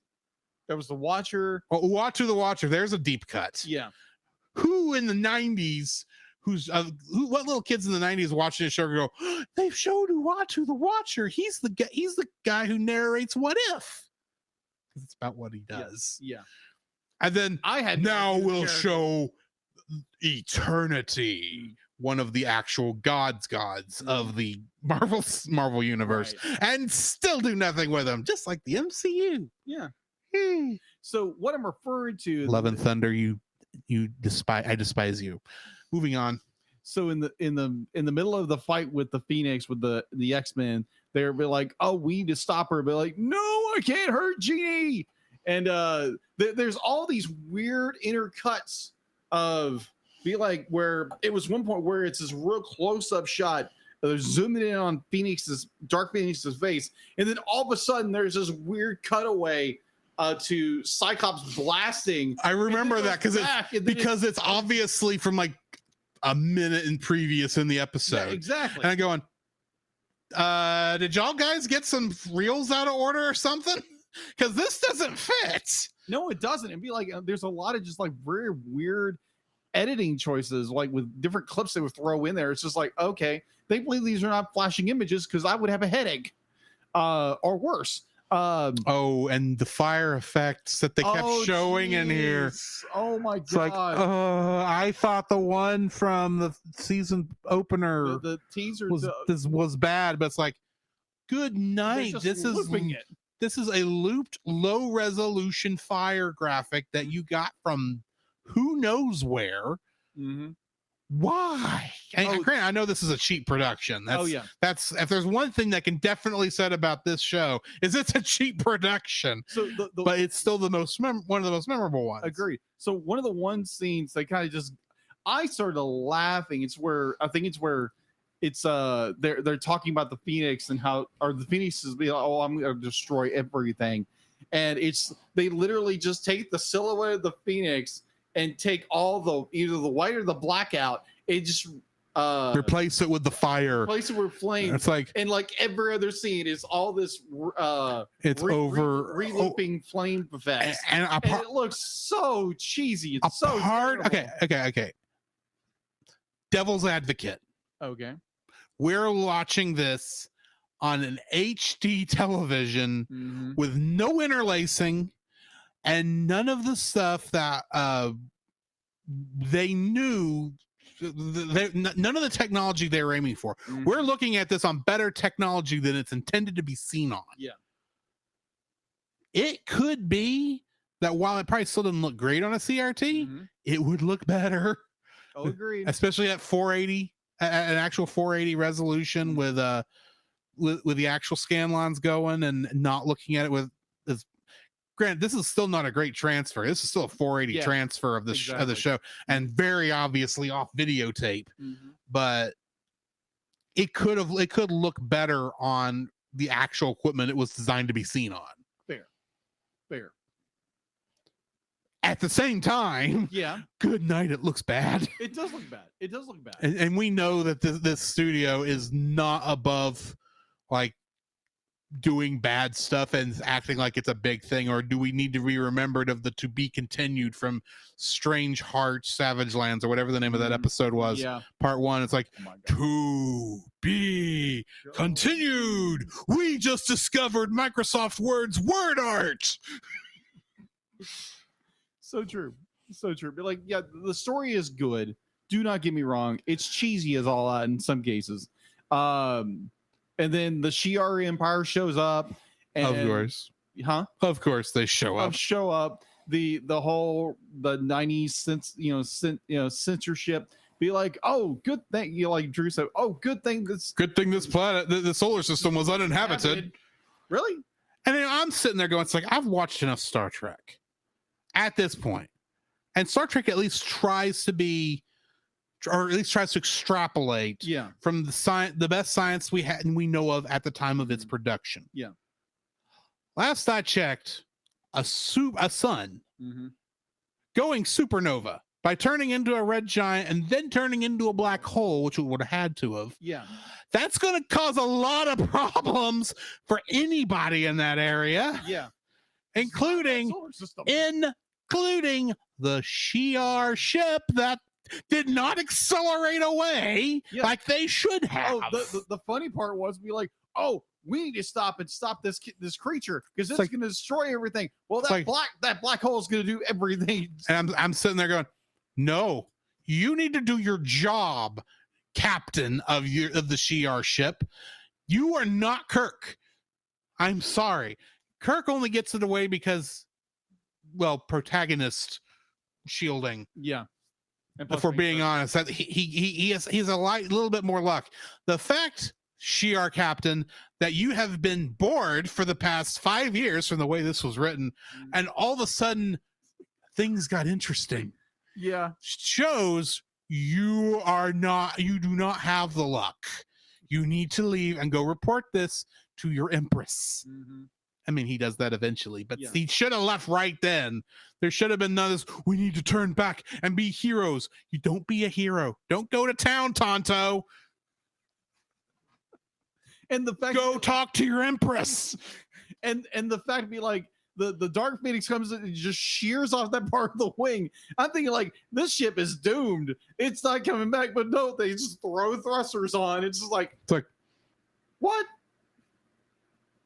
There was the Watcher. Oh, Uatu the Watcher. There's a deep cut. Yeah. Who in the 90s, what little kids in the 90s watching this show go, oh, they showed Uatu the Watcher. He's the guy who narrates What If. Because it's about what he does. Yeah. And then we'll show Eternity, one of the actual gods of the Marvel universe, and still do nothing with him, just like the MCU. Yeah. So what I'm referring to, Love and Thunder, you despise. I despise you. Moving on. So in the middle of the fight with the Phoenix, with the X-Men, they're like, oh, we need to stop her. But like, no, I can't hurt Jeannie. And there's all these weird intercuts of where it was one point where it's this real close-up shot. They're zooming in on Dark Phoenix's face, and then all of a sudden there's this weird cutaway to Cyclops blasting. I remember that because it's obviously from like a minute in previous in the episode. Yeah, exactly. And I'm going, did y'all guys get some reels out of order or something? Because this doesn't fit. No, it doesn't. It'd be like there's a lot of just like very weird editing choices, like with different clips they would throw in there. It's just like, okay, thankfully these are not flashing images, because I would have a headache. or worse. And the fire effects that they kept showing in here. Oh my It's like, I thought the one from the season opener, the teaser was bad, but it's like, good night. This is a looped, low resolution fire graphic that you got from who knows where. Mm-hmm. Why? And granted, I know this is a cheap production. That's if there's one thing that can definitely said about this show is it's a cheap production. So but it's still the most one of the most memorable ones. Agreed. So one of the one scenes they kind of just, I started laughing. It's where it's they're talking about the Phoenix and how, or the Phoenix is being like, oh, I'm gonna destroy everything, and they literally just take the silhouette of the Phoenix and take all either the white or the black out. It just replace it with the fire. Replace it with flame. It's like, and like every other scene is all this re-looping flame effects. And it looks so cheesy. It's so terrible. Okay. Devil's advocate. Okay. We're watching this on an HD television with no interlacing and none of the stuff that they knew, none of the technology they were aiming for. We're looking at this on better technology than it's intended to be seen on. Yeah. It could be that while it probably still doesn't look great on a CRT, it would look better. Oh, agreed. Especially at 480, an actual 480 resolution with the actual scan lines going and not looking at it with this. Granted, this is still not a great transfer. This is still a 480 transfer of the show, and very obviously off videotape. But it could look better on the actual equipment it was designed to be seen on. Fair. At the same time, good night. It looks bad. It does look bad. And we know that this studio is not above like doing bad stuff and acting like it's a big thing, or do we need to be remembered of the to be continued from Strange Hearts, Savage Lands, or whatever the name of that episode was? Part 1. It's like, to be continued. We just discovered Microsoft Word's word art. So true. But like, the story is good. Do not get me wrong. It's cheesy as all that in some cases. And then the Shi'ar Empire shows up. And, of course. Huh? Of course they show up. The 90s censorship. Be like, oh, good thing. Like Drew said, oh, good thing this planet, the solar system was uninhabited. Really? And then I'm sitting there going, it's like, I've watched enough Star Trek at this point. And Star Trek at least tries to be, or at least tries to extrapolate from the best science we had and we know of at the time of its production. Yeah. Last I checked, a sun going supernova by turning into a red giant and then turning into a black hole, which it would have had to have. Yeah. That's going to cause a lot of problems for anybody in that area. Yeah. Including the Shi'ar ship that did not accelerate away like they should have. Oh, the funny part was be like, oh, we need to stop this creature because it's going to destroy everything. Well, that black hole is going to do everything. And I'm sitting there going, no, you need to do your job, captain of the Shi'ar ship. You are not Kirk. I'm sorry. Kirk only gets it away because, well, protagonist shielding. Yeah. If we're being honest, that he has a little bit more luck. The fact, Shi'ar captain, that you have been bored for the past 5 years from the way this was written, and all of a sudden things got interesting. Yeah. Shows you do not have the luck. You need to leave and go report this to your empress. I mean, he does that eventually, but he should have left right then. There should have been none of this. We need to turn back and be heroes. You don't be a hero. Don't go to town, Tonto. And the fact go talk to your empress. And the fact to be like, the Dark Phoenix comes in and just shears off that part of the wing. I'm thinking like, this ship is doomed. It's not coming back. But no, they just throw thrusters on. It's like, what?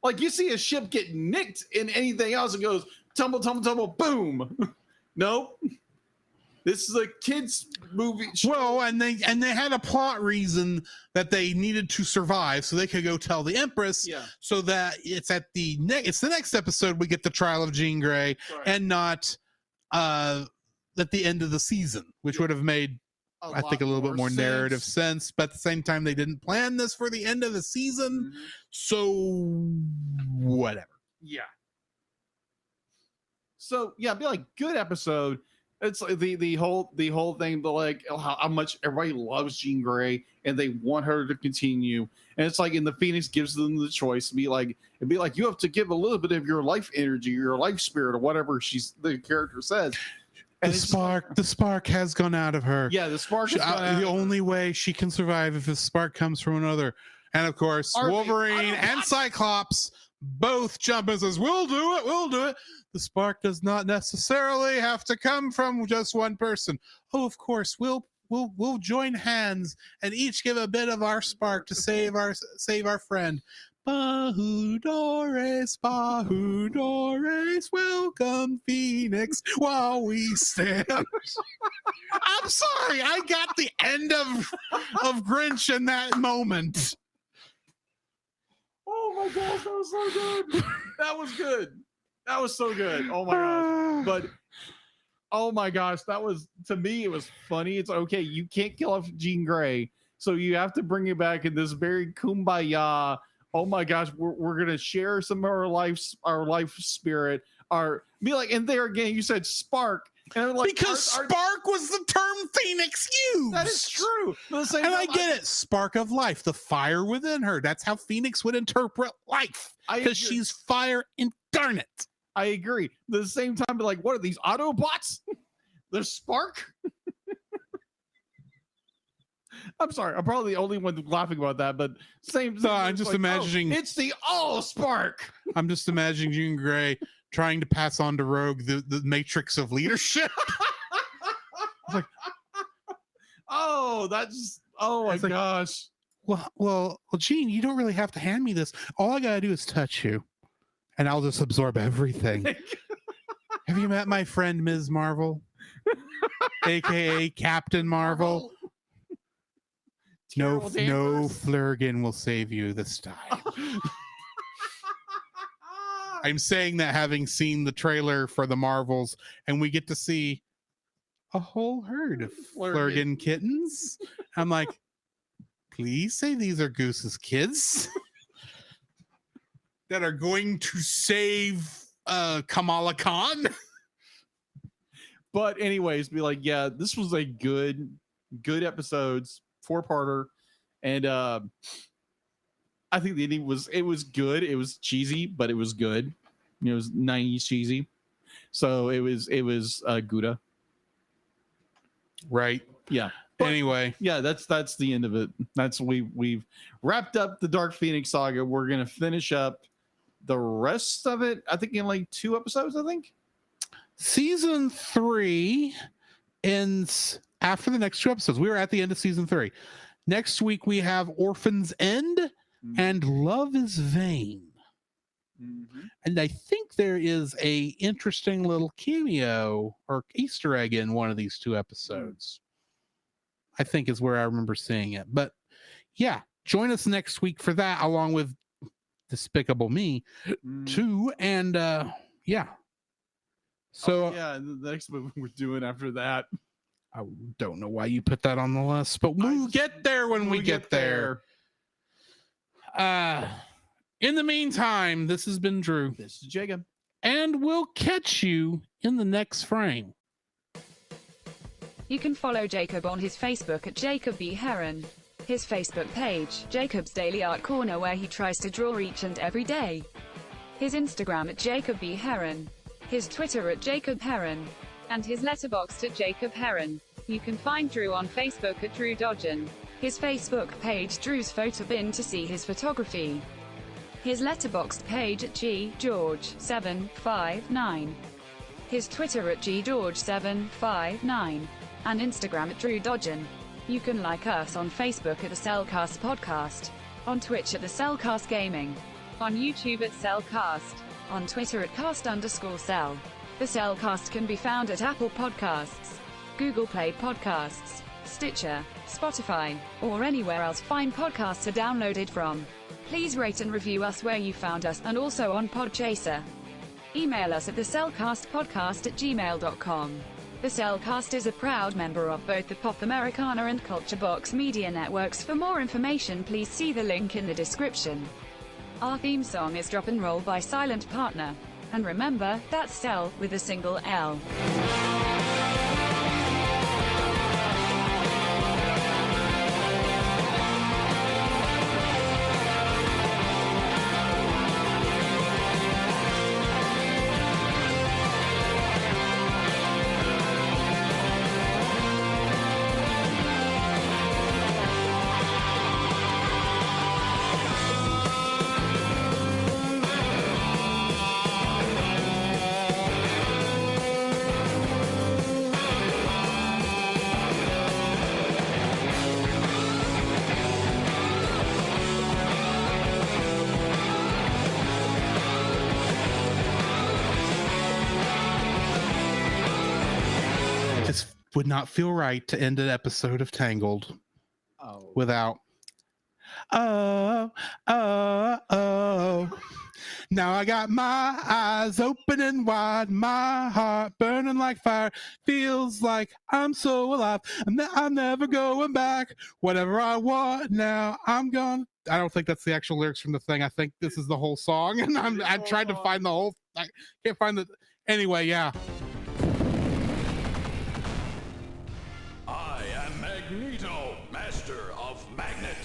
Like you see a ship get nicked in anything else, it goes tumble, tumble, tumble, boom. Nope. This is a kids movie show. Well, and they had a plot reason that they needed to survive, so they could go tell the Empress. Yeah. So that it's the next episode we get the trial of Jean Grey, Right. and not at the end of the season, which would have made I think a little bit more narrative sense. But at the same time, they didn't plan this for the end of the season, so whatever. Yeah. So yeah, be like good episode. It's like the whole thing, but like how much everybody loves Jean Grey and they want her to continue. And it's like, in the Phoenix gives them the choice to be like, you have to give a little bit of your life energy, your life spirit, or whatever the character says. And the spark has gone out of her. Yeah, the spark has gone out. The only way she can survive if the spark comes from another. And of course, Wolverine and Cyclops both jump and says, we'll do it. The spark does not necessarily have to come from just one person. Oh, of course, we'll join hands and each give a bit of our spark to save our friend. Bahudores, welcome Phoenix while we stand. I'm sorry, I got the end of Grinch in that moment. Oh my gosh, that was so good. That was good. That was so good. Oh my gosh. But oh my gosh, that was, to me, it was funny. It's okay, you can't kill off Jean Grey, so you have to bring it back in this very kumbaya. Oh my gosh, we're gonna share some of our life spirit. And there again, you said spark. And I'm like, because spark was the term Phoenix used. That is true. And I get it. Spark of life, the fire within her. That's how Phoenix would interpret life. Because she's fire incarnate. I agree. But at the same time, like, what are these Autobots? They're spark? I'm sorry. I'm probably the only one laughing about that, but same. No, I'm just imagining. It's the spark. I'm just imagining Jean Grey trying to pass on to Rogue the matrix of leadership. Like, oh my gosh. Well, Jean, you don't really have to hand me this. All I gotta do is touch you, and I'll just absorb everything. Have you met my friend Ms. Marvel, aka Captain Marvel? No Flurgan will save you this time. I'm saying that having seen the trailer for the Marvels, and we get to see a whole herd of Flurgan kittens. I'm like, please say these are Goose's kids that are going to save Kamala Khan. But anyways, be like, yeah, this was a good episodes, 4-parter, and I think the ending was good. It was cheesy, but it was good. It was 90s cheesy, so it was Gouda. Right. Yeah. But anyway, yeah, that's the end of it. That's we've wrapped up the Dark Phoenix saga. We're gonna finish up the rest of it, I think, in like 2 episodes. I think season 3 ends after the next 2 episodes. We were at the end of season 3. Next week we have Orphan's End and Love is Vain. And I think there is a interesting little cameo or Easter egg in one of these 2 episodes. I think is where I remember seeing it. But yeah, join us next week for that, along with Despicable Me 2. And yeah. So the next movie we're doing after that. I don't know why you put that on the list, but we'll get there when we get there. In the meantime, this has been Drew. This is Jacob. And we'll catch you in the next frame. You can follow Jacob on his Facebook at Jacob B. Heron. His Facebook page, Jacob's Daily Art Corner, where he tries to draw each and every day. His Instagram at Jacob B. Heron. His Twitter at Jacob Heron. And his Letterboxd at Jacob Heron. You can find Drew on Facebook at Drew Dodgen. His Facebook page, Drew's Photo Bin, to see his photography. His Letterboxd page at GGeorge759. His Twitter at GGeorge759. And Instagram at Drew Dodgen. You can like us on Facebook at the Cellcast Podcast. On Twitch at the Cellcast Gaming. On YouTube at Cellcast. On Twitter at cast_cell. The Cellcast can be found at Apple Podcasts, Google Play Podcasts, Stitcher, Spotify, or anywhere else fine podcasts are downloaded from. Please rate and review us where you found us, and also on Podchaser. Email us at thecellcastpodcast@gmail.com. The Cellcast is a proud member of both the Pop Americana and Culture Box media networks. For more information, please see the link in the description. Our theme song is Drop and Roll by Silent Partner. And remember, that's Cell, with a single L. Would not feel right to end an episode of Tangled without oh. Now I got my eyes open and wide, my heart burning like fire. Feels like I'm so alive, and I'm never going back. Whatever I want now, I'm gone. I don't think that's the actual lyrics from the thing. I think this is the whole song, and I tried to find the whole. I can't find the. Anyway, yeah. I am Magneto, master of magnet.